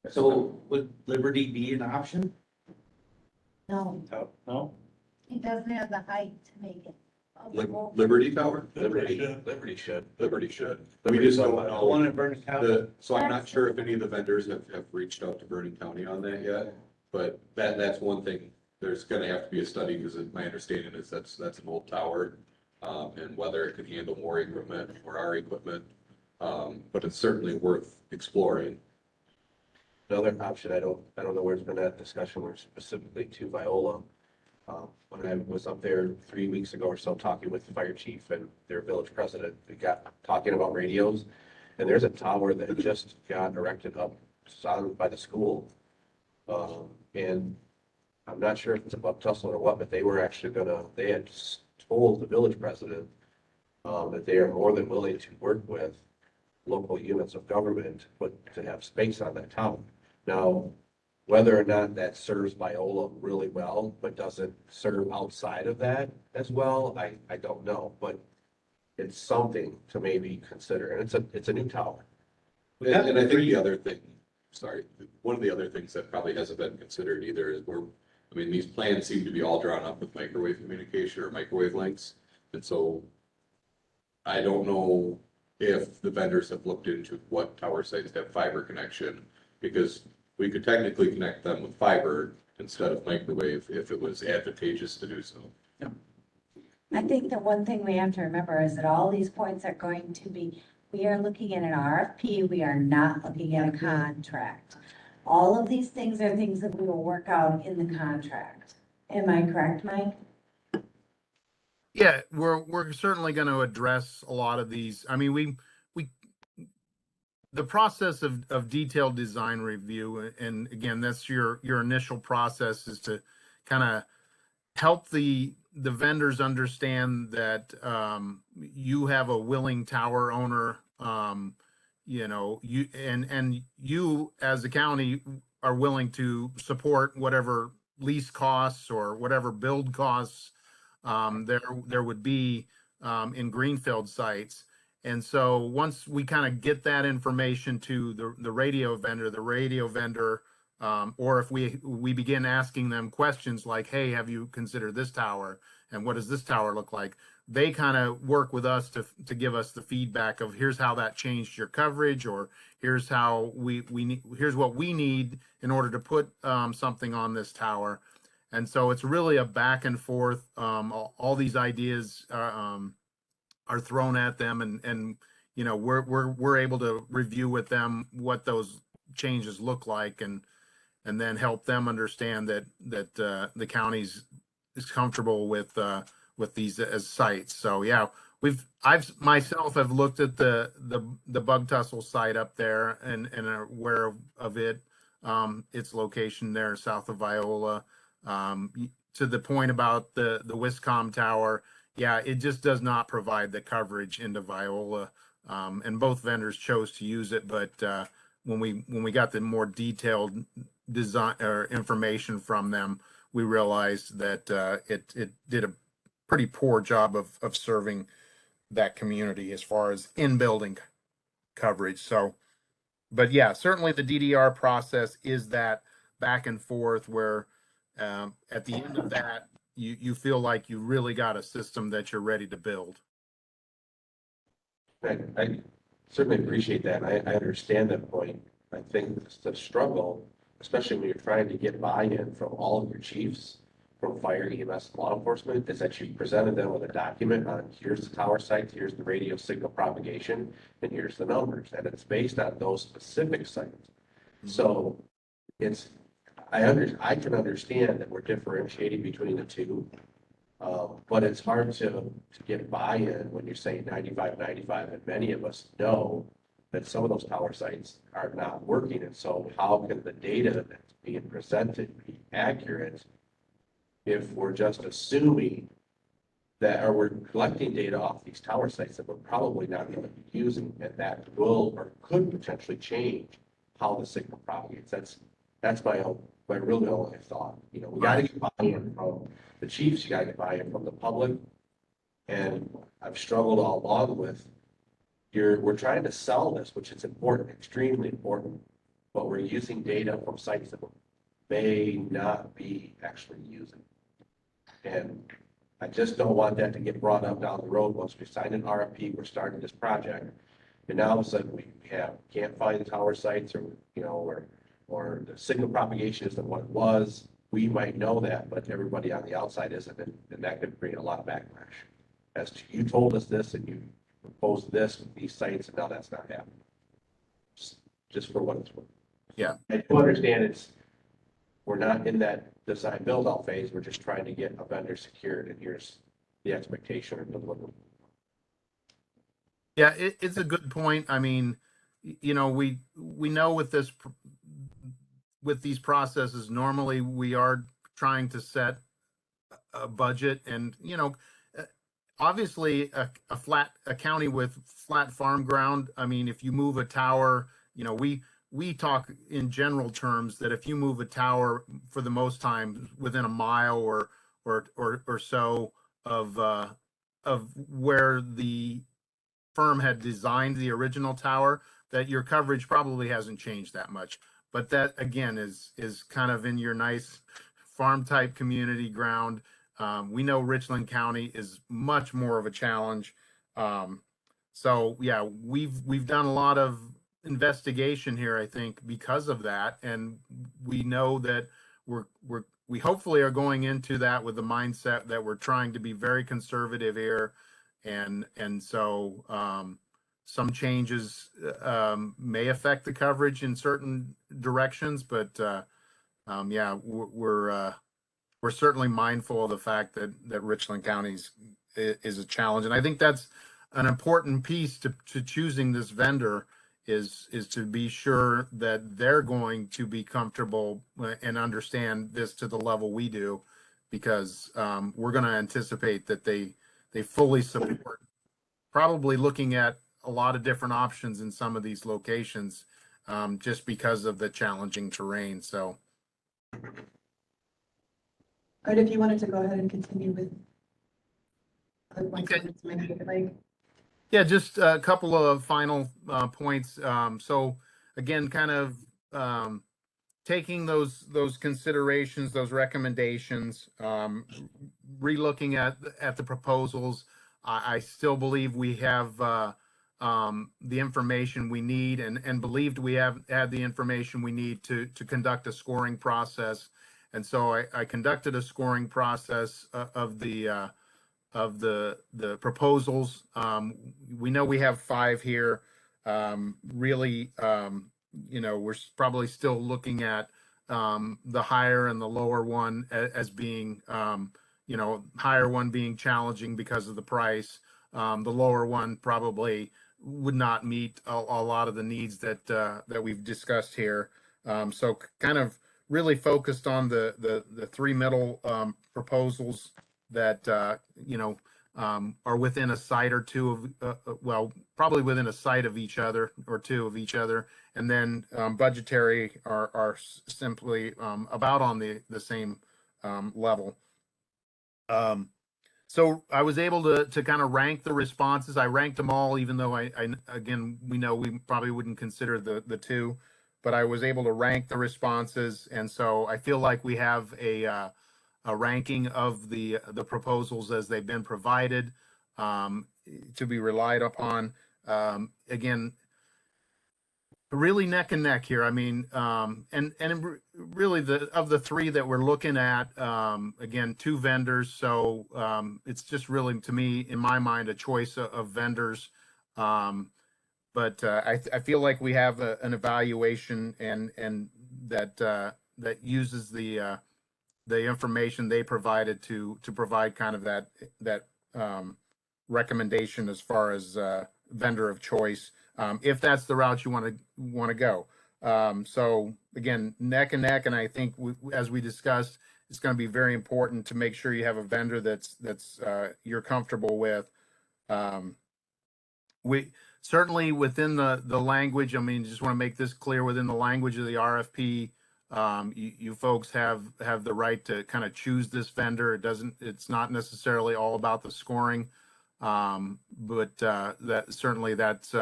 So would Liberty be an option? No, No? it doesn't have the height to make it. Liberty Tower? Liberty should. We just don't The know. one in Vernon County? So I'm not sure if any of the vendors have reached out to Vernon County on that yet, but that's one thing. There's gonna have to be a study, because my understanding is that's an old tower, and whether it can handle more equipment or our equipment. But it's certainly worth exploring. Another option, I don't know where it's been at discussion, where specifically to Viola. When I was up there 3 weeks ago or so, talking with the fire chief and their village president, we got talking about radios. And there's a tower that just got erected up by the school. And I'm not sure if it's above tussle or what, but they were actually they had told the village president that they are more than willing to work with local units of government, but to have space on that tower. Now, whether or not that serves Viola really well, but doesn't serve outside of that as well, I don't know, but it's something to maybe consider, and it's a new tower. And I think the other thing, one of the other things that probably hasn't been considered either is these plans seem to be all drawn up with microwave communication or microwave links. And so I don't know if the vendors have looked into what tower sites have fiber connection, because we could technically connect them with fiber instead of microwave if it was advantageous to do so. I think the one thing we have to remember is that all these points are going to be, we are looking at an RFP, we are not looking at a contract. All of these things are things that we will work out in the contract. Am I correct, Mike? Yeah, we're certainly going to address a lot of these. I mean, we the process of detailed design review, and again, that's your initial process, is to kind of help the vendors understand that you have a willing tower owner. You know, you as the county are willing to support whatever lease costs or whatever build costs there would be in greenfield sites. And so once we kind of get that information to the radio vendor, or if we begin asking them questions like, hey, have you considered this tower? And what does this tower look like? They kind of work with us to give us the feedback of, here's how that changed your coverage, or here's how here's what we need in order to put something on this tower. And so it's really a back and forth. All these ideas are thrown at them, and you know, we're able to review with them what those changes look like, and then help them understand that the county's is comfortable with these as sites. So yeah, I've myself have looked at the Bug Tussle site up there and are aware of it, its location there south of Viola. To the point about the Wiscom tower, yeah, it just does not provide the coverage into Viola, and both vendors chose to use it. But when we got the more detailed design or information from them, we realized that it did a pretty poor job of serving that community as far as in-building coverage. So, but yeah, certainly the DDR process is that back and forth where at the end of that, you feel like you really got a system that you're ready to build. I certainly appreciate that. I understand that point. I think the struggle, especially when you're trying to get buy-in from all of your chiefs, from fire, EMS, law enforcement, is that you presented them with a document on, here's the tower sites, here's the radio signal propagation, and here's the numbers, and it's based on those specific sites. So it's, I can understand that we're differentiating between the two, but it's hard to get buy-in when you're saying 95, and many of us know that some of those tower sites are not working. And so how can the data that's being presented be accurate if we're just assuming that, or we're collecting data off these tower sites that we're probably not going to be using, and that will or could potentially change how the signal propagates. That's my really only thought. You know, we got to get buy-in from the chiefs, you got to get buy-in from the public. And I've struggled all along with, we're trying to sell this, which is important, extremely important, but we're using data from sites that we may not be actually using. And I just don't want that to get brought up down the road. Once we sign an RFP, we're starting this project, and now all of a sudden we can't find the tower sites, or you know, or the signal propagation isn't what it was. We might know that, but everybody on the outside isn't, and that could create a lot of backlash. As to, you told us this and you proposed this with these sites, and now that's not happening. Just for what it's worth. Yeah, I do understand we're not in that design build out phase. We're just trying to get a vendor secured, and here's the expectation or deliverable. yeah, it's a good point. I mean, you know, we know with these processes, normally we are trying to set a budget, and you know, obviously a county with flat farm ground. I mean, if you move a tower, you know, we talk in general terms that if you move a tower for the most time within a mile or so of where the firm had designed the original tower, that your coverage probably hasn't changed that much. But that again is kind of in your nice farm type community ground. We know Richland County is much more of a challenge. So yeah, we've done a lot of investigation here, I think, because of that, and we know that we hopefully are going into that with the mindset that we're trying to be very conservative here, and so some changes may affect the coverage in certain directions, but yeah, we're certainly mindful of the fact that Richland County is a challenge, and I think that's an important piece to choosing this vendor is to be sure that they're going to be comfortable and understand this to the level we do, because we're going to anticipate that they fully support, probably looking at a lot of different options in some of these locations, just because of the challenging terrain. So. All right, if you wanted to go ahead and continue with other points. Okay. Yeah, just a couple of final points. So again, kind of taking those considerations, those recommendations, relooking at the proposals. I still believe we have the information we need, and believed we have had the information we need to conduct a scoring process. And so I conducted a scoring process of the proposals. We know we have 5 here. Really, we're probably still looking at the higher and the lower one as being, higher one being challenging because of the price. The lower one probably would not meet a lot of the needs that we've discussed here. So kind of really focused on the 3 middle proposals that are within a site or two of well, probably within a site of each other or 2 of each other, and then budgetary are simply about on the same level. So I was able to kind of rank the responses. I ranked them all, even though I again, we know we probably wouldn't consider the 2, but I was able to rank the responses, and so I feel like we have a ranking of the proposals as they've been provided, to be relied upon. Again, really neck and neck here. I mean, and really of the 3 that we're looking at, again, 2 vendors. So it's just really, to me, in my mind, a choice of vendors. But I feel like we have an evaluation and that uses the information they provided to provide kind of that recommendation as far as vendor of choice, if that's the route you want to go. So again, neck and neck, and I think as we discussed, it's going to be very important to make sure you have a vendor that's you're comfortable with. We certainly, within the language, I mean, just want to make this clear, within the language of the RFP, you folks have the right to kind of choose this vendor. It's not necessarily all about the scoring, but that certainly that's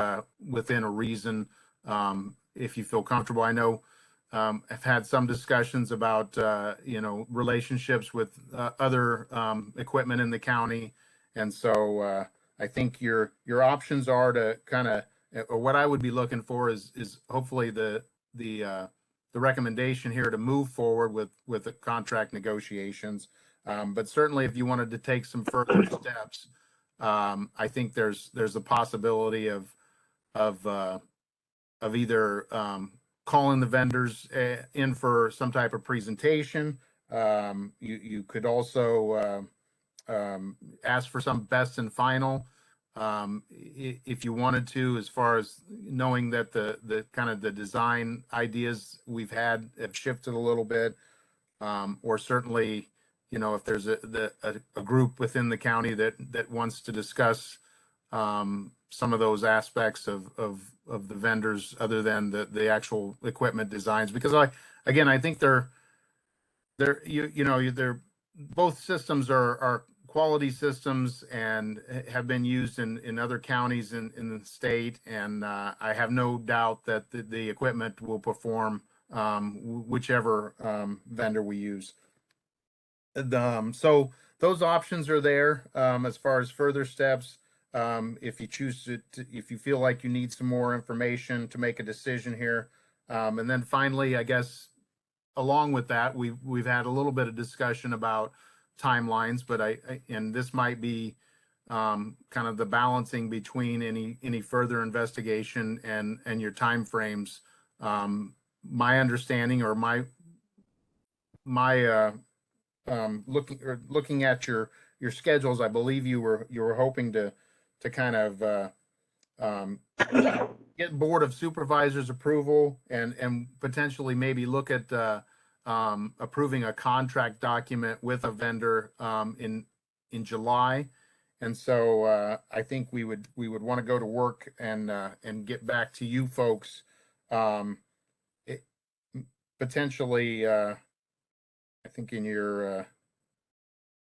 within a reason, if you feel comfortable. I know I've had some discussions about relationships with other equipment in the county, and so I think your options are to kind of, or what I would be looking for is hopefully the recommendation here to move forward with the contract negotiations. But certainly, if you wanted to take some further steps, I think there's a possibility of either calling the vendors in for some type of presentation. You could also ask for some best and final, if you wanted to, as far as knowing that the kind of the design ideas we've had have shifted a little bit, or certainly, if there's a group within the county that wants to discuss some of those aspects of the vendors other than the actual equipment designs, because I think they're both systems are quality systems and have been used in other counties in the state, and I have no doubt that the equipment will perform whichever vendor we use. So those options are there. As far as further steps, if you choose if you feel like you need some more information to make a decision here. And then finally, I guess, along with that, we've had a little bit of discussion about timelines, but and this might be kind of the balancing between any further investigation and your timeframes. My understanding, or my looking at your schedules, I believe you were hoping to kind of get Board of Supervisors approval and potentially maybe look at approving a contract document with a vendor in July. And so I think we would want to go to work and get back to you folks potentially I think in your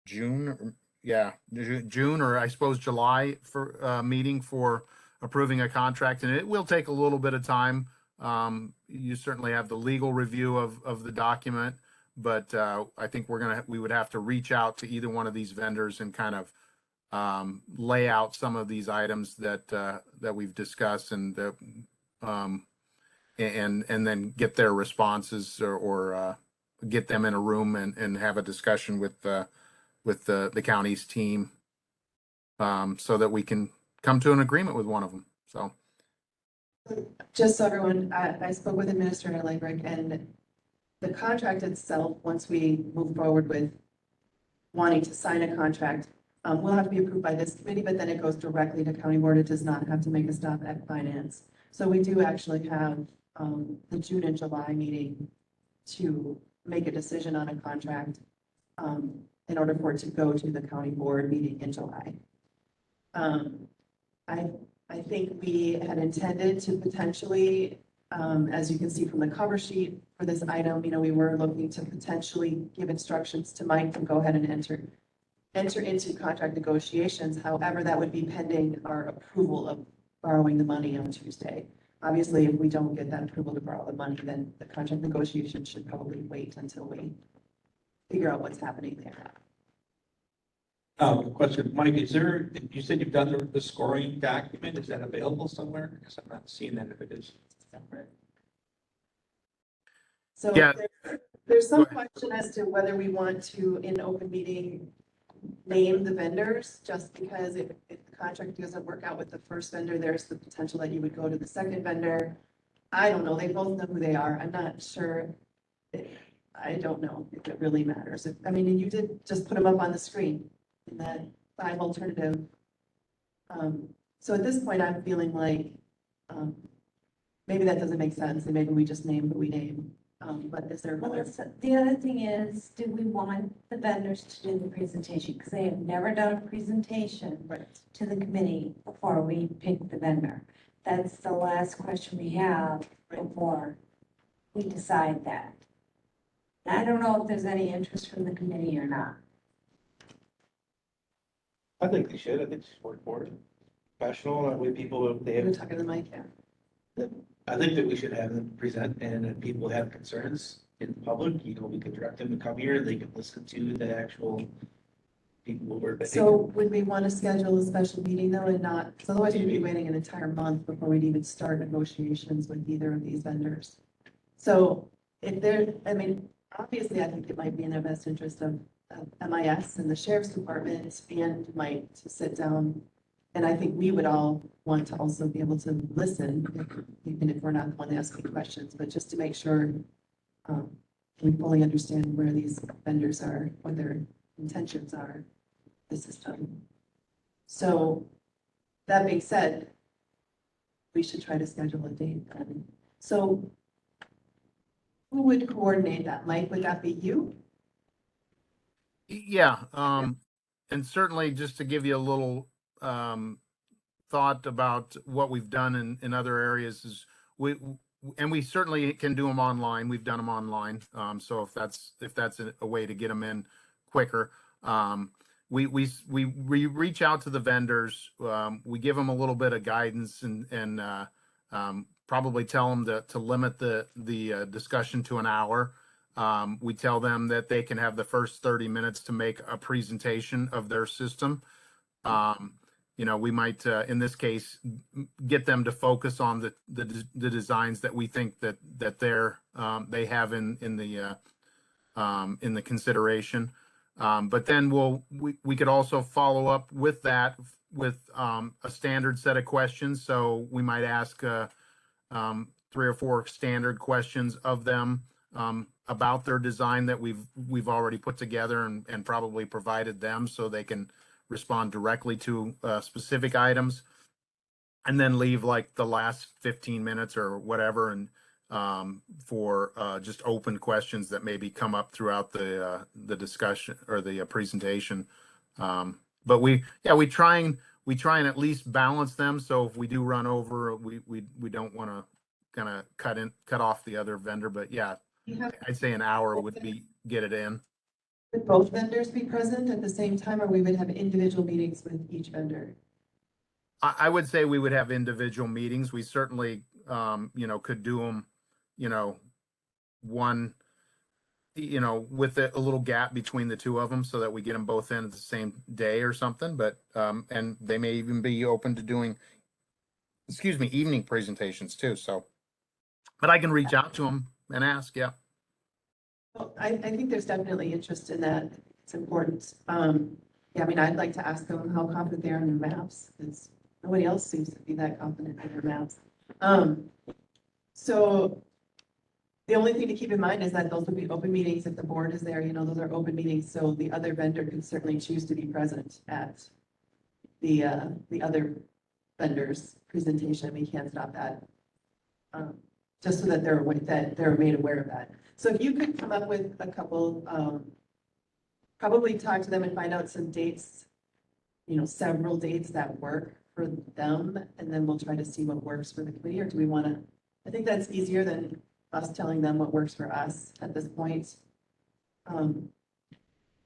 June, June, or I suppose July for meeting for approving a contract, and it will take a little bit of time. You certainly have the legal review of the document, but I think we would have to reach out to either one of these vendors and kind of lay out some of these items that we've discussed, and then get their responses, or get them in a room and have a discussion with the county's team, so that we can come to an agreement with one of them. So, just so everyone, I spoke with Administrator Langrick, and the contract itself, once we move forward with wanting to sign a contract, will have to be approved by this committee, but then it goes directly to county board. It does not have to make a stop at finance. So we do actually have the June and July meeting to make a decision on a contract in order for it to go to the county board meeting in July. I think we had intended to potentially, as you can see from the cover sheet for this item, we were looking to potentially give instructions to Mike to go ahead and enter into contract negotiations. However, that would be pending our approval of borrowing the money on Tuesday. Obviously, if we don't get that approval to borrow the money, then the contract negotiation should probably wait until we figure out what's happening there. Question, Mike, you said you've done the scoring document, is that available somewhere? Because I'm not seeing that if it is. So yeah, there's some question as to whether we want to, in open meeting, name the vendors, just because if the contract doesn't work out with the first vendor, there's the potential that you would go to the second vendor. I don't know. They both know who they are. I'm not sure. I don't know if it really matters. And you did just put them up on the screen in that 5 alternative. So at this point, I'm feeling like maybe that doesn't make sense, and maybe we just name who we name. But is there? Well, the other thing is, do we want the vendors to do the presentation? Because they have never done a presentation to the committee before we pick the vendor. That's the last question we have before we decide that. I don't know if there's any interest from the committee or not. I think they should. I think they should work for it. Professional, that way people, if they have. We're talking to Mike, yeah. I think that we should have them present, and if people have concerns in the public, we can direct them to come here, they can listen to the actual people who are. So would we want to schedule a special meeting though, and not, because otherwise we'd be waiting an entire month before we'd even start negotiations with either of these vendors. So if they're, obviously I think it might be in their best interest of MIS and the sheriff's department and Mike to sit down. And I think we would all want to also be able to listen, even if we're not the one asking questions, but just to make sure we fully understand where these vendors are, what their intentions are, the system. So that being said, we should try to schedule a date. So who would coordinate that? Mike, would that be you? yeah. And certainly, just to give you a little thought about what we've done in other areas, is we certainly can do them online. We've done them online. So if that's a way to get them in quicker, we reach out to the vendors. We give them a little bit of guidance and probably tell them to limit the discussion to an hour. We tell them that they can have the first 30 minutes to make a presentation of their system. we might, in this case, get them to focus on the designs that we think that they have in the consideration. But then we could also follow up with that with a standard set of questions. So we might ask 3 or 4 standard questions of them about their design that we've already put together and probably provided them, so they can respond directly to specific items, and then leave like the last 15 minutes or whatever and for just open questions that maybe come up throughout the discussion or the presentation. But we try and at least balance them. So if we do run over, we don't want to kind of cut off the other vendor. But yeah, I'd say an hour would get it in. Would both vendors be present at the same time, or we would have individual meetings with each vendor? I would say we would have individual meetings. We certainly, could do them, one, with a little gap between the two of them so that we get them both in at the same day or something. But, and they may even be open to doing, evening presentations too. So, but I can reach out to them and ask, yeah. Well, I think there's definitely interest in that. It's important. Yeah, I mean, I'd like to ask them how confident they are in their maps, because nobody else seems to be that confident in their maps. So the only thing to keep in mind is that those would be open meetings. If the board is there, those are open meetings, so the other vendor can certainly choose to be present at the other vendor's presentation. We can't stop that. Just so that they're made aware of that. So if you could come up with a couple, probably talk to them and find out some dates, several dates that work for them, and then we'll try to see what works for the committee. Or do we want to, I think that's easier than us telling them what works for us at this point.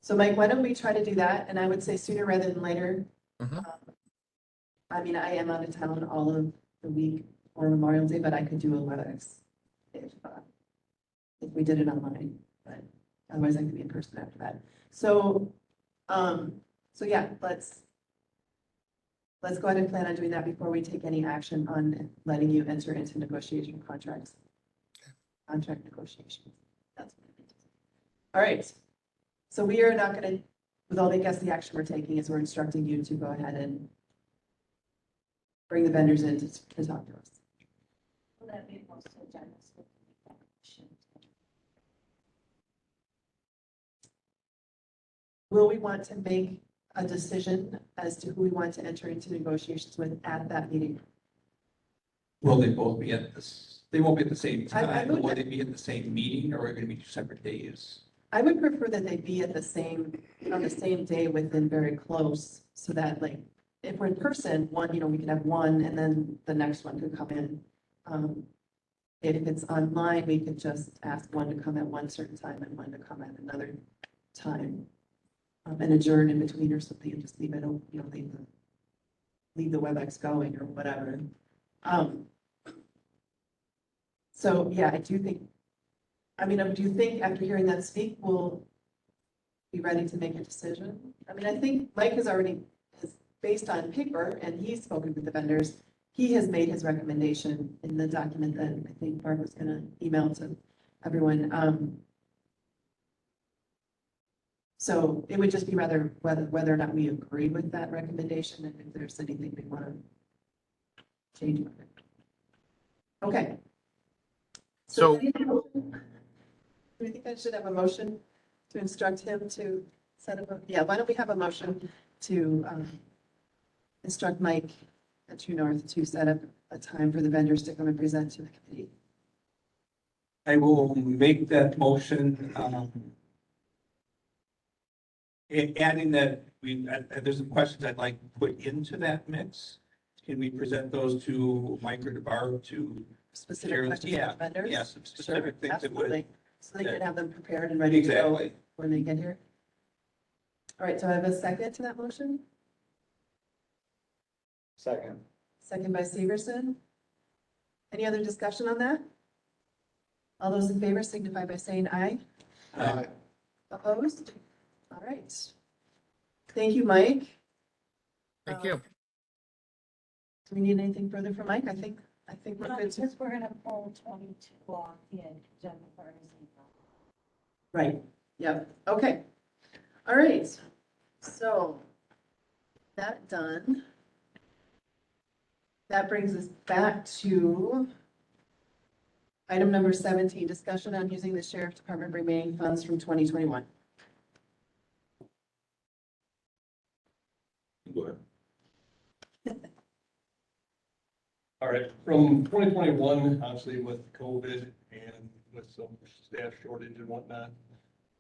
So Mike, why don't we try to do that? And I would say sooner rather than later. I mean, I am out of town all of the week or Memorial Day, but I could do a WebEx if we did it online, but otherwise I could be in person after that. So, yeah, let's go ahead and plan on doing that before we take any action on letting you enter into negotiation contracts. Contract negotiations. That's what it is. All right. So we are not going to, with all the action we're taking is we're instructing you to go ahead and bring the vendors in to talk to us. Will that be most agendas? Will we want to make a decision as to who we want to enter into negotiations with at that meeting? Will they both be at this? They won't be at the same I time. would- Will they be at the same meeting, or are it going to be 2 separate days? I would prefer that they be at on the same day within very close, so that like, if we're in person, one, we can have one and then the next one could come in. If it's online, we could just ask one to come at one certain time and one to come at another time. And adjourn in between or something and just leave it, leave the WebEx going or whatever. So yeah, I do think, do you think after hearing that speak, we'll be ready to make a decision? I mean, I think Mike has based on paper, and he's spoken with the vendors, he has made his recommendation in the document that I think Barb was gonna email to everyone. So it would just be whether or not we agree with that recommendation and if there's anything we want to change about it. Okay. So Do we think I should have a motion to instruct him to set up why don't we have a motion to instruct Mike at True North to set up a time for the vendors to come and present to the committee? I will make that motion, adding that there's some questions I'd like to put into that mix. Can we present those to Mike or to Barb to Specific share? questions Yeah, with vendors? yeah, some specific things that would. Absolutely. So they can have them prepared and ready to go Exactly. when they get here. All right, so I have a second to that motion. Second. Second by Severson. Any other discussion on that? All those in favor signify by saying aye. Aye. Opposed? All right. Thank you, Mike. thank you. Do we need anything further from Mike? I think we're No, good. to- because we're gonna pull 22 off in Jennifer's email. Right, yep, okay. All right, so that done. That brings us back to item number 17, discussion on using the sheriff's department remaining funds from 2021. Go ahead. All right, from 2021, obviously with COVID and with some staff shortage and whatnot,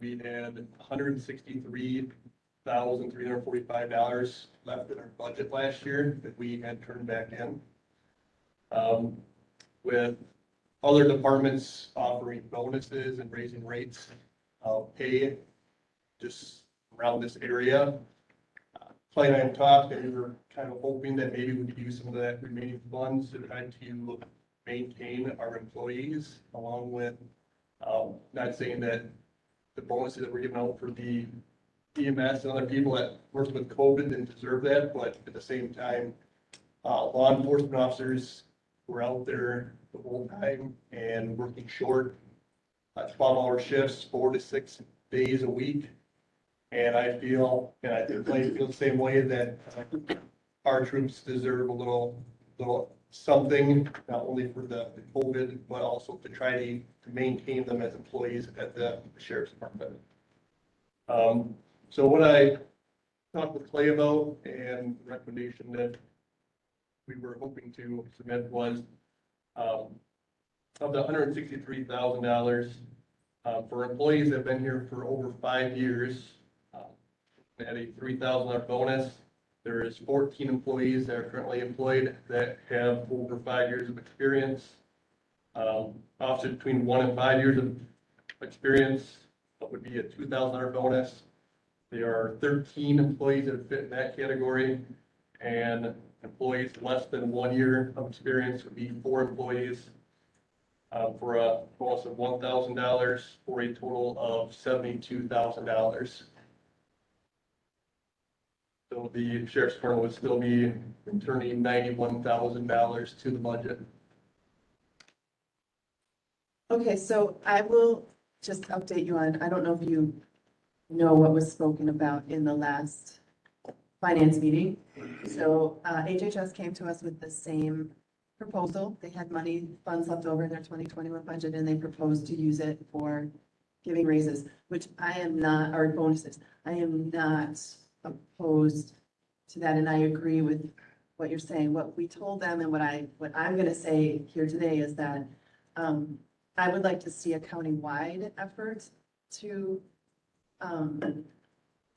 we had $163,345 left in our budget last year that we had turned back in. With other departments offering bonuses and raising rates of pay just around this area, Clay and I have talked, and we were kind of hoping that maybe we could use some of that remaining funds to try to maintain our employees, along with, not saying that the bonuses that we're giving out for the EMS and other people that worked with COVID didn't deserve that, but at the same time, law enforcement officers were out there the whole time and working short, 12-hour shifts, 4 to 6 days a week. And I feel, and I think Clay feels the same way, that our troops deserve a little something, not only for the COVID, but also to try to maintain them as employees at the sheriff's department. So what I talked with Clay about, and the recommendation that we were hoping to submit was, of the $163,000, for employees that have been here for over 5 years, at a $3,000 bonus. There is 14 employees that are currently employed that have over 5 years of experience. Officers between 1 and 5 years of experience would be a $2,000 bonus. There are 13 employees that fit in that category, and employees less than 1 year of experience would be 4 employees, for a bonus of $1,000, for a total of $72,000. So the sheriff's department would still be returning $91,000 to the budget. Okay, so I will just update you on, I don't know if you know what was spoken about in the last finance meeting. So HHS came to us with the same proposal. They had funds left over in their 2021 budget, and they proposed to use it for giving raises, which I am not, or bonuses. I am not opposed to that, and I agree with what you're saying. What we told them, and what I'm gonna say here today is that I would like to see a county-wide effort to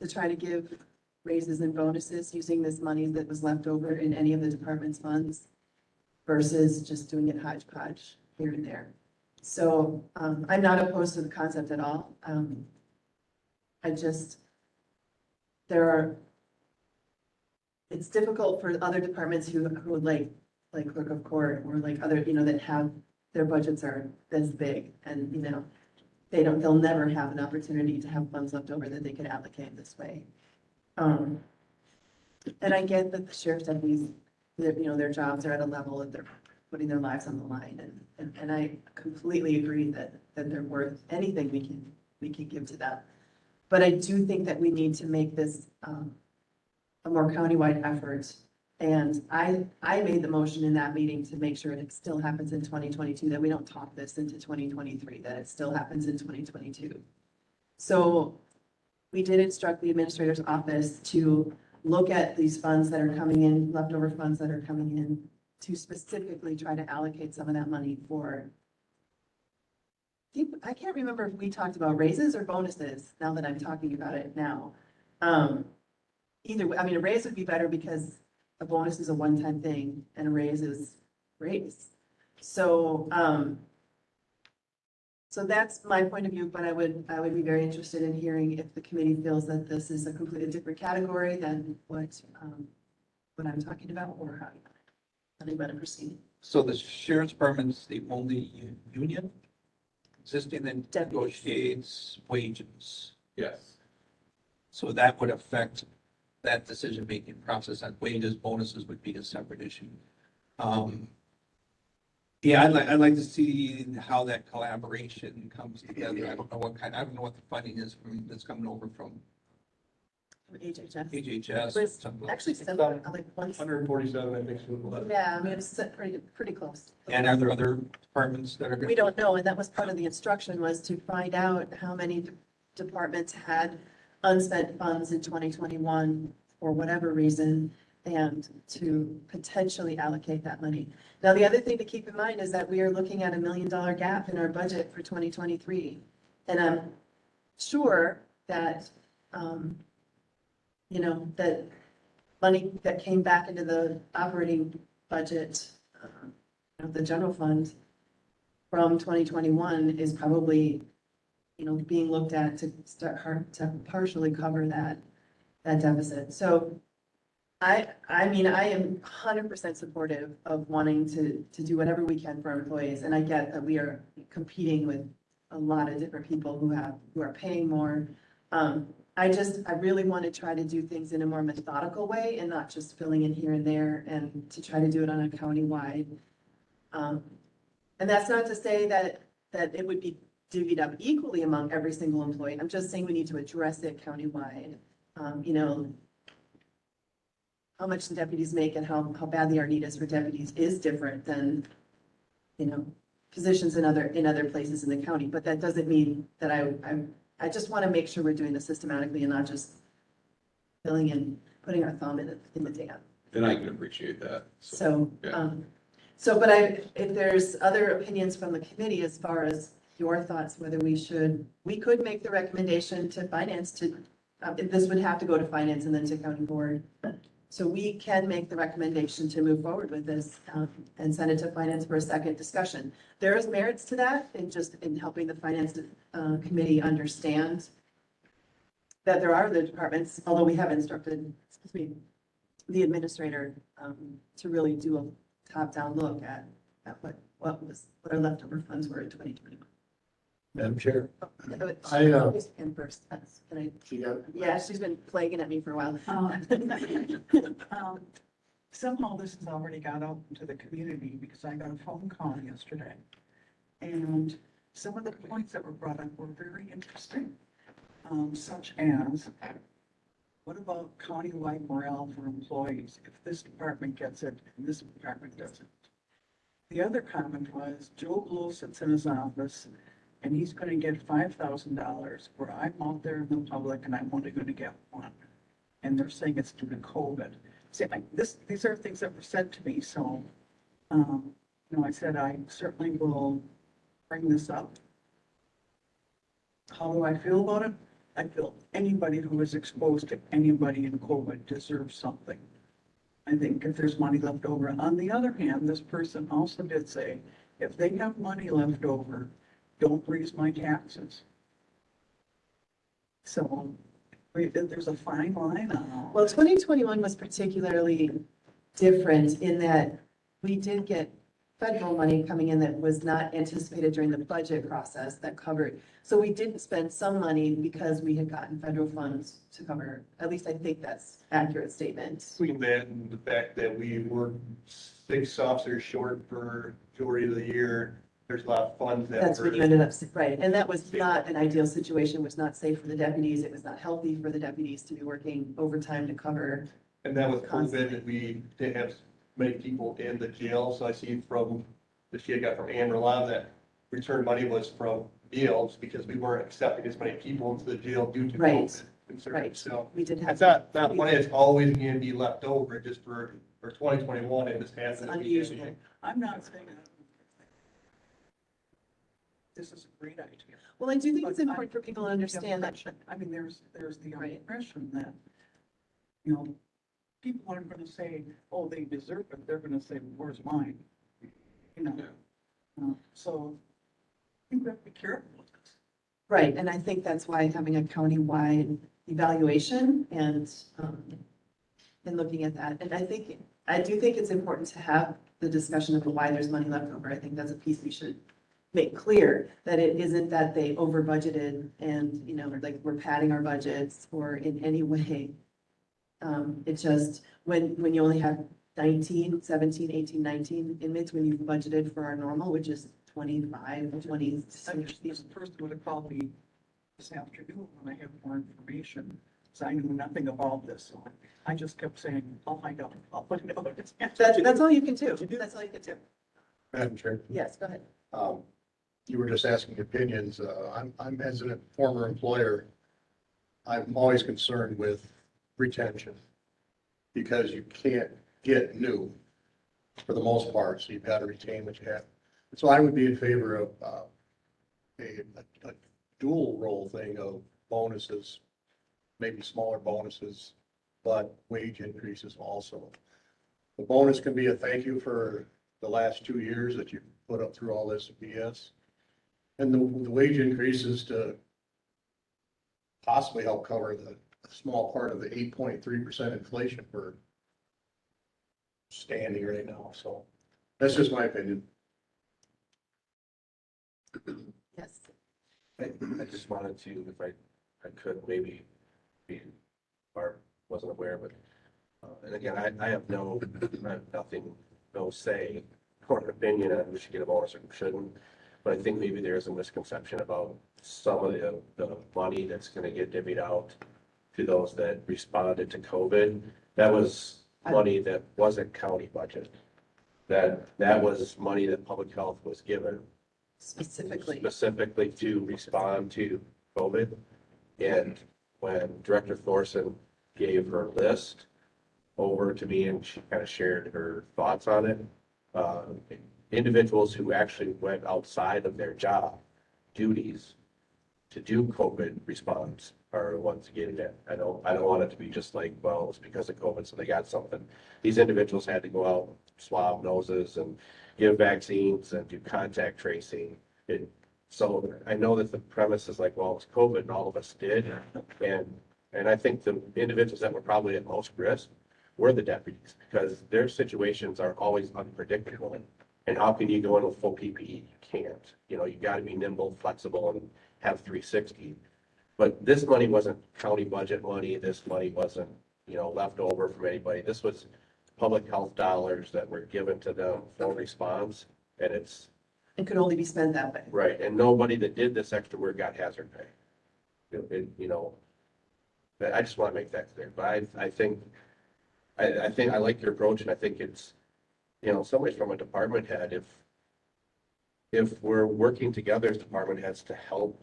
try to give raises and bonuses using this money that was left over in any of the department's funds versus just doing it hodgepodge here and there. So I'm not opposed to the concept at all. It's difficult for other departments who like Clerk of Court or like other, that have, their budgets are this big, and, they'll never have an opportunity to have funds left over that they could allocate this way. And I get that the sheriff's deputies, their jobs are at a level that they're putting their lives on the line, and I completely agree that they're worth anything we can give to them. But I do think that we need to make this a more countywide effort. And I made the motion in that meeting to make sure it still happens in 2022, that we don't talk this into 2023, that it still happens in 2022. So we did instruct the administrator's office to look at these funds that are coming in, leftover funds that are coming in, to specifically try to allocate some of that money for, I can't remember if we talked about raises or bonuses, now that I'm talking about it now. Either way, a raise would be better because a bonus is a one-time thing and a raise is raise. So, so that's my point of view, but I would be very interested in hearing if the committee feels that this is a completely different category than what I'm talking about, or how they better proceed. So the sheriff's department's the only union existing that Deputies. negotiates wages. Yes. So that would affect that decision-making process on wages. Bonuses would be a separate issue. Yeah, I'd like to see how that collaboration comes together. I don't know I don't know what the funding is that's coming over from HHS. HHS. It was something. actually similar, like one. 147, I think. Yeah, I mean, it's pretty close. And are there other departments that are? We don't know, and that was part of the instruction, was to find out how many departments had unspent funds in 2021 for whatever reason, and to potentially allocate that money. Now, the other thing to keep in mind is that we are looking at $1 million gap in our budget for 2023. And I'm sure that, that money that came back into the operating budget, the general fund from 2021 is probably, being looked at to to partially cover that deficit. So I mean, I am 100% supportive of wanting to do whatever we can for our employees. And I get that we are competing with a lot of different people who are paying more. I really want to try to do things in a more methodical way and not just filling in here and there, and to try to do it on a county-wide. And that's not to say that it would be divvied up equally among every single employee. I'm just saying we need to address it countywide. How much the deputies make and how badly our need is for deputies is different than, positions in other places in the county. But that doesn't mean that I just want to make sure we're doing this systematically and not just filling in, putting our thumb in the dam. And I can appreciate that. So, yeah. But if there's other opinions from the committee as far as your thoughts, whether we could make the recommendation to finance this would have to go to finance and then to county board. So we can make the recommendation to move forward with this and send it to finance for a second discussion. There is merits to that in helping the finance committee understand that there are other departments, although we have instructed, the administrator to really do a top-down look at what our leftover funds were in 2021. Madam Chair. And first, Yeah, she's been plaguing at me for a while. Somehow this has already got out into the community because I got a phone call yesterday. And some of the points that were brought up were very interesting, such as, what about county-wide morale for employees if this department gets it and this department doesn't? The other comment was Joe Blow sits in his office and he's going to get $5,000 where I'm out there in the public and I'm only going to get one. And they're saying it's due to COVID. See, these are things that were said to me. So, I said, I certainly will bring this up. How do I feel about it? I feel anybody who is exposed to anybody in COVID deserves something. I think if there's money left over. On the other hand, this person also did say, if they have money left over, don't raise my taxes. So there's a fine line on all. Well, 2021 was particularly different in that we did get federal money coming in that was not anticipated during the budget process that covered. So we didn't spend some money because we had gotten federal funds to cover. At least I think that's an accurate statement. Between that and the fact that we were 6 officers short for majority of the year, there's a lot of funds that That's what you ended up, right, and that was not an ideal situation, was not safe for the deputies, it was not healthy for the deputies to be working overtime to cover. And that was COVID, we didn't have many people in the jail, so I see from the sheet I got from Amber, a lot of that return money was from jails because we weren't accepting as many people into the jail due to Right. COVID concerns. Right. So We did have. it's not money that's always going to be left over just for 2021, it just It's hasn't. unusual. I'm not saying that. This is a great idea. Well, I do think it's But important for people to understand that. I mean, there's the Right. impression that, people aren't gonna say, oh, they deserve it, they're gonna say, where's mine? So I think we have to be careful with this. Right, and I think that's why having a county-wide evaluation and looking at that, and I do think it's important to have the discussion of why there's money left over. I think that's a piece we should make clear, that it isn't that they over budgeted and, like we're padding our budgets or in any way. It's just when you only have 19, 17, 18, 19 inmates when you budgeted for our normal, which is 25, 20. This person would have called me this afternoon when I had more information, so I knew nothing about this. So I just kept saying, I'll find out, I'll put it out. That's all you can do. That's all you can do. Madam Chair, Yes, go ahead. you were just asking opinions. I'm as a former employer, I'm always concerned with retention because you can't get new for the most part, so you've got to retain what you have. So I would be in favor of a dual role thing of bonuses, maybe smaller bonuses, but wage increases also. The bonus can be a thank you for the last 2 years that you put up through all this BS. And the wage increases to possibly help cover the small part of the 8.3% inflation we're standing right now. So that's just my opinion. Yes. I just wanted to, if I could maybe be, or wasn't aware, but, and again, I have nothing, no say or an opinion on who should get a bonus or who shouldn't. But I think maybe there is a misconception about some of the money that's gonna get divvied out to those that responded to COVID. That was money that wasn't county budget. That was money that public health was given Specifically. to respond to COVID. And when Director Thorson gave her list over to me and she kind of shared her thoughts on it, individuals who actually went outside of their job duties to do COVID response are the ones getting it. I don't want it to be just like, well, it's because of COVID, so they got something. These individuals had to go out, swab noses and give vaccines and do contact tracing. So I know that the premise is like, well, it's COVID and all of us did. And I think the individuals that were probably at most risk were the deputies because their situations are always unpredictable. And how can you go in with full PPE? You can't. You know, you got to be nimble, flexible, and have 360. But this money wasn't county budget money. This money wasn't, left over from anybody. This was public health dollars that were given to them for response. And It could only be spent that way. right. And nobody that did this extra work got hazard pay. But I just want to make that clear. But I think I like your approach, and I think it's, in some ways from a department head, if we're working together as department heads to help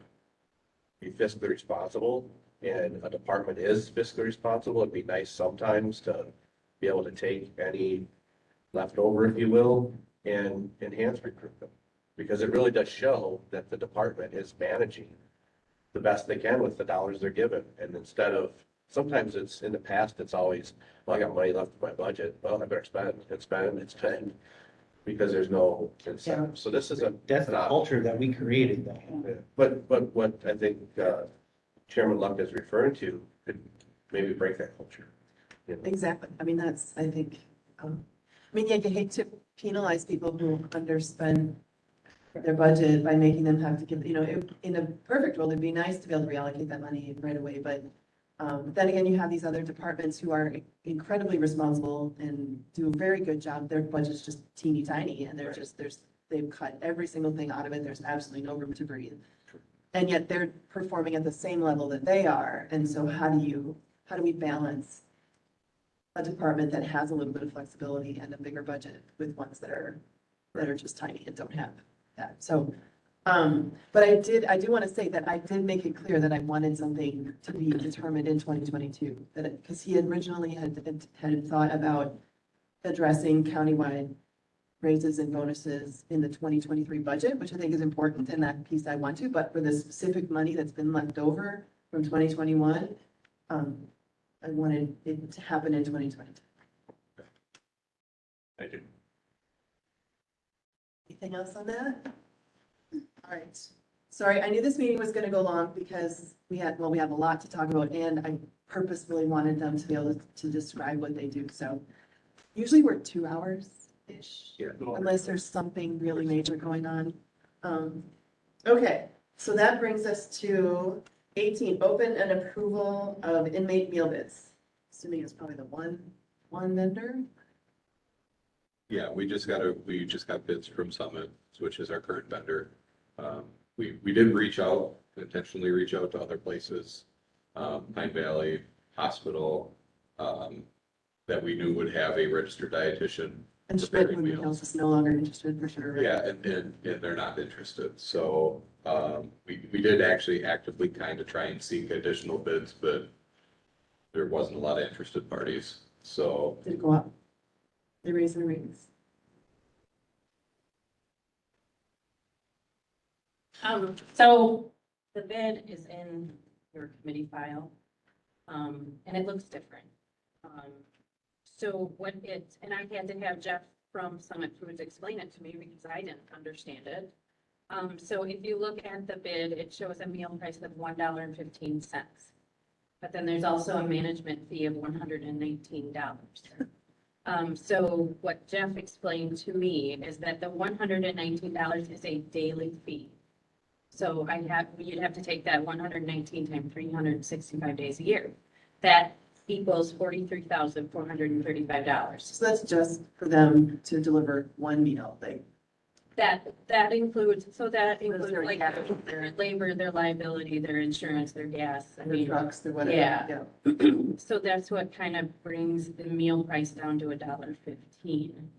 be fiscally responsible, and a department is fiscally responsible, it'd be nice sometimes to be able to take any leftover, if you will, and enhance recruitment. Because it really does show that the department is managing the best they can with the dollars they're given. And instead of, sometimes it's, in the past, it's always, well, I got money left in my budget. Well, I better spend, spend, because there's no incentive. Yeah. So this is That's the culture that we created though. But what I think Chairman Luck is referring to could maybe break that culture. Exactly. I mean, that's, I think, yeah, you hate to penalize people who underspend their budget by making them have to give, in a perfect world, it'd be nice to be able to reallocate that money right away. But then again, you have these other departments who are incredibly responsible and do a very good job. Their budget's just teeny tiny and they're just, they've cut every single thing out of it. There's absolutely no room to breathe. And yet they're performing at the same level that they are. And so how do we balance a department that has a little bit of flexibility and a bigger budget with ones that are just tiny and don't have that? So, but I do want to say that I did make it clear that I wanted something to be determined in 2022, because he originally had thought about addressing countywide raises and bonuses in the 2023 budget, which I think is important, and that piece I want to, but for the specific money that's been left over from 2021, I wanted it to happen in 2022. I do. Anything else on that? All right. Sorry, I knew this meeting was going to go long because we have a lot to talk about, and I purposefully wanted them to be able to describe what they do. So usually we're 2 hours-ish, unless there's something really major going on. Okay, so that brings us to 18, open and approval of inmate meal bids. Assuming it's probably the one vendor. Yeah, we just got bids from Summit, which is our current vendor. We did intentionally reach out to other places, Pine Valley Hospital, that we knew would have a registered dietitian. And Schmidt Women's is no longer interested for sure. Right? Yeah, and they're not interested. So, we did actually actively kind of try and seek additional bids, but there wasn't a lot of interested parties. So, Did it go up? They raised their rates. So the bid is in your committee file, and it looks different. So and I had to have Jeff from Summit Foods explain it to me because I didn't understand it. So if you look at the bid, it shows a meal price of $1.15. But then there's also a management fee of $119. So what Jeff explained to me is that the $119 is a daily fee. So you'd have to take that 119 times 365 days a year. That equals $43,435. So that's just for them to deliver one meal, like. That includes their like capital. their labor, their liability, their insurance, their gas. I Their mean, trucks, their whatever. yeah. So that's what kind of brings the meal price down to $1.15.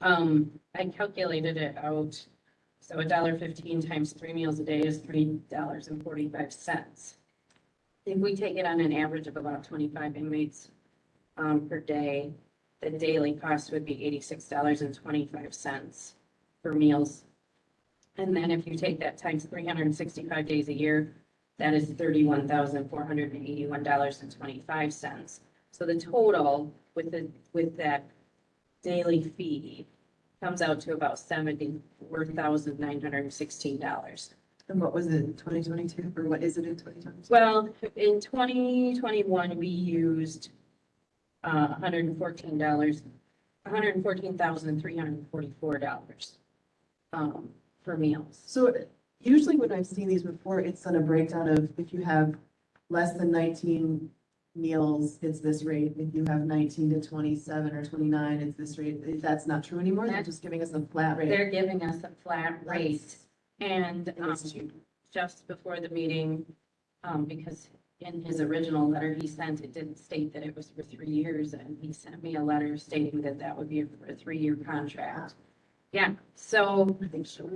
I calculated it out. So $1.15 times 3 meals a day is $3.45. If we take it on an average of about 25 inmates per day, the daily cost would be $86.25 for meals. And then if you take that times 365 days a year, that is $31,481.25. So the total with that daily fee comes out to about $74,916. And what was it in 2022, or what is it in 2022? Well, in 2021, we used $114,344 for meals. So usually when I've seen these before, it's on a breakdown of if you have less than 19 meals, it's this rate. If you have 19 to 27 or 29, it's this rate. That's not true anymore. They're just giving us a flat rate. They're giving us a flat rate. And just before the meeting, because in his original letter he sent, it didn't state that it was for 3 years, and he sent me a letter stating that that would be for a 3-year contract. Yeah, so I think so.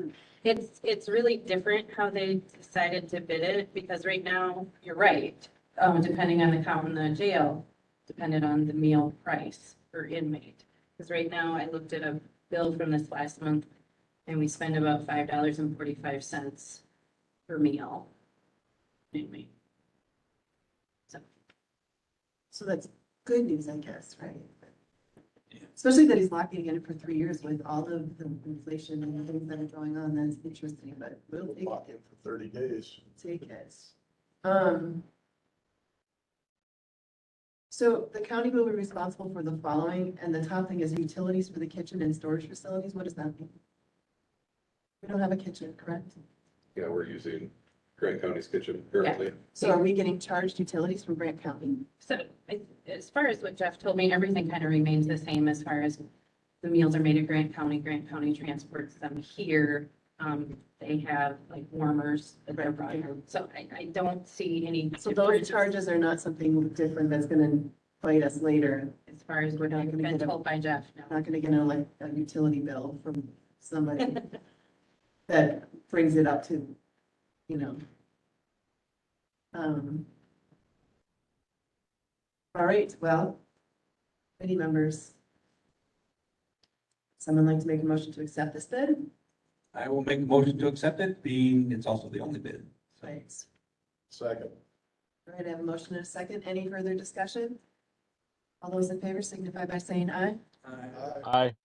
it's really different how they decided to bid it, because right now, you're right, depending on the count in the jail, depended on the meal price per inmate. Because right now, I looked at a bill from this last month, and we spend about $5.45 per meal. Inmate. So that's good news, I guess, right? Especially that he's locking in it for 3 years with all of the inflation and the things that are going on. That's interesting, but we'll take Lock in for 30 days. it. So the county will be responsible for the following, and the top thing is utilities for the kitchen and storage facilities. What does that mean? We don't have a kitchen, correct? yeah, we're using Grant County's kitchen currently. So are we getting charged utilities from Grant County? So as far as what Jeff told me, everything kind of remains the same as far as the meals are made at Grant County transports them here. They have like warmers that they're brought here. So I don't see any. So those charges are not something different that's gonna bite us later. As far as what I've been told by Jeff, no. Not gonna get a utility bill from somebody that brings it up to, you know. All right, well, committee members. Someone like to make a motion to accept this bid? I will make a motion to accept it, being it's also the only bid. Right. Second. All right, I have a motion and a second. Any further discussion? All those in favor signify by saying aye. Aye.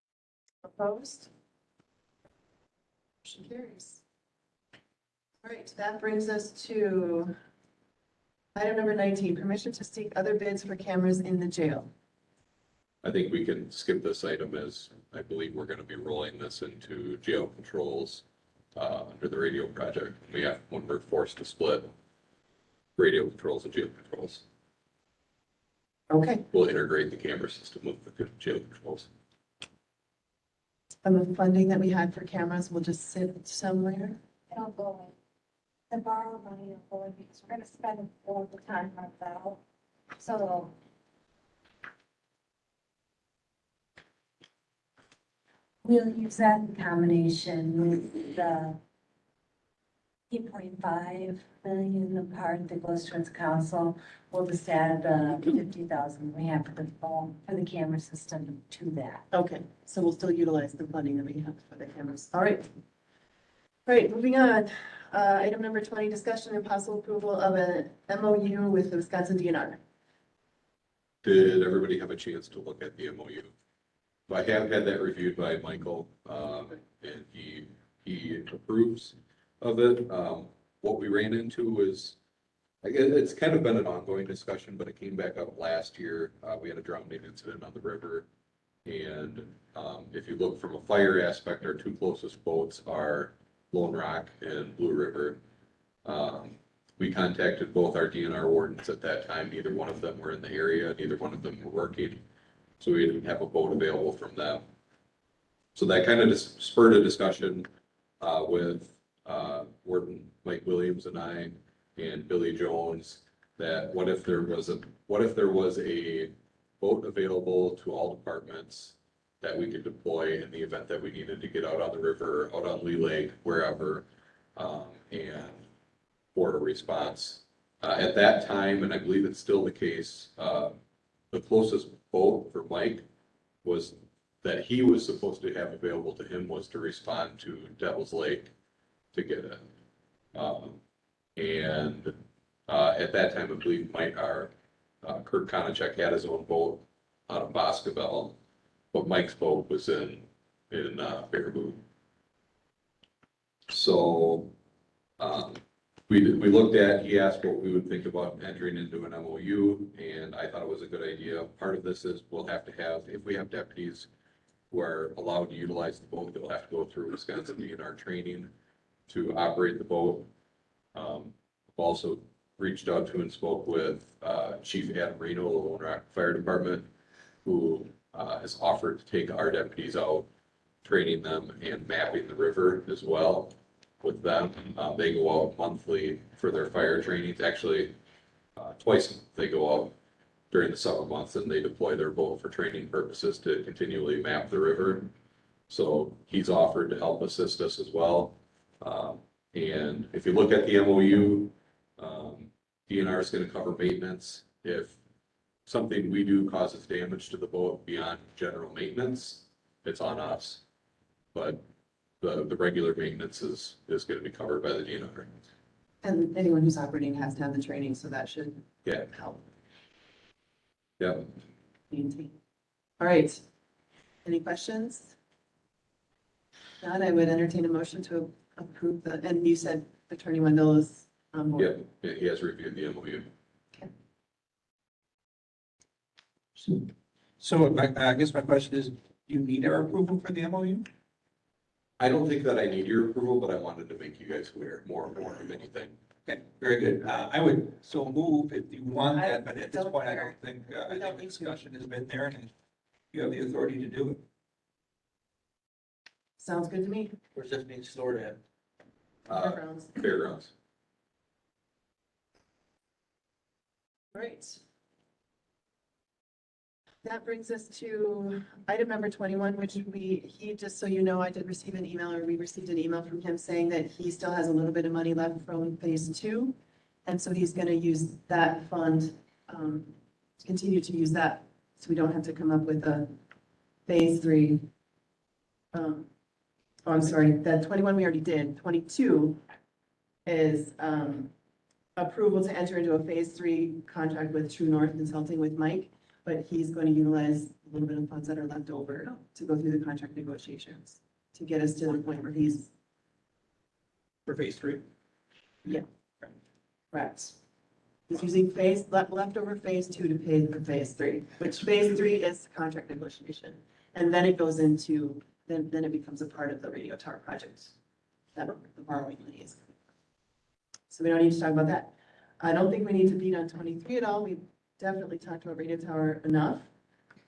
Opposed? Motion carries. All right, that brings us to item number 19, permission to seek other bids for cameras in the jail. I think we can skip this item as I believe we're gonna be rolling this into jail controls, under the radio project. When we're forced to split radio controls and jail controls. Okay, We'll integrate the camera system with the jail controls. the funding that we had for cameras will just sit somewhere. It'll go in. The borrow money will go in because we're gonna spend all the time on that. So we'll use that in combination with the 8.5 million, the part that goes towards council. We'll just add the 50,000 we have for the phone, for the camera system to that. Okay, so we'll still utilize the funding that we have for the cameras. All right. All right, moving on. Item number 20, discussion and possible approval of an MOU with the Wisconsin DNR. Did everybody have a chance to look at the MOU? I have had that reviewed by Michael, and he approves of it. What we ran into was, I guess it's kind of been an ongoing discussion, but it came back up last year. We had a drowning incident on the river. And if you look from a fire aspect, our two closest boats are Lone Rock and Blue River. We contacted both our DNR wardens at that time. Neither one of them were in the area. Neither one of them were working. So we didn't have a boat available from them. So that kind of just spurred a discussion with Warden Mike Williams and I and Billy Jones, that what if there was a boat available to all departments that we could deploy in the event that we needed to get out on the river, out on Lee Lake, wherever, and for a response. At that time, and I believe it's still the case, the closest boat for Mike was that he was supposed to have available to him was to respond to Devil's Lake to get it. And at that time, I believe Kurt Konachek had his own boat out of Boscoville, but Mike's boat was in Baraboo. So we looked at, he asked what we would think about entering into an MOU, and I thought it was a good idea. Part of this is we'll have to have, if we have deputies who are allowed to utilize the boat, they'll have to go through Wisconsin DNR training to operate the boat. Also reached out to and spoke with Chief Adam Reno, the Lone Rock Fire Department, who has offered to take our deputies out, training them and mapping the river as well with them. They go out monthly for their fire trainings. Actually, twice a month they go out during the summer months and they deploy their boat for training purposes to continually map the river. So he's offered to help assist us as well. And if you look at the MOU, DNR is going to cover maintenance. If something we do causes damage to the boat beyond general maintenance, it's on us. But the regular maintenance is going to be covered by the DNR. And anyone who's operating has to have the training, so that should help. Yeah. Maintain. All right. Any questions? Not, I would entertain a motion to approve and you said Attorney Wendell is on board. Yeah, he has reviewed the MOU. So I guess my question is, do you need our approval for the MOU? I don't think that I need your approval, but I wanted to make you guys aware more of anything. Okay, very good. I would so move if you want that, but at this point, I don't think, I think the discussion has been there and you have the authority to do it. Sounds good to me. Where's this being stored at? Fairgrounds. Great. That brings us to item number 21, which just so you know, I did receive an email, or we received an email from him saying that he still has a little bit of money left from phase 2. And so he's going to use that fund, continue to use that, so we don't have to come up with a phase 3. I'm sorry, that 21 we already did. 22 is approval to enter into a phase 3 contract with True North Consulting with Mike, but he's going to utilize a little bit of funds that are left over to go through the contract negotiations to get us to the point where he's. For phase 3? Yeah. Correct. He's using leftover phase 2 to pay for phase 3, which phase 3 is contract negotiation. And then it goes into, then it becomes a part of the radio tower project that the borrowing money is. So we don't need to talk about that. I don't think we need to beat on 23 at all. We definitely talked about radio tower enough.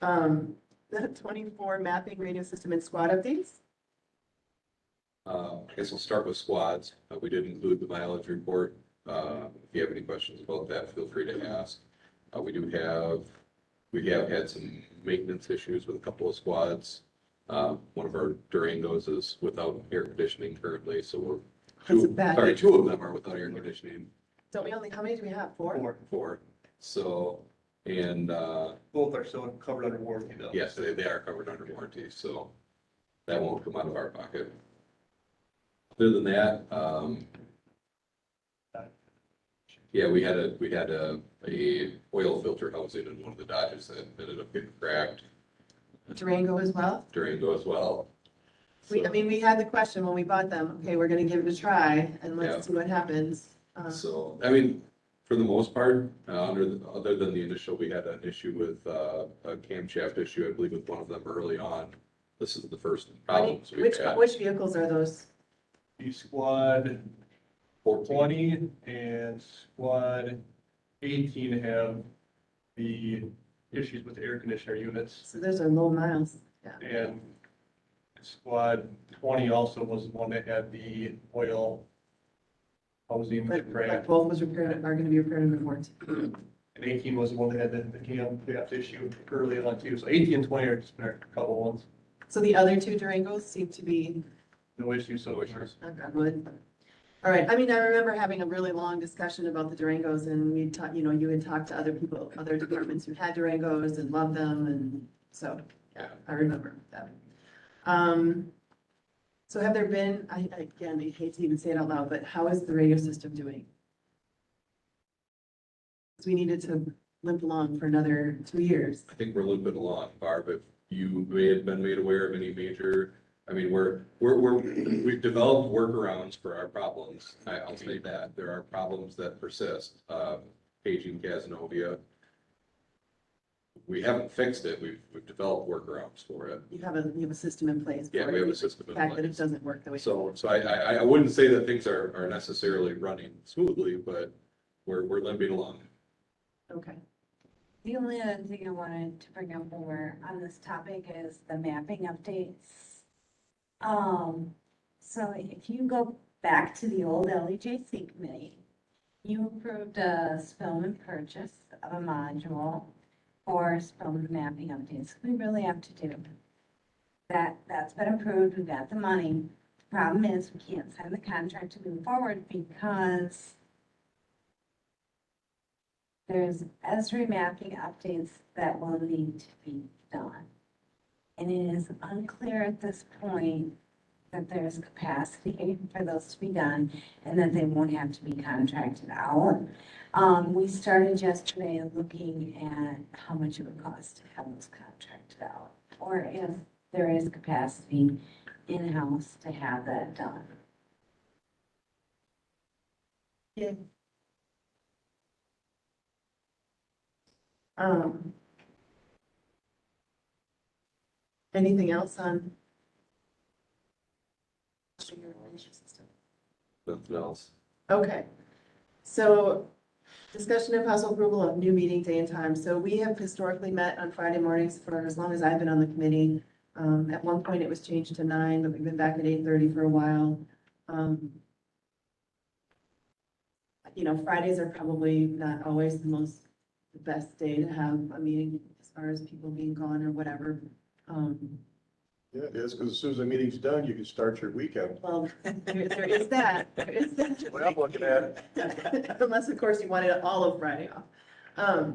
The 24 mapping radio system and squad updates. I guess we'll start with squads. We did include the mileage report. If you have any questions about that, feel free to ask. We have had some maintenance issues with a couple of squads. One of our Durangos is without air conditioning currently, so we're, That's a bad. two of them are without air conditioning. Don't we only, how many do we have? Four? Four. So, and, Both are still covered under warranty though. yes, they are covered under warranty, so that won't come out of our pocket. Other than that, yeah, we had a oil filter housing in one of the Dodges that ended up getting cracked. Durango as well? Durango as well. We, I mean, we had the question when we bought them, okay, we're gonna give it a try and Yeah. let's see what happens. So, I mean, for the most part, other than the initial, we had an issue with, a camshaft issue, I believe, with one of them early on. This is the first problems we've had. Which vehicles are those? The squad 20 and squad 18 have the issues with the air conditioner units. So those are low miles. Yeah. And squad 20 also was the one that had the oil housing But crack. both was repaired, are gonna be repaired under warranty. And 18 was the one that had the cam shaft issue early on too. So 18 and 20 are just a couple ones. So the other two Durangos seem to be, No issues so far. okay, good. All right, I mean, I remember having a really long discussion about the Durangos and we talked, you know, you had talked to other people, other departments who had Durangos and loved them and so, yeah, I remember that. So have there been, again, I hate to even say it out loud, but how is the radio system doing? Because we needed to limp along for another 2 years. I think we're limping along, Barb, if you may have been made aware of any major, I mean, we've developed workarounds for our problems. I'll say that, there are problems that persist, paging Casanova. We haven't fixed it, we've developed workarounds for it. You have a system in place. Yeah, for we have it. a system in The fact that it place. doesn't work the way. So I wouldn't say that things are necessarily running smoothly, but we're limping along. Okay. The only other thing I wanted to bring up when we're on this topic is the mapping updates. So if you go back to the old LEJC committee, you approved a Spillman purchase of a module for Spillman mapping updates. We really have to do that's been approved. We've got the money. The problem is we can't sign the contract to move forward because there's ESRI mapping updates that will need to be done. And it is unclear at this point that there's capacity for those to be done and that they won't have to be contracted out. We started yesterday looking at how much it would cost to have those contracted out, or if there is capacity in-house to have that done. Yeah. Anything else on? Nothing else. Okay, so discussion and possible approval of new meeting day and time. So we have historically met on Friday mornings for as long as I've been on the committee. At one point it was changed to 9, but we've been back at 8:30 for a while. You know, Fridays are probably not always the best day to have a meeting as far as people being gone or whatever. Yeah, it is, because as soon as the meeting's done, you can start your weekend. Well, there is that, there is that. What I'm looking at. Unless, of course, you wanted all of Friday off.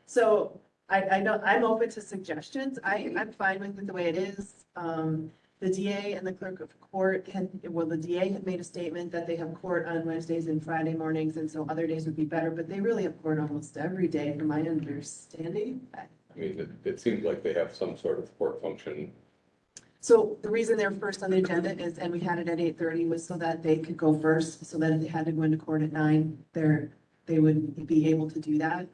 So I know, I'm open to suggestions. I'm fine with it the way it is. The DA and the Clerk of Court the DA had made a statement that they have court on Wednesdays and Friday mornings, and so other days would be better, but they really have court almost every day, from my understanding. I mean, it seems like they have some sort of court function. So the reason they're first on the agenda is, and we had it at 8:30, was so that they could go first, so that if they had to go into court at 9, they would be able to do that.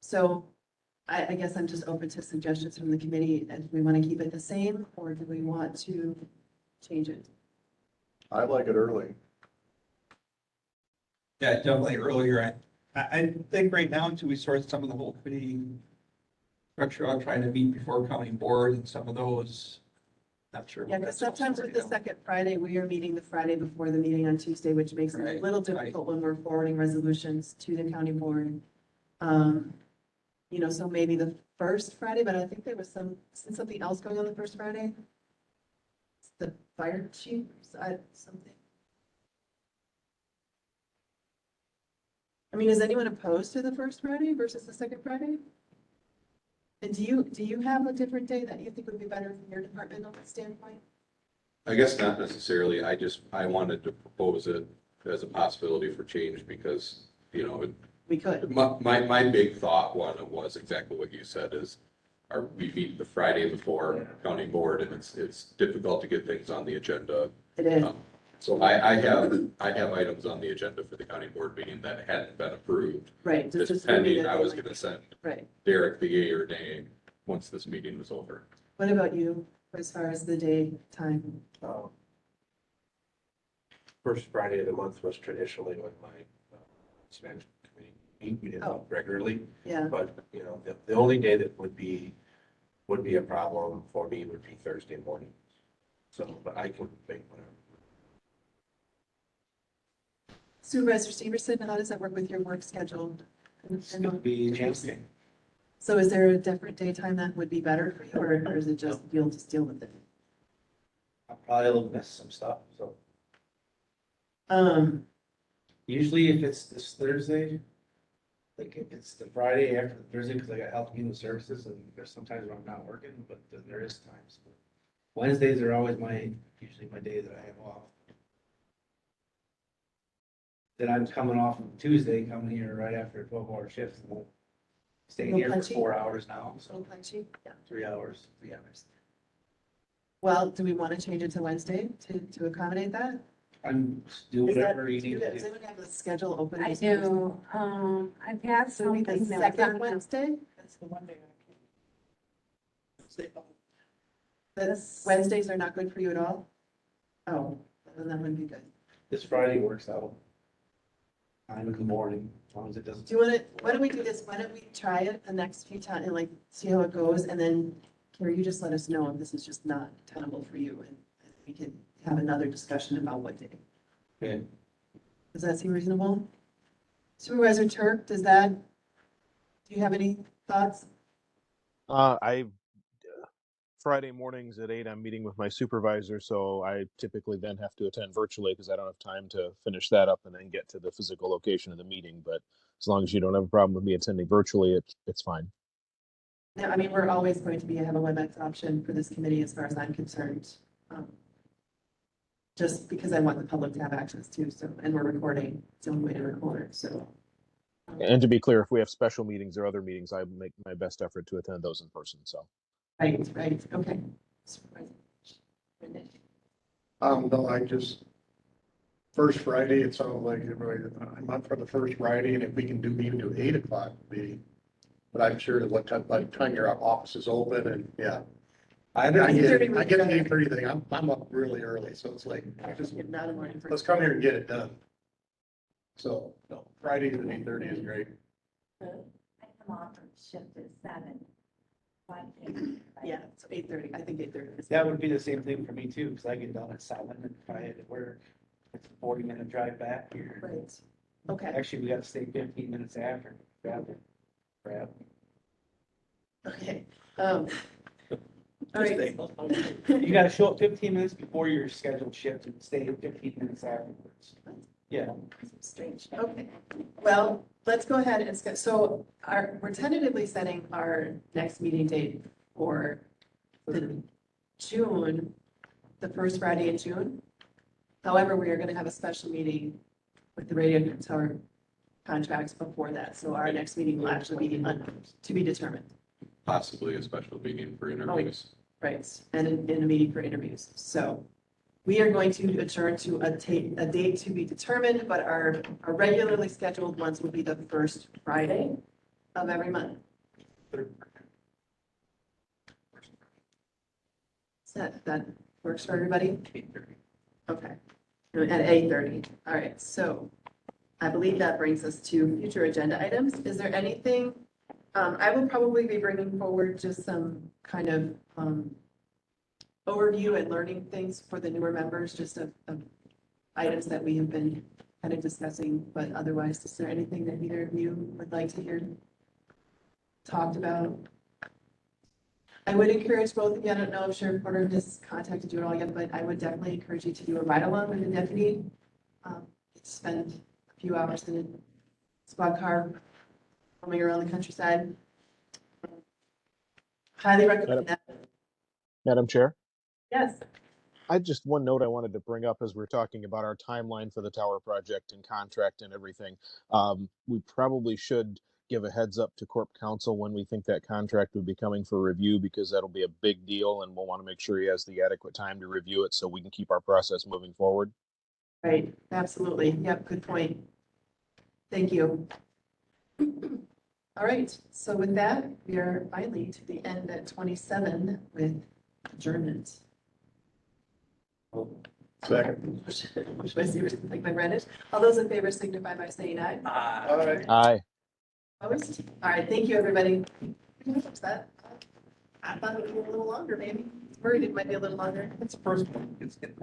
So I guess I'm just open to suggestions from the committee, and we want to keep it the same, or do we want to change it? I like it early. Yeah, definitely earlier. I think right now until we sort some of the whole committee structure, I'll try to meet before coming board and some of those Not sure. Yeah, because sometimes with the second Friday, we are meeting the Friday before the meeting on Tuesday, which makes it a Right, little right. difficult when we're forwarding resolutions to the county board. You know, so maybe the first Friday, but I think there was something else going on the first Friday. The fire chief, something. I mean, is anyone opposed to the first Friday versus the second Friday? And do you have a different day that you think would be better from your departmental standpoint? I guess not necessarily. I wanted to propose it as a possibility for change because, you know, We could. my big thought was exactly what you said is, we meet the Friday before county board and it's difficult to get things on the agenda. It is. So I have items on the agenda for the county board meeting that hadn't been approved. Right. Just pending, I was gonna send Right. Derek the yay or nay once this meeting was over. What about you, as far as the day, time? First Friday of the month was traditionally when my Spanish committee meet. We didn't Oh. meet regularly, Yeah, but, you know, the only day that would be a problem for me would be Thursday morning. So, but I can make whatever. Supervisor Stevenson, how does that work with your work schedule? It's gonna be Tuesday. So is there a different daytime that would be better for you, or is it just, you'll just deal with it? I'll probably miss some stuff, so. Um, Usually if it's this Thursday, like if it's the Friday after the Thursday, because I got health and human services, and there's sometimes when I'm not working, but then there is times. Wednesdays are always usually my day that I have off. Then I'm coming off on Tuesday, coming here right after a 12-hour shift. Staying No here for punchy? 4 hours now, so so punchy, yeah, 3 hours. 3 hours. Well, do we want to change it to Wednesday to accommodate that? Do Is that, whatever you need to does do. anyone have the schedule open? I do, I've got So we the something that was second on Wednesday? That's the one day. The Wednesdays are not good for you at all? Oh, then that wouldn't be good. This Friday works out. 9 in the morning, as long as it doesn't. Do you want to, why don't we do this? Why don't we try it the next few times and like see how it goes? And then, Carrie, you just let us know if this is just not tenable for you and we can have another discussion about what day. Okay. Does that seem reasonable? Supervisor Turk, do you have any thoughts? Friday mornings at 8, I'm meeting with my supervisor, so I typically then have to attend virtually because I don't have time to finish that up and then get to the physical location of the meeting. But as long as you don't have a problem with me attending virtually, it's fine. No, I mean, we're always going to have a WebEx option for this committee as far as I'm concerned. Just because I want the public to have access to, so, and we're recording, it's the only way to record, so. And to be clear, if we have special meetings or other meetings, I make my best effort to attend those in person. So. Right, okay. No, first Friday, it sounded like, I'm up for the first Friday, and if we can even do 8 o'clock meeting. But I'm sure that by the time your office is open and, yeah. I get the 8:30 thing, I'm up really early, so it's like, Not a morning let's come here and get it done. So, no, Friday at 8:30 is great. I come off from shift at 7. Yeah, so 8:30, I think 8:30. That would be the same thing for me too, because I get done at 7 and if I had to work, it's a 40-minute drive back here. Right, okay, Actually, we got to stay 15 minutes after. Grab. okay. All right. You gotta show up 15 minutes before your scheduled shift and stay 15 minutes afterwards. Yeah. Strange, okay. Well, let's go ahead and, we're tentatively setting our next meeting date for the first Friday in June. However, we are going to have a special meeting with the radio tower contracts before that, so our next meeting will actually be to be determined. Possibly a special meeting for interviews. Right, and in a meeting for interviews. So we are going to adjourn to a date to be determined, but our regularly scheduled ones will be the first Friday of every month. That works for everybody? Okay, at 8:30. All right, so I believe that brings us to future agenda items. Is there anything? I will probably be bringing forward just some kind of overview and learning things for the newer members, just of items that we have been kind of discussing, but otherwise, is there anything that either of you would like to hear talked about? I would encourage both of you, I don't know if Sheriff Porter has contacted you at all yet, but I would definitely encourage you to do a ride-along with the deputy. Spend a few hours in a squad car roaming around the countryside. Highly recommend that. Madam Chair? Yes. I just one note I wanted to bring up as we're talking about our timeline for the tower project and contract and everything. We probably should give a heads up to Corp Counsel when we think that contract would be coming for review, because that'll be a big deal and we'll want to make sure he has the adequate time to review it so we can keep our process moving forward. Right, absolutely. Yep, good point. Thank you. All right, so with that, we are finally to the end at 27 with adjournment. Second. Which I see, like my Reddit. All those in favor signify by saying aye. Aye. Opposed? All right, thank you, everybody. What's that? I thought it would be a little longer, maybe. Worried it might be a little longer. That's the first one. It's good.